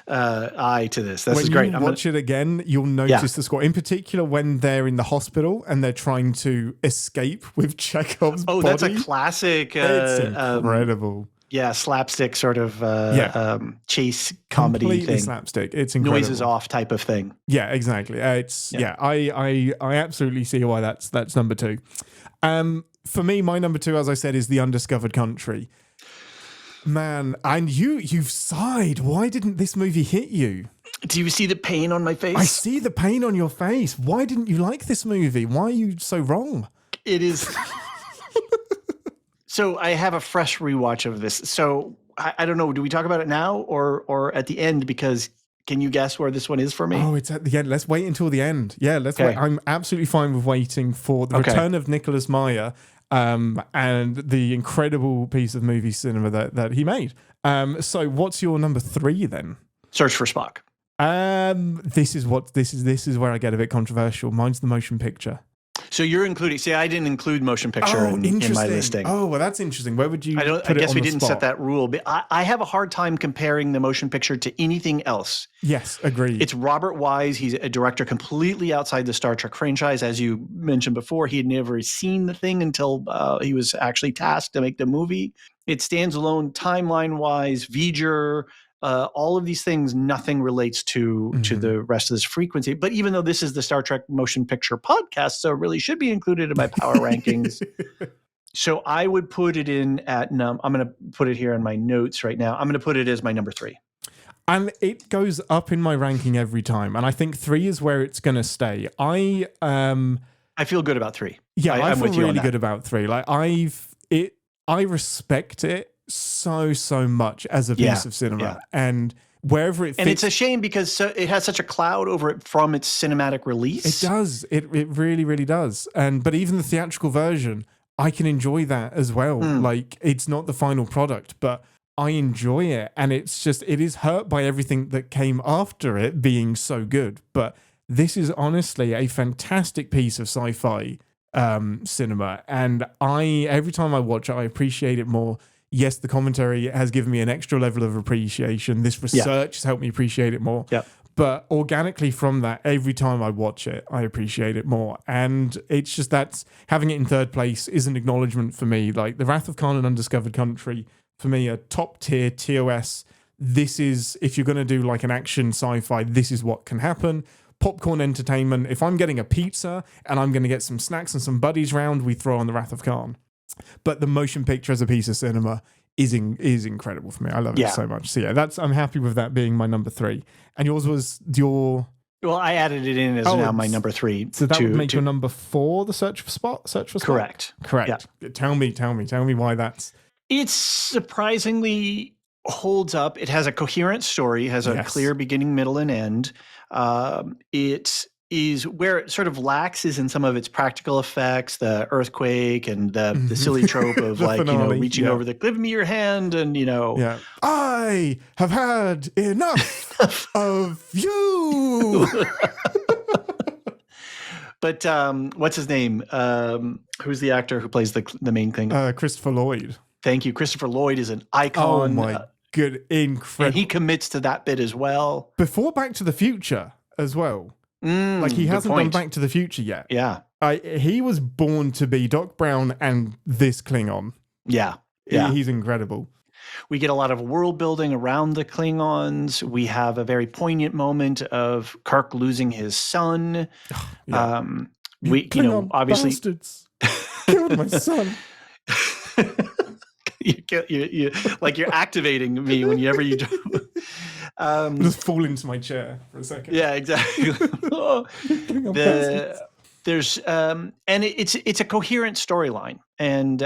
eye to this. This is great. When you watch it again, you'll notice the score. In particular, when they're in the hospital and they're trying to escape with Chekhov's body. That's a classic. It's incredible. Slapstick sort of chase comedy Completely thing. Slapstick. It's incredible. Noises off type of thing. Yeah, exactly. I absolutely see why that's number 2. For me, my number 2, as I said, is The Undiscovered Country. Man, and you've sighed. Why didn't this movie hit you? Do you see the pain on my face? I see the pain on your face. Why didn't you like this movie? Why are you so wrong? It is. So I have a fresh rewatch of this. So I don't know. Do we talk about it now or at the end? Because can you guess where this one is for me? Oh, it's at the end. Let's wait until the end. Yeah, let's wait. I'm absolutely fine with waiting for the return of Nicholas Meyer and the incredible piece of movie cinema that he made. So what's your number 3 then? Search for Spock. This is where I get a bit controversial. Mine's the motion picture. So you're including. See, I didn't include motion picture in my listing. Oh, well, that's interesting. Where would you? I guess we didn't set that rule, but I have a hard time comparing the motion picture to anything else. Yes, agreed. It's Robert Wise. He's a director completely outside the Star Trek franchise. As you mentioned before, he had never seen the thing until he was actually tasked to make the movie. It stands alone timeline-wise, V'ger, all of these things, nothing relates to the rest of this frequency. But even though this is the Star Trek motion picture podcast, so it really should be included in my power rankings. So I would put it in at I'm going to put it here in my notes right now. I'm going to put it as my number 3. And it goes up in my ranking every time. And I think 3 is where it's going to stay. I feel good about 3. Yeah, I feel really good about 3. Like I respect it so much as a piece of cinema, and wherever it fits. And it's a shame because it has such a cloud over it from its cinematic release. It does. It really, really does. But even the theatrical version, I can enjoy that as well. Like, it's not the final product, but I enjoy it. And it's just, it is hurt by everything that came after it being so good. But this is honestly a fantastic piece of sci-fi cinema. And every time I watch it, I appreciate it more. Yes, the commentary has given me an extra level of appreciation. This research has helped me appreciate it more. Yeah. But organically from that, every time I watch it, I appreciate it more. And it's just that's having it in third place is an acknowledgement for me. Like The Wrath of Khan and Undiscovered Country, for me, a top tier TOS. This is, if you're going to do like an action sci-fi, this is what can happen. Popcorn entertainment. If I'm getting a pizza and I'm going to get some snacks and some buddies round, we throw on The Wrath of Khan. But the motion picture as a piece of cinema is incredible for me. I love it so much. So yeah, I'm happy with that being my number 3. And yours was your... Well, I added it in as now my number 3. So that would make your number 4, the Search for Spot? Correct. Correct. Yeah. Tell me why that's... It surprisingly holds up. It has a coherent story, has a clear beginning, middle, and end. It is where it sort of lacks is in some of its practical effects, the earthquake and the silly trope of like, finale, reaching over the, give me your hand and, Yeah. I have had enough of you. But what's his name? Who's the actor who plays the main thing? Christopher Lloyd. Thank you. Christopher Lloyd is an icon. Oh my good, incredible. And he commits to that bit as well. Before Back to the Future as well. Like he hasn't done Back to the Future yet. Yeah. He was born to be Doc Brown and this Klingon. Yeah. He's incredible. We get a lot of world building around the Klingons. We have a very poignant moment of Kirk losing his son. We, obviously, bastards killed my son. You're activating me whenever you just fall into my chair for a second. Yeah, exactly. There's and it's a coherent storyline, and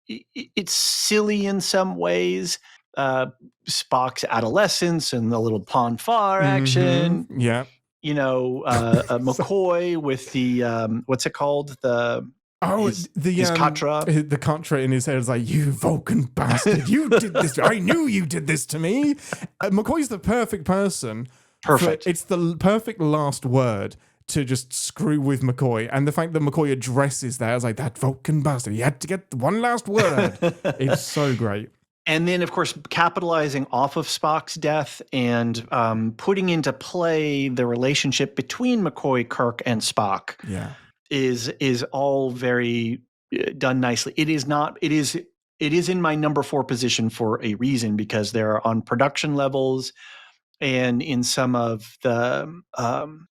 it's silly in some ways. Spock's adolescence and the little Pon farr action. Yeah. McCoy with the what's it called? His Katra. The Katra in his head is like, you Vulcan bastard, you did this. I knew you did this to me. McCoy's the perfect person. Perfect. It's the perfect last word to just screw with McCoy. And the fact that McCoy addresses that, I was like, that Vulcan bastard, he had to get one last word. It's so great. And then, of course, capitalizing off of Spock's death and putting into play the relationship between McCoy, Kirk, and Spock. Yeah. Is all very done nicely. It is in my number 4 position for a reason, because they're on production levels and in some of the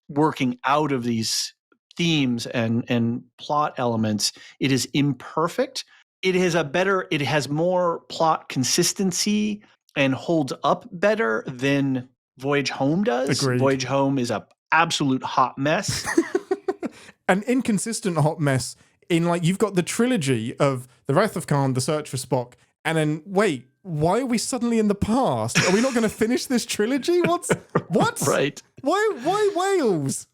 working out of these themes and plot elements. It is imperfect. It has more plot consistency and holds up better than Voyage Home does. Agreed. Voyage Home is a absolute hot mess. An inconsistent hot mess in, like, you've got the trilogy of The Wrath of Khan, The Search for Spock, and then, wait, why are we suddenly in the past? Are we not going to finish this trilogy? What? Right. Why Wales?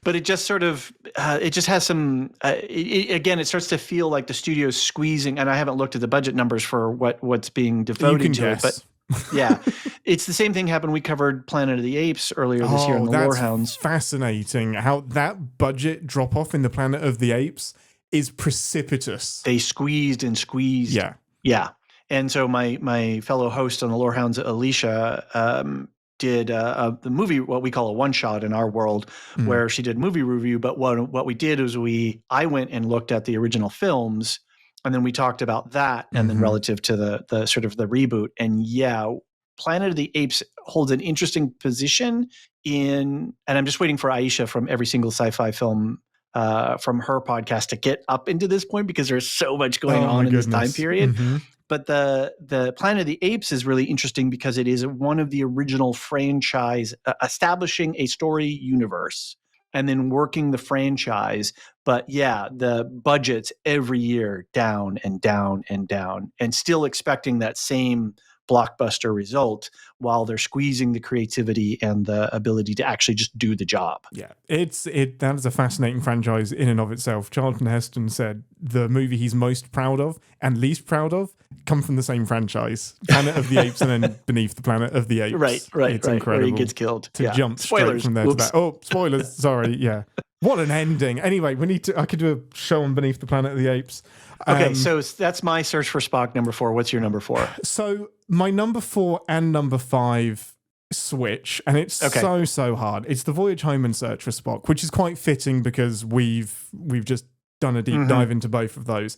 But it just sort of, it just has some, again, it starts to feel like the studio's squeezing, and I haven't looked at the budget numbers for what's being devoted to it, but yeah, it's the same thing happened. We covered Planet of the Apes earlier this year in the Lorehounds. Fascinating how that budget drop off in the Planet of the Apes is precipitous. They squeezed and squeezed. Yeah. Yeah. And so my fellow host on the Lorehounds, Alicia, did the movie, what we call a one shot in our world, where she did movie review. But what we did is I went and looked at the original films, and then we talked about that, and then relative to the sort of the reboot. And yeah, Planet of the Apes holds an interesting position and I'm just waiting for Aisha from Every Single Sci-Fi Film from her podcast to get up into this point, because there's so much going on in this time period. But the Planet of the Apes is really interesting because it is one of the original franchise establishing a story universe and then working the franchise. But yeah, the budgets every year down and down and down, and still expecting that same blockbuster result while they're squeezing the creativity and the ability to actually just do the job. Yeah, that is a fascinating franchise in and of itself. Charlton Heston said the movie he's most proud of and least proud of come from the same franchise, Planet of the Apes and then Beneath the Planet of the Apes. Right. It's incredible. incredible. Where he gets killed. To jump Spoilers. straight from there to that. Oh, spoilers. Sorry. Yeah. What an ending. Anyway, I could do a show on Beneath the Planet of the Apes. Okay, so that's my search for Spock number 4. What's your number 4? So my number 4 and number 5 switch, and it's so hard. It's the Voyage Home and Search for Spock, which is quite fitting because we've just done a deep dive into both of those.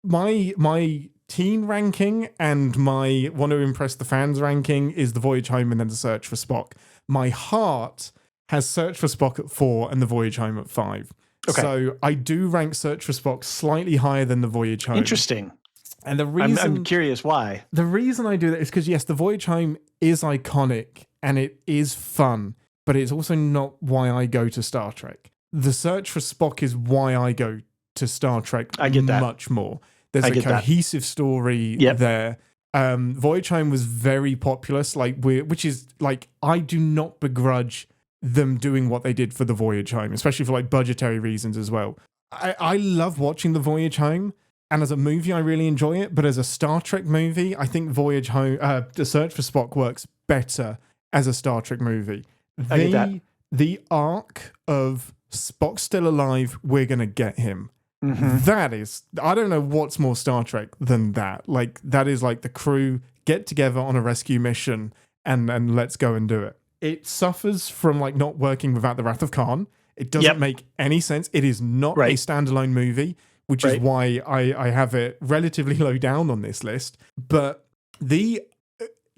My teen ranking and my want to impress the fans ranking is the Voyage Home and then the Search for Spock. My heart has Search for Spock at 4 and the Voyage Home at 5. Okay. So I do rank Search for Spock slightly higher than the Voyage Home. Interesting. And the reason I'm curious why. The reason I do that is because yes, the Voyage Home is iconic and it is fun, but it's also not why I go to Star Trek. The Search for Spock is why I go to Star Trek. I get that much more. There's a cohesive story there. Voyage Home was very popular, which is like I do not begrudge them doing what they did for the Voyage Home, especially for like budgetary reasons as well. I love watching the Voyage Home, and as a movie I really enjoy it, but as a Star Trek movie I think Voyage Home, The Search for Spock works better as a Star Trek movie. I get that. The arc of Spock still alive, we're gonna get him. That is, I don't know what's more Star Trek than that. Like that is like the crew get together on a rescue mission and let's go and do it. It suffers from like not working without the Wrath of Khan. It doesn't make any sense. It is not a standalone movie, which is why I have it relatively low down on this list. But this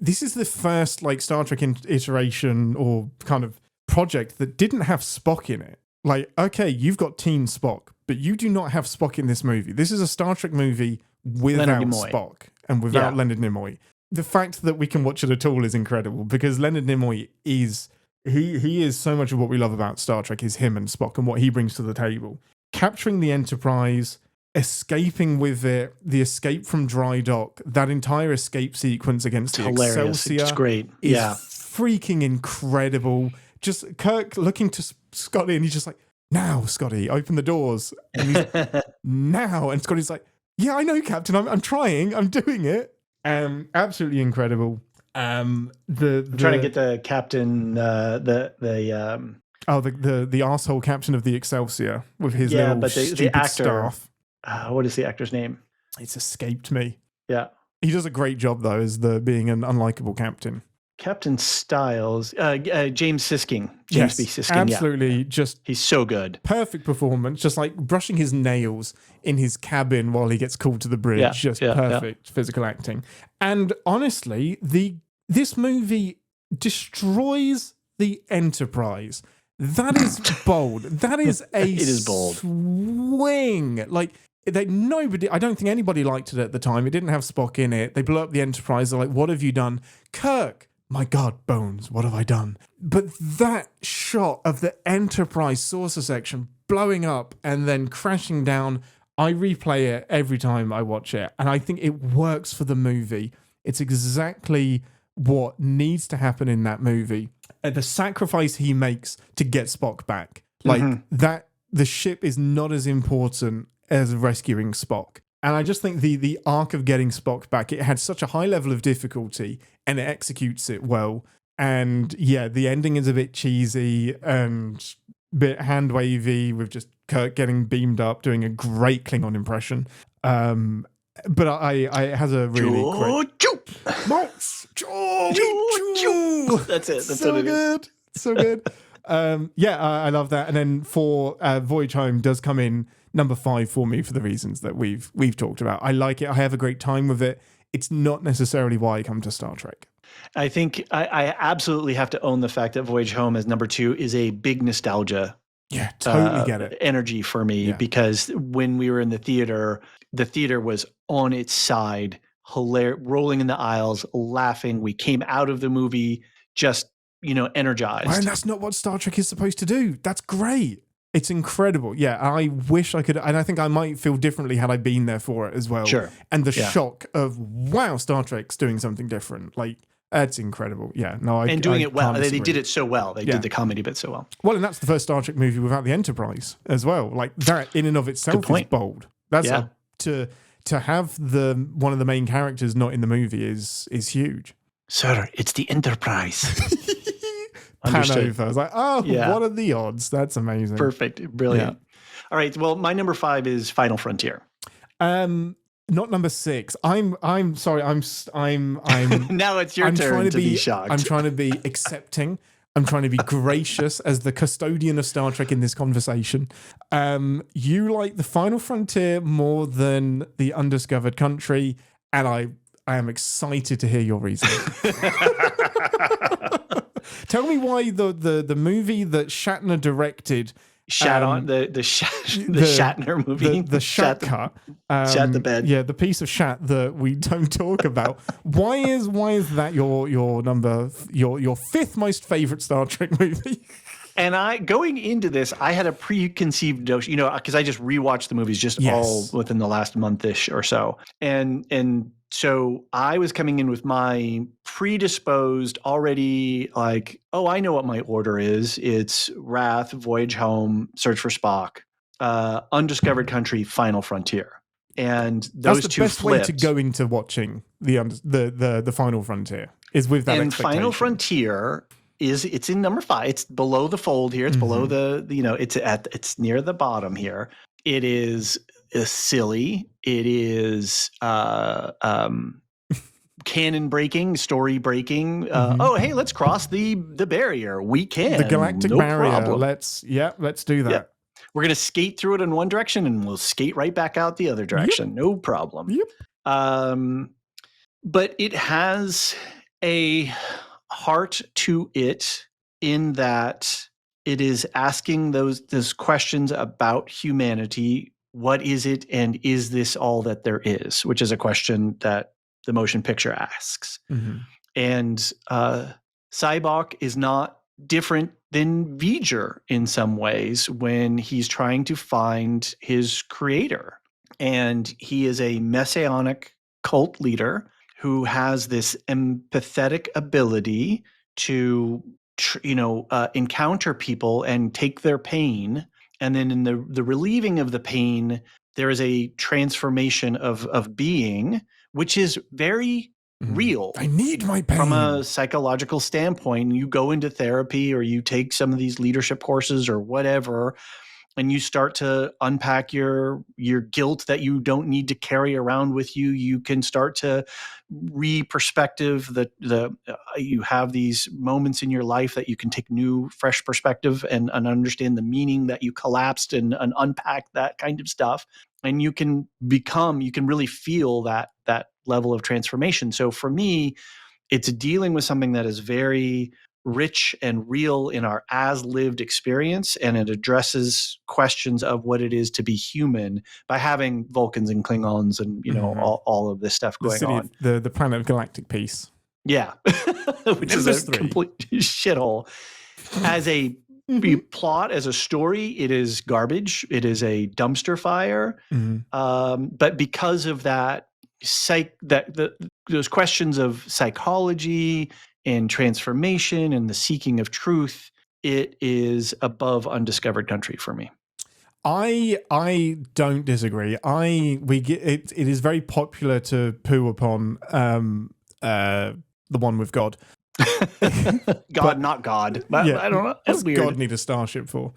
is the first like Star Trek iteration or kind of project that didn't have Spock in it. Like, okay, you've got Teen Spock, but you do not have Spock in this movie. This is a Star Trek movie without Spock and without Leonard Nimoy. The fact that we can watch it at all is incredible because Leonard Nimoy is he is so much of what we love about Star Trek is him and Spock and what he brings to the table. Capturing the Enterprise, escaping with it, the escape from Dry Dock, that entire escape sequence against the Excelsior. It's great. Is freaking incredible. Just Kirk looking to Scotty and he's just like, now, Scotty, open the doors. And he's now. And Scotty's like, yeah, I know, Captain. I'm trying. I'm doing it. Absolutely incredible. I'm trying to get the captain, the arsehole captain of the Excelsior with his little stupid actor, staff. What is the actor's name? It's escaped me. Yeah. He does a great job, though, as being an unlikable captain. Captain Styles, James Sisking. James B. Sisking, absolutely. Just he's so good. Perfect performance. Just like brushing his nails in his cabin while he gets called to the bridge. Perfect physical acting. And honestly, this movie destroys the Enterprise. That is bold. That is it is bold. Swing. Like nobody. I don't think anybody liked it at the time. It didn't have Spock in it. They blew up the Enterprise. They're like, "What have you done, Kirk?" My God, Bones, what have I done? But that shot of the Enterprise saucer section blowing up and then crashing down, I replay it every time I watch it. And I think it works for the movie. It's exactly what needs to happen in that movie. And the sacrifice he makes to get Spock back. Like that, the ship is not as important as rescuing Spock. And I just think the arc of getting Spock back, it had such a high level of difficulty and it executes it well. And yeah, the ending is a bit cheesy and a bit hand wavy with just Kirk getting beamed up, doing a great Klingon impression. But it has a really quick... That's it. That's so what it good. is. So good. I love that. And then for Voyage Home does come in number 5 for me for the reasons that we've talked about. I like it. I have a great time with it. It's not necessarily why I come to Star Trek. I think I absolutely have to own the fact that Voyage Home as number 2 is a big nostalgia. Yeah, totally get it. Energy for me because when we were in the theater was on its side, rolling in the aisles, laughing. We came out of the movie just, energized. And that's not what Star Trek is supposed to do. That's great. It's incredible. Yeah, I wish I could, and I think I might feel differently had I been there for it as well. Sure. And the shock of, wow, Star Trek's doing something different. Like, it's incredible. Yeah, no, and doing I it well. can't They disagree. did it so well. They did the comedy bit so well. Well, and that's the first Star Trek movie without the Enterprise as well. Like, that in and of itself is bold. That's to have one of the main characters not in the movie is huge. Sir, it's the Enterprise. Pan over. I was like, oh, what are the odds? That's amazing. Perfect. Brilliant. Yeah. All right. Well, my number 5 is Final Frontier. Not number 6. I'm sorry. I'm now it's your turn to be shocked. I'm trying to be accepting. I'm trying to be gracious as the custodian of Star Trek in this conversation. You like the Final Frontier more than the Undiscovered Country, and I am excited to hear your reasoning. Tell me why the movie that Shatner directed, the Shatner movie, the Shat cut, Shat the bed, the piece of Shat that we don't talk about. Why is that your number, your fifth most favorite Star Trek movie? And going into this, I had a preconceived notion, because I just rewatched the movies just all within the last month-ish or so. And so I was coming in with my predisposed already like, oh, I know what my order is. It's Wrath, Voyage Home, Search for Spock, Undiscovered Country, Final Frontier. And those two flipped. That's the best way to go into watching the Final Frontier is with that expectation. And Final Frontier it's in number 5. It's below the fold here. It's below it's near the bottom here. It is silly. It is canon breaking, story breaking. Oh, hey, let's cross the barrier. We can. The galactic barrier. Problem. Let's do that. Yep. We're going to skate through it in one direction and we'll skate right back out the other direction. Yep. No problem. Yep. But it has a heart to it in that it is asking those questions about humanity. What is it, and is this all that there is? Which is a question that the motion picture asks. And Sybok is not different than V'ger in some ways when he's trying to find his creator. And he is a messianic cult leader who has this empathetic ability to, encounter people and take their pain. And then in the relieving of the pain, there is a transformation of being, which is very real. I need my pain. From a psychological standpoint, you go into therapy or you take some of these leadership courses or whatever, and you start to unpack your guilt that you don't need to carry around with you. You can start to re-perspective you have these moments in your life that you can take new, fresh perspective and understand the meaning that you collapsed and unpack that kind of stuff. And you can really feel that level of transformation. So for me, it's dealing with something that is very rich and real in our as-lived experience, and it addresses questions of what it is to be human by having Vulcans and Klingons and all of this stuff going on. The planet of galactic peace. Yeah, which is a complete shithole. As a plot, as a story, it is garbage. It is a dumpster fire. But because of that, those questions of psychology and transformation and the seeking of truth, it is above Undiscovered Country for me. I don't disagree. It is very popular to poo upon the one with God. Not God. I don't know. That's weird. God need a starship for?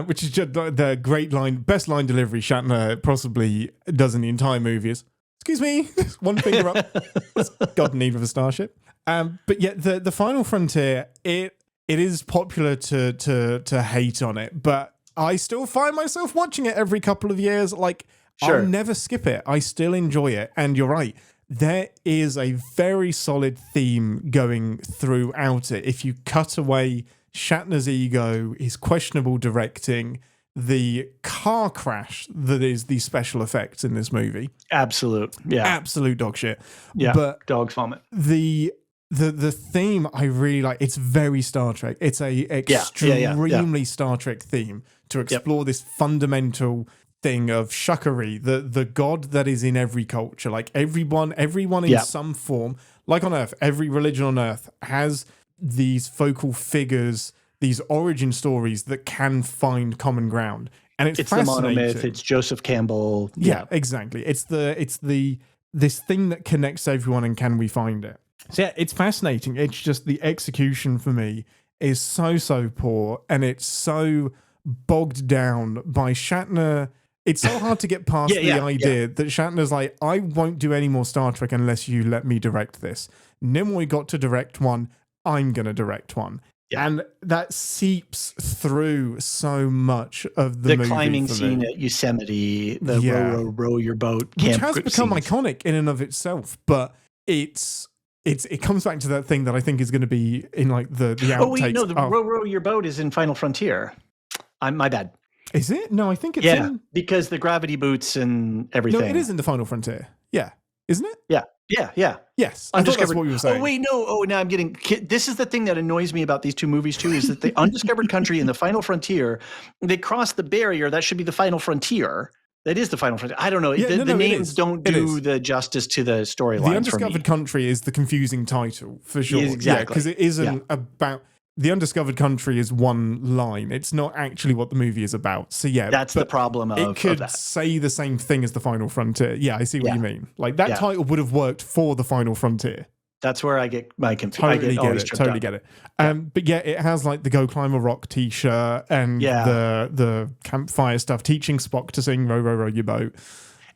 Which is just the great line, best line delivery Shatner possibly does in the entire movie is, excuse me, one finger up. What's God need of a starship? But yeah, the Final Frontier, it is popular to hate on it, but I still find myself watching it every couple of years. Like, sure. I'll never skip it. I still enjoy it. And you're right. There is a very solid theme going throughout it. If you cut away Shatner's ego, his questionable directing, the car crash that is the special effects in this movie. Absolute. Yeah. Absolute dog shit. Yeah. But dog's vomit. The the theme I really like. It's very Star Trek. It's a extremely Star Trek theme to explore this fundamental thing of shuckery, the god that is in every culture. Like everyone in some form, like on Earth, every religion on Earth has these focal figures, these origin stories that can find common ground. And it's fascinating. The monomyth, it's Joseph Campbell. Yeah, exactly. It's this thing that connects everyone, and can we find it? So yeah, it's fascinating. It's just the execution for me is so poor, and it's so bogged down by Shatner. It's so hard to get past the idea that Shatner's like, I won't do any more Star Trek unless you let me direct this. Nimoy got to direct one. I'm going to direct one. Yeah. And that seeps through so much of the movie. The climbing scene at Yosemite, the row your boat camp, which has become iconic in and of itself, but it comes back to that thing that I think is going to be in like the outtakes. Oh wait, no, the row your boat is in Final Frontier. My bad. Is it? No, I think it's in... because the gravity boots and everything. No, it is in the Final Frontier. Yeah. Isn't it? Yeah. Yes. I thought that's what you were saying. Oh, wait, no. Oh, now I'm getting... This is the thing that annoys me about these two movies, too, is that the Undiscovered Country and the Final Frontier, they cross the barrier. That should be the Final Frontier. That is the Final Frontier. I don't know. The names don't do the justice to the storyline. The Undiscovered Country is the confusing title, for sure. Exactly. Because it isn't about... The Undiscovered Country is one line. It's not actually what the movie is about. So yeah, that's the problem. It could say the same thing as the Final Frontier. Yeah, I see what you mean. Like that title would have worked for the Final Frontier. That's where I get my confusion. Totally get it. But yeah, it has like the Go Climb a Rock T-shirt and the campfire stuff, teaching Spock to sing "Row, row, row your boat."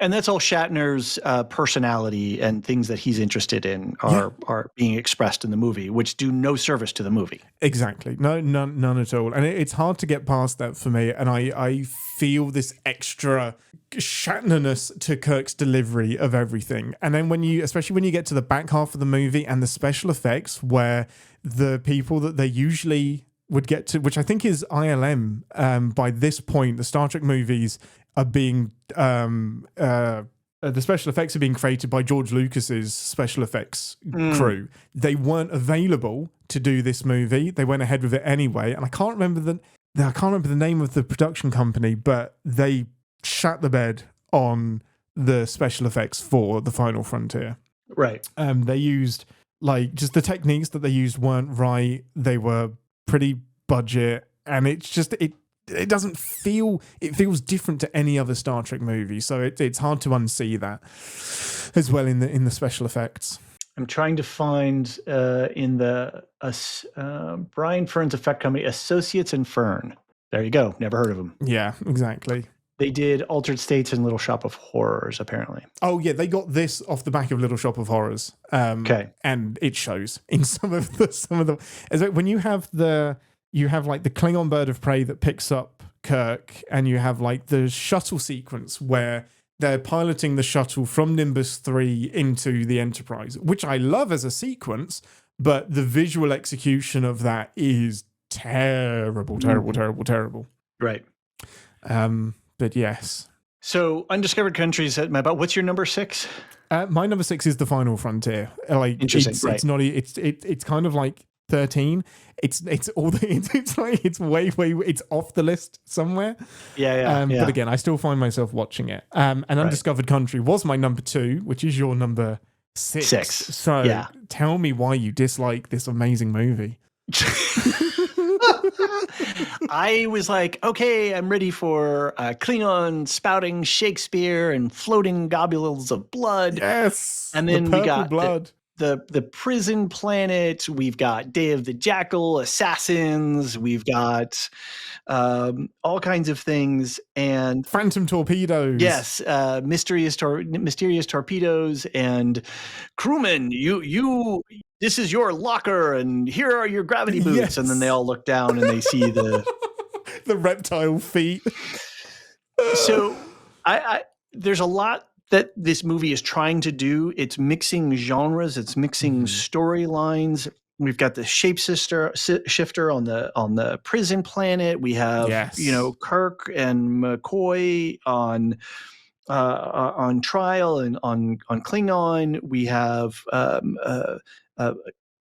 And that's all Shatner's personality and things that he's interested in are being expressed in the movie, which do no service to the movie. Exactly. No, none at all. And it's hard to get past that for me. And I feel this extra Shatnerness to Kirk's delivery of everything. And then especially when you get to the back half of the movie and the special effects, where the people that they usually would get to, which I think is ILM, by this point, the Star Trek movies are being the special effects are being created by George Lucas's special effects crew. They weren't available to do this movie. They went ahead with it anyway, and I can't remember the name of the production company, but they shat the bed on the special effects for the Final Frontier. Right. They used just the techniques that they used weren't right. They were pretty budget, and it's just it doesn't feel, it feels different to any other Star Trek movie, so it's hard to unsee that as well in the special effects. I'm trying to find in the Brian Fern's effect company, Associates and Fern. There you go. Never heard of them. Yeah, exactly. They did Altered States and Little Shop of Horrors, apparently. Oh yeah, they got this off the back of Little Shop of Horrors. Okay, and it shows in some of the. As when you have like the Klingon bird of prey that picks up Kirk, and you have like the shuttle sequence where they're piloting the shuttle from Nimbus 3 into the Enterprise, which I love as a sequence, but the visual execution of that is terrible. Right. But yes. So Undiscovered Countries at my about. What's your number 6? My number 6 is the Final Frontier. Like interesting. It's not. It's kind of like 13. It's off the list somewhere. Yeah. But again, I still find myself watching it. And Undiscovered Country was my number 2, which is your number 6. So tell me why you dislike this amazing movie. I was like, okay, I'm ready for Klingon spouting Shakespeare and floating globules of blood. Yes, and then we got blood. The prison planet. We've got Day of the Jackal, assassins. We've got all kinds of things, and phantom torpedoes. Yes, mysterious torpedoes and crewmen. You. This is your locker, and here are your gravity boots. Yes. And then they all look down and they see the the reptile feet. So, I there's a lot that this movie is trying to do. It's mixing genres. It's mixing storylines. We've got the shifter on the prison planet. We have Kirk and McCoy on trial and on Klingon. We have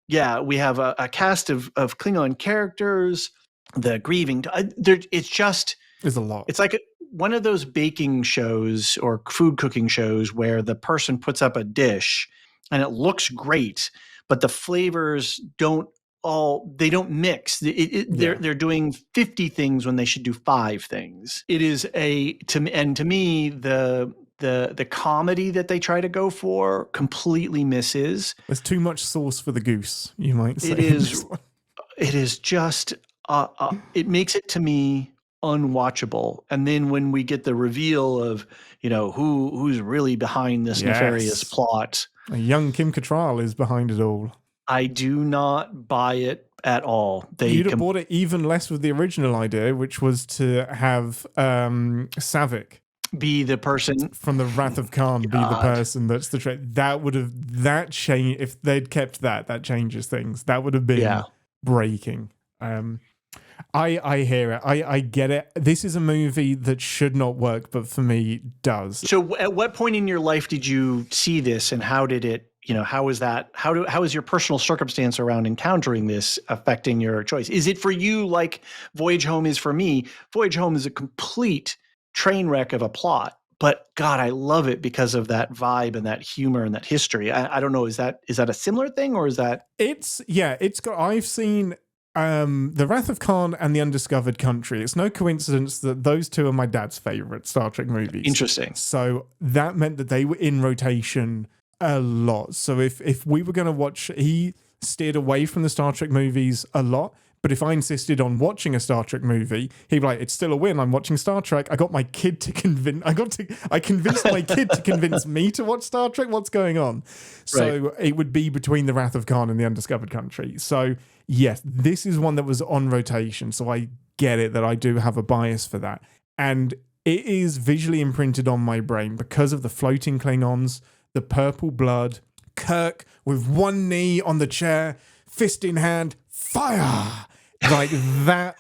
Yeah, we have a cast of Klingon characters, the grieving. It's just There's a lot. It's like one of those baking shows or food cooking shows where the person puts up a dish and it looks great, but the flavors don't mix. They're doing 50 things when they should do 5 things. It is to me the comedy that they try to go for completely misses. There's too much sauce for the goose, you might say. It is just it makes it to me unwatchable. And then when we get the reveal of, who's really behind this nefarious plot, a young Kim Cattrall is behind it all. I do not buy it at all. You'd have bought it even less with the original idea, which was to have Savick be the person from the Wrath of Khan, be the person that's the that change. If they'd kept that changes things. That would have been breaking. I hear it. I get it. This is a movie that should not work, but for me does. So at what point in your life did you see this, and how did it, how is that, how is your personal circumstance around encountering this affecting your choice? Is it for you like Voyage Home is for me? Voyage Home is a complete train wreck of a plot, but God, I love it because of that vibe and that humor and that history. I don't know. Is that a similar thing, or is that? I've seen The Wrath of Khan and The Undiscovered Country. It's no coincidence that those two are my dad's favorite Star Trek movies. Interesting. So that meant that they were in rotation a lot. So if we were going to watch, he steered away from the Star Trek movies a lot. But if I insisted on watching a Star Trek movie, he'd be like, "It's still a win. I'm watching Star Trek. I got my kid to convince. I convinced my kid to convince me to watch Star Trek. What's going on?" So It would be between The Wrath of Khan and The Undiscovered Country. So yes, this is one that was on rotation. So I get it that I do have a bias for that, and it is visually imprinted on my brain because of the floating Klingons, the purple blood, Kirk with one knee on the chair, fist in hand, fire. Like that,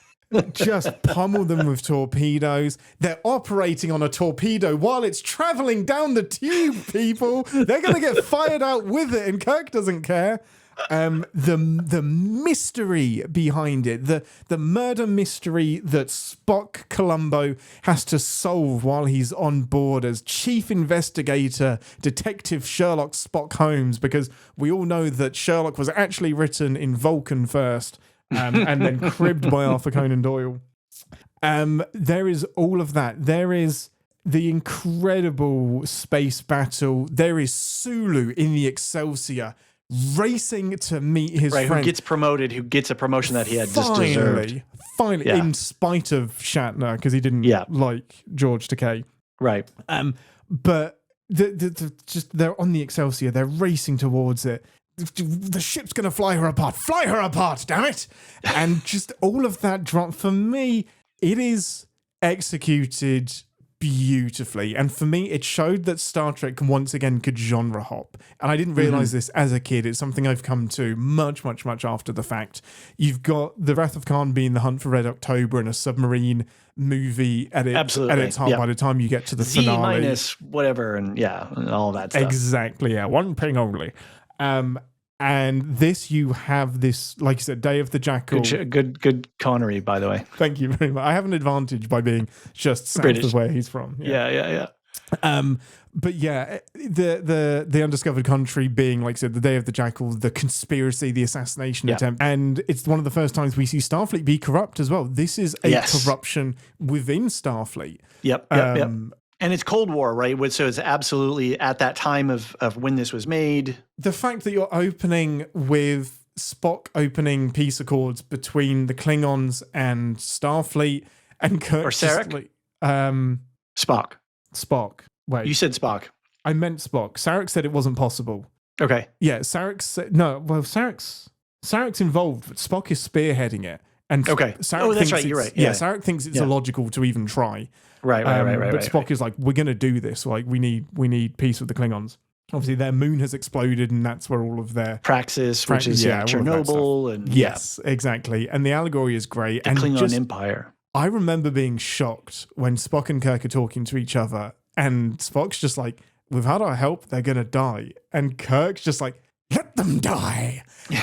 just pummel them with torpedoes. They're operating on a torpedo while it's traveling down the tube, people. They're going to get fired out with it, and Kirk doesn't care. The mystery behind it, the murder mystery that Spock Columbo has to solve while he's on board as chief investigator, Detective Sherlock Spock Holmes, because we all know that Sherlock was actually written in Vulcan first. And then cribbed by Arthur Conan Doyle. There is all of that. There is the incredible space battle. There is Sulu in the Excelsior racing to meet his friend. Who gets promoted, who gets a promotion that he had just deserved. Finally, in spite of Shatner, because he didn't like George Takei. Right. But they're on the Excelsior. They're racing towards it. The ship's going to fly her apart. Fly her apart, damn it. And just all of that drop. For me, it is executed beautifully. And for me, it showed that Star Trek once again could genre hop. And I didn't realize this as a kid. It's something I've come to much, much, much after the fact. You've got The Wrath of Khan being The Hunt for Red October and a submarine movie at its heart by the time you get to the finale. Z- whatever, and all that stuff. Exactly, one ping only. And this, you have this, like you said, Day of the Jackal. Good Connery, by the way. Thank you very much. I have an advantage by being just south British. of where he's from. Yeah. But yeah, the Undiscovered Country being, like I said, the Day of the Jackal, the conspiracy, the assassination attempt, and it's one of the first times we see Starfleet be corrupt as well. This is a corruption within Starfleet. Yep. And it's Cold War, right? So it's absolutely at that time of when this was made. The fact that you're opening with Spock opening peace accords between the Klingons and Starfleet and Kirk. Or Sarek? Spock. Wait. You said Spock. I meant Spock. Sarek said it wasn't possible. Okay. Yeah, Sarek said... No, well, Sarek's involved, but Spock is spearheading it. And Sarek that's right. You're right. Yeah, Sarek thinks it's illogical to even try. Right. But Spock is like, we're going to do this. Like, we need peace with the Klingons. Obviously, their moon has exploded, and that's where all of their Praxis, which is Chernobyl, and exactly. And the allegory is great. The and Klingon Empire. I remember being shocked when Spock and Kirk are talking to each other, and Spock's just like, "Without our help, they're gonna die." And Kirk's just like, let them die.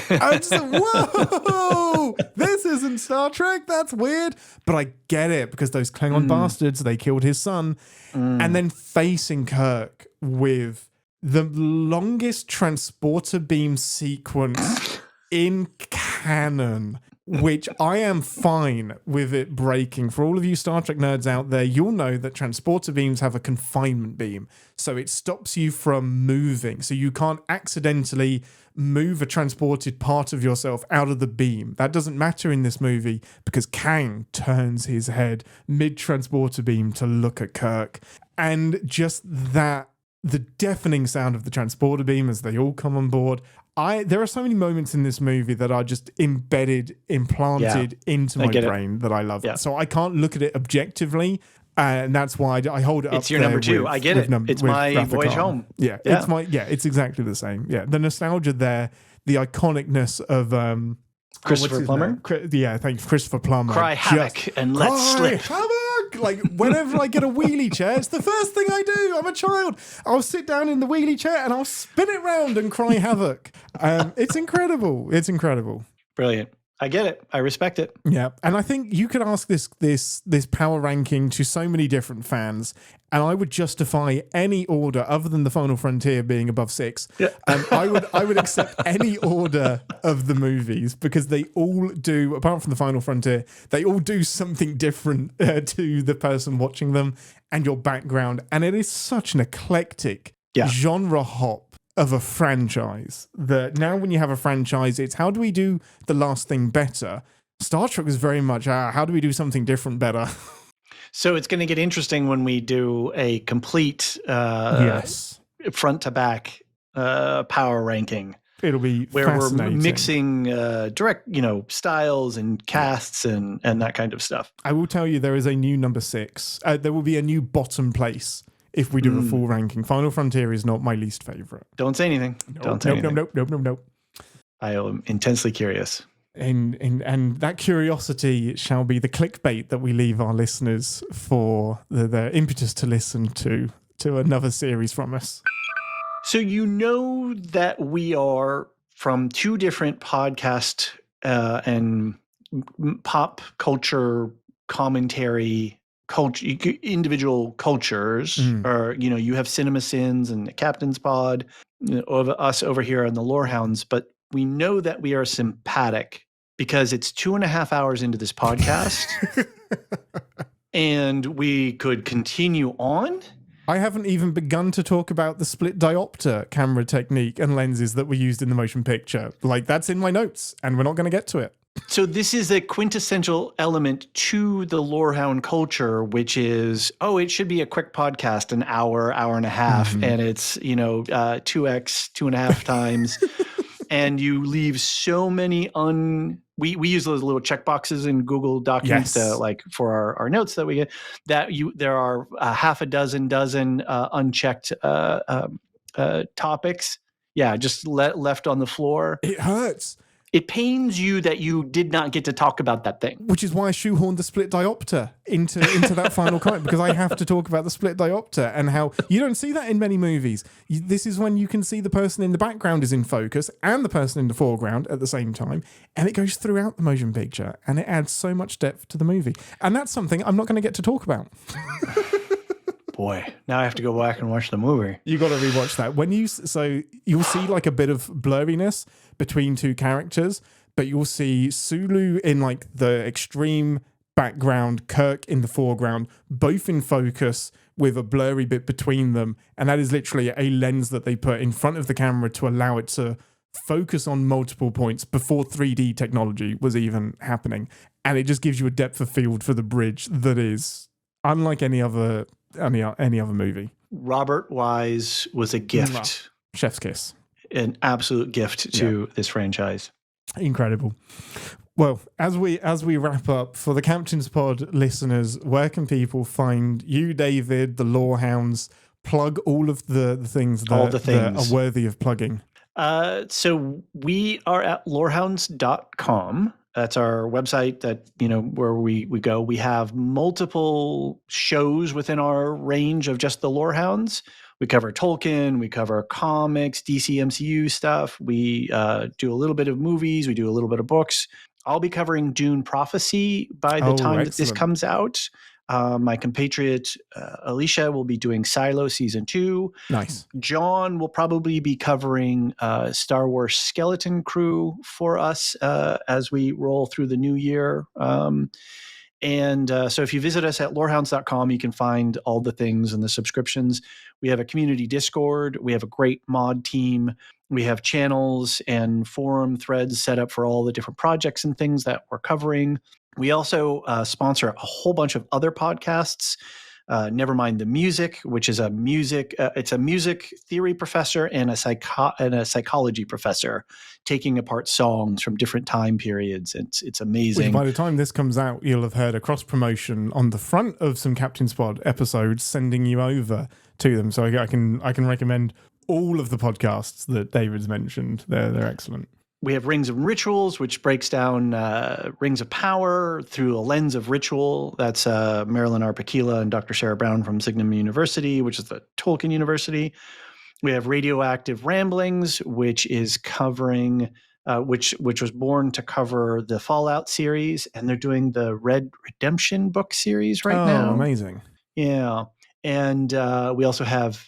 I was just like, whoa, this isn't Star Trek. That's weird. But I get it because those Klingon bastards, they killed his son. And then facing Kirk with the longest transporter beam sequence in canon, which I am fine with it breaking. For all of you Star Trek nerds out there, you'll know that transporter beams have a confinement beam. So it stops you from moving. So you can't accidentally move a transported part of yourself out of the beam. That doesn't matter in this movie because Kang turns his head mid-transporter beam to look at Kirk. And just that, the deafening sound of the transporter beam as they all come on board. There are so many moments in this movie that are just implanted into my brain that I love. Yeah. So I can't look at it objectively. And that's why I hold it up. It's your number two. I get it. It's my voyage home. Yeah. It's exactly the same. Yeah. The nostalgia there, the iconicness of Christopher Plummer. Thank you, Christopher Plummer. Cry havoc and let's slip. Havoc! Like whenever I get a wheelie chair, it's the first thing I do. I'm a child. I'll sit down in the wheelie chair and I'll spin it round and cry havoc. It's incredible. It's incredible. Brilliant. I get it. I respect it. Yeah. And I think you could ask this power ranking to so many different fans, and I would justify any order other than the Final Frontier being above 6. Yeah. I would accept any order of the movies because they all do, apart from the Final Frontier, they all do something different to the person watching them and your background. And it is such an eclectic genre hop of a franchise that now when you have a franchise, it's how do we do the last thing better? Star Trek was very much how do we do something different better? So it's going to get interesting when we do a complete front to back power ranking. It'll be where we're mixing direct, styles and casts and that kind of stuff. I will tell you there is a new number 6. There will be a new bottom place if we do a full ranking. Final Frontier is not my least favorite. Don't say anything. Don't say anything. Nope. I am intensely curious. And that curiosity shall be the clickbait that we leave our listeners for the impetus to listen to another series from us. So you know that we are from 2 different podcast and pop culture commentary individual cultures, or you have CinemaSins and Captain's Pod, of us over here on the Lorehounds, but we know that we are sympathetic because it's 2.5 hours into this podcast, and we could continue on. I haven't even begun to talk about the split diopter camera technique and lenses that were used in the motion picture. Like, that's in my notes, and we're not going to get to it. So this is a quintessential element to the Lorehound culture, which is, it should be a quick podcast, an hour and a half, and it's, 2x, 2.5 times. And you leave so many we use those little checkboxes in Google Documents for our notes that we get, that there are half a dozen unchecked topics. Yeah, just left on the floor. It hurts. It pains you that you did not get to talk about that thing. Which is why I shoehorned the split diopter into that final comment, because I have to talk about the split diopter and how you don't see that in many movies. This is when you can see the person in the background is in focus and the person in the foreground at the same time, and it goes throughout the motion picture, and it adds so much depth to the movie. And that's something I'm not going to get to talk about. Boy, now I have to go back and watch the movie. You got to rewatch that. So you'll see like a bit of blurriness between 2 characters, but you'll see Sulu in like the extreme background, Kirk in the foreground, both in focus with a blurry bit between them. And that is literally a lens that they put in front of the camera to allow it to focus on multiple points before 3D technology was even happening. And it just gives you a depth of field for the bridge that is unlike any other movie. Robert Wise was a gift. Chef's kiss. An absolute gift to this franchise. Incredible. Well, as we wrap up, for the Captain's Pod listeners, where can people find you, David, the Lorehounds? Plug all of the things that are worthy of plugging. So we are at lorehounds.com. That's our website that, where we go. We have multiple shows within our range of just the Lorehounds. We cover Tolkien, we cover comics, DC MCU stuff. We do a little bit of movies. We do a little bit of books. I'll be covering Dune Prophecy by the time that this comes out. My compatriot Alicia will be doing Silo Season 2. Nice. John will probably be covering Star Wars Skeleton Crew for us as we roll through the new year. So if you visit us at lorehounds.com, you can find all the things and the subscriptions. We have a community Discord. We have a great mod team. We have channels and forum threads set up for all the different projects and things that we're covering. We also sponsor a whole bunch of other podcasts. Never mind the music, which is it's a music theory professor and a psychology professor taking apart songs from different time periods. It's amazing. Which by the time this comes out, you'll have heard a cross promotion on the front of some Captain's Pod episodes, sending you over to them. So I can recommend all of the podcasts that David's mentioned. They're excellent. We have Rings and Rituals, which breaks down Rings of Power through a lens of ritual. That's Marilyn R. Pakila and Dr. Sarah Brown from Signum University, which is the Tolkien University. We have Radioactive Ramblings, which is covering, which was born to cover the Fallout series, and they're doing the Red Redemption book series right now. Oh, amazing. Yeah. And we also have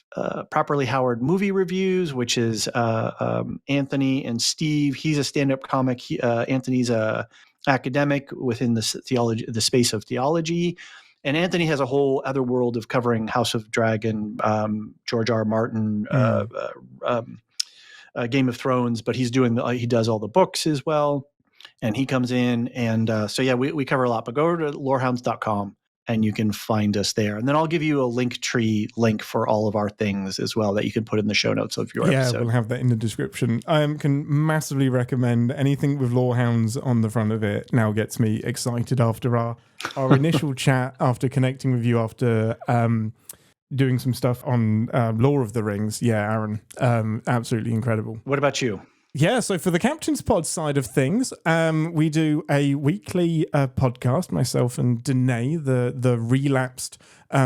Properly Howard Movie Reviews, which is Anthony and Steve. He's a stand-up comic. Anthony's a academic within the space of theology. And Anthony has a whole other world of covering House of Dragon, George R. R. Martin, Game of Thrones, but he does all the books as well. And he comes in. And we cover a lot. But go to lorehounds.com. And you can find us there. And then I'll give you a Linktree link for all of our things as well that you can put in the show notes of your episode. Yeah, we'll have that in the description. I can massively recommend anything with Lorehounds on the front of it. Now gets me excited after our initial chat, after connecting with you, after doing some stuff on Lore of the Rings. Yeah, Aaron, absolutely incredible. What about you? Yeah, so for the Captain's Pod side of things, we do a weekly podcast, myself and Danae, the relapsed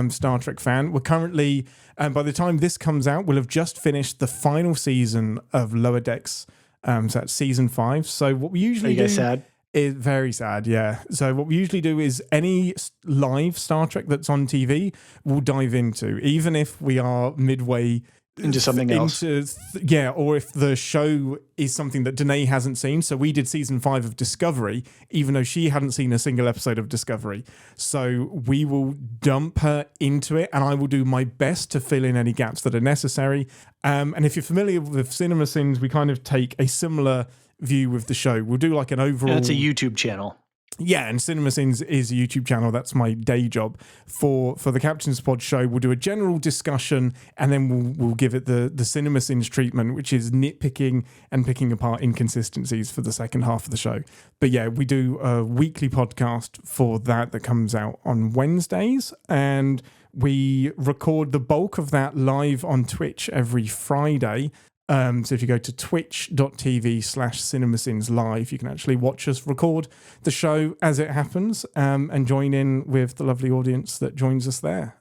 Star Trek fan. We're currently, by the time this comes out, we'll have just finished the final season of Lower Decks. So that's season 5. So what we usually do... Are you guys sad? Is very sad, yeah. So what we usually do is any live Star Trek that's on TV, we'll dive into, even if we are midway... into something else. Or if the show is something that Danae hasn't seen. So we did season 5 of Discovery, even though she hadn't seen a single episode of Discovery. So we will dump her into it, and I will do my best to fill in any gaps that are necessary. And if you're familiar with CinemaSins, we kind of take a similar view with the show. We'll do like an overall... And it's a YouTube channel. Yeah, and CinemaSins is a YouTube channel. That's my day job. For the Captain's Pod show, we'll do a general discussion, and then we'll give it the CinemaSins treatment, which is nitpicking and picking apart inconsistencies for the second half of the show. But yeah, we do a weekly podcast for that comes out on Wednesdays, and we record the bulk of that live on Twitch every Friday. So if you go to twitch.tv/CinemaSins live, you can actually watch us record the show as it happens, and join in with the lovely audience that joins us there.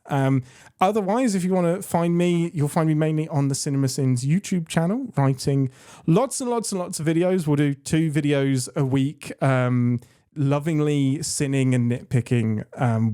Otherwise, if you want to find me, you'll find me mainly on the CinemaSins YouTube channel, writing lots and lots and lots of videos. We'll do 2 videos a week, lovingly sinning and nitpicking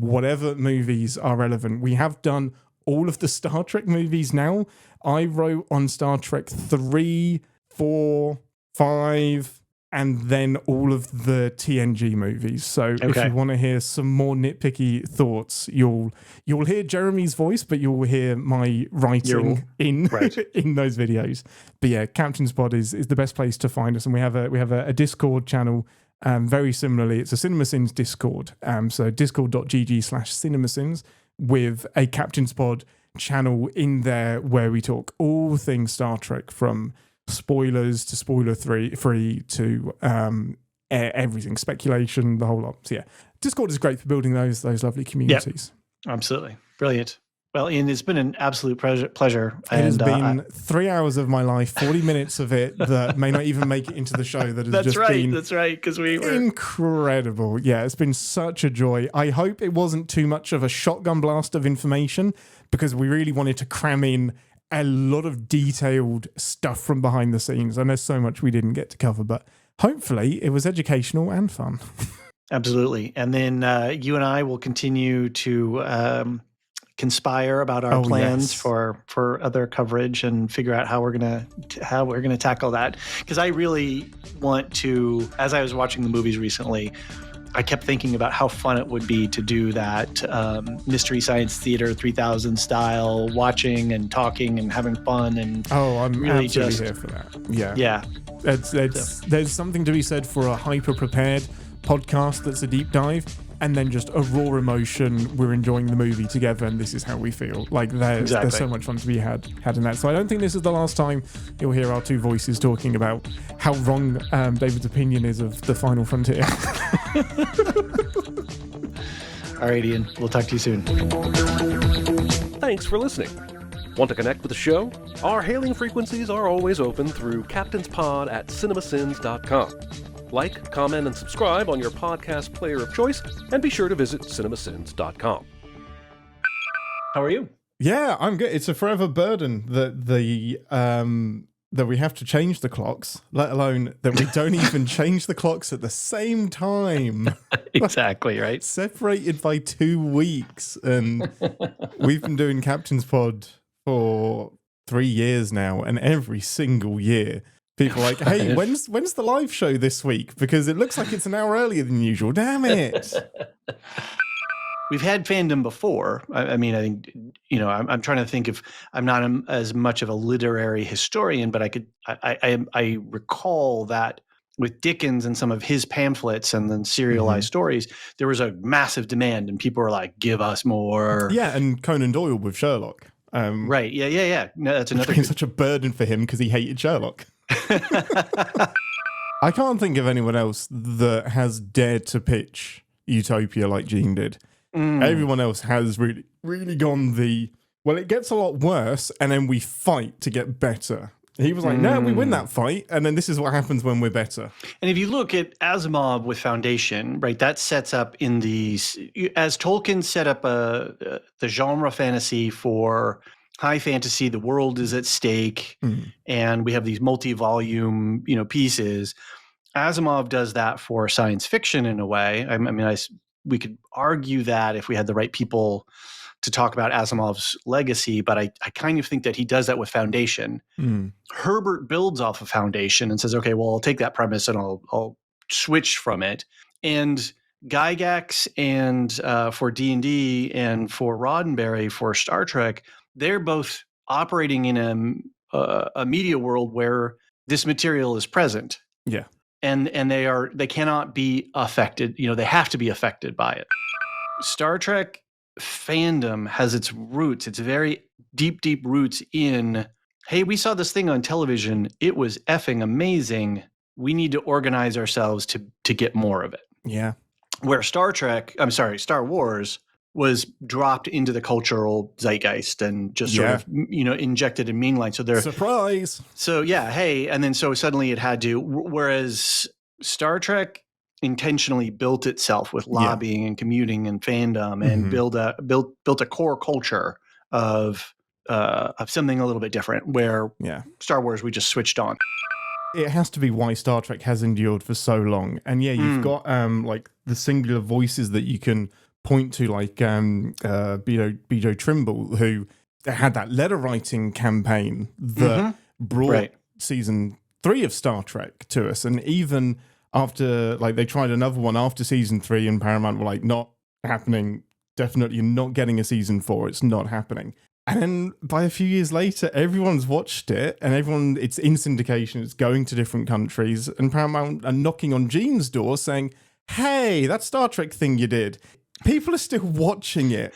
whatever movies are relevant. We have done all of the Star Trek movies now. I wrote on Star Trek 3, 4, 5, and then all of the TNG movies. So if you want to hear some more nitpicky thoughts, you'll hear Jeremy's voice, but you'll hear my writing in those videos. But yeah, Captain's Pod is the best place to find us, and we have a Discord channel. Very similarly, it's a CinemaSins Discord. So discord.gg/CinemaSins with a Captain's Pod channel in there where we talk all things Star Trek, from spoilers to spoiler free to everything, speculation, the whole lot. So yeah, Discord is great for building those lovely communities. Yep. Absolutely. Brilliant. Well, Ian, it's been an absolute pleasure. It has been 3 hours of my life, 40 minutes of it that may not even make it into the show. That has been that's right, because we were incredible. Yeah, it's been such a joy. I hope it wasn't too much of a shotgun blast of information, because we really wanted to cram in a lot of detailed stuff from behind the scenes. And there's so much we didn't get to cover, but hopefully it was educational and fun. Absolutely. And then you and I will continue to conspire about our plans for other coverage and figure out how we're gonna tackle that. Because I really want to, as I was watching the movies recently, I kept thinking about how fun it would be to do that Mystery Science Theater 3000 style, watching and talking and having fun. And I'm really absolutely here for that. Yeah. Yeah. There's something to be said for a hyper prepared podcast that's a deep dive, and then just a raw emotion. We're enjoying the movie together, and this is how we feel. Like there's so much fun to be had in that. So I don't think this is the last time you'll hear our two voices talking about how wrong David's opinion is of The Final Frontier. All right, Ian. We'll talk to you soon. Thanks for listening. Want to connect with the show? Our hailing frequencies are always open through captainspod@cinemasins.com. Like, comment, and subscribe on your podcast player of choice, and be sure to visit cinemasins.com. How are you? Yeah, I'm good. It's a forever burden that that we have to change the clocks, let alone that we don't even change the clocks at the same time. Exactly, right? Separated by 2 weeks. And we've been doing Captain's Pod for 3 years now, and every single year people are like, hey, when's the live show this week? Because it looks like it's an hour earlier than usual. Damn it. We've had fandom before. I mean, I think, I'm trying to think if I'm not as much of a literary historian, but I recall that with Dickens and some of his pamphlets and then serialized stories, there was a massive demand and people were like, give us more. Yeah, and Conan Doyle with Sherlock. Right. Yeah. No, that's another. It's such a burden for him because he hated Sherlock. I can't think of anyone else that has dared to pitch Utopia like Gene did. Everyone else has really, really gone well, it gets a lot worse, and then we fight to get better. He was like, no, we win that fight, and then this is what happens when we're better. And if you look at Asimov with Foundation, right, that sets up in these, as Tolkien set up the genre fantasy for high fantasy, the world is at stake, and we have these multi-volume, pieces. Asimov does that for science fiction in a way. We could argue that if we had the right people to talk about Asimov's legacy, but I kind of think that he does that with Foundation. Herbert builds off of Foundation and says, okay, well, I'll take that premise and I'll switch from it. And Gygax and for D&D and for Roddenberry for Star Trek, they're both operating in a media world where this material is present. Yeah. And they cannot be affected. They have to be affected by it. Star Trek fandom has its roots, its very deep, deep roots in, hey, we saw this thing on television. It was effing amazing. We need to organize ourselves to get more of it. Yeah. Where Star Wars was dropped into the cultural zeitgeist and just sort of, injected in mainline. So surprise. So yeah, hey, and then so suddenly it had to. Whereas Star Trek intentionally built itself with lobbying and commuting and fandom and built a core culture of something a little bit different. Where Star Wars, we just switched on. It has to be why Star Trek has endured for so long. And you've got like the singular voices that you can point to, like Bijo Trimble, who had that letter writing campaign that brought season 3 of Star Trek to us. And even after, like, they tried another one after season 3 and Paramount were like, not happening, definitely not getting a season 4, it's not happening. And then by a few years later, everyone's watched it and it's in syndication, it's going to different countries, and Paramount are knocking on Gene's door saying, hey, that Star Trek thing you did, people are still watching it.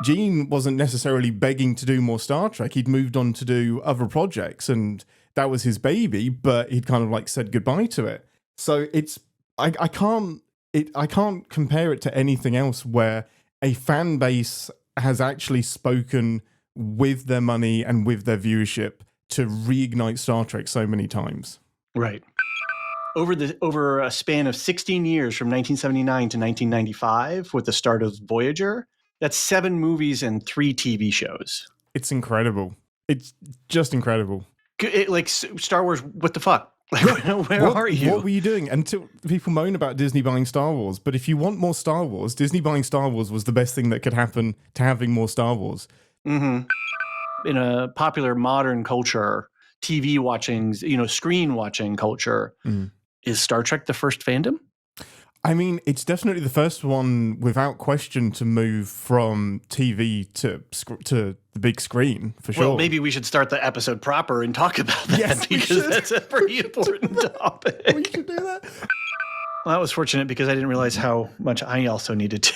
Gene wasn't necessarily begging to do more Star Trek. He'd moved on to do other projects, and that was his baby, but he'd kind of like said goodbye to it. So I can't compare it to anything else where a fan base has actually spoken with their money and with their viewership to reignite Star Trek so many times. Right. Over a span of 16 years from 1979 to 1995 with the start of Voyager, that's 7 movies and 3 TV shows. It's incredible. It's just incredible. Like Star Wars, what the fuck? Like, where are you? What were you doing? Until people moan about Disney buying Star Wars. But if you want more Star Wars, Disney buying Star Wars was the best thing that could happen to having more Star Wars. Mm-hmm. In a popular modern culture, TV watching, screen watching culture, is Star Trek the first fandom? I mean, it's definitely the first one, without question, to move from TV to the big screen, for sure. Well, maybe we should start the episode proper and talk about that, yes, because that's a pretty important topic. We should do that. Well, that was fortunate because I didn't realize how much I also needed to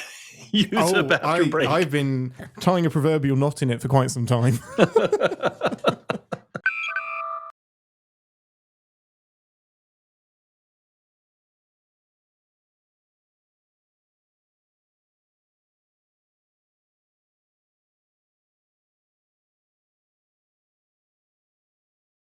use a bathroom break. I've been tying a proverbial knot in it for quite some time.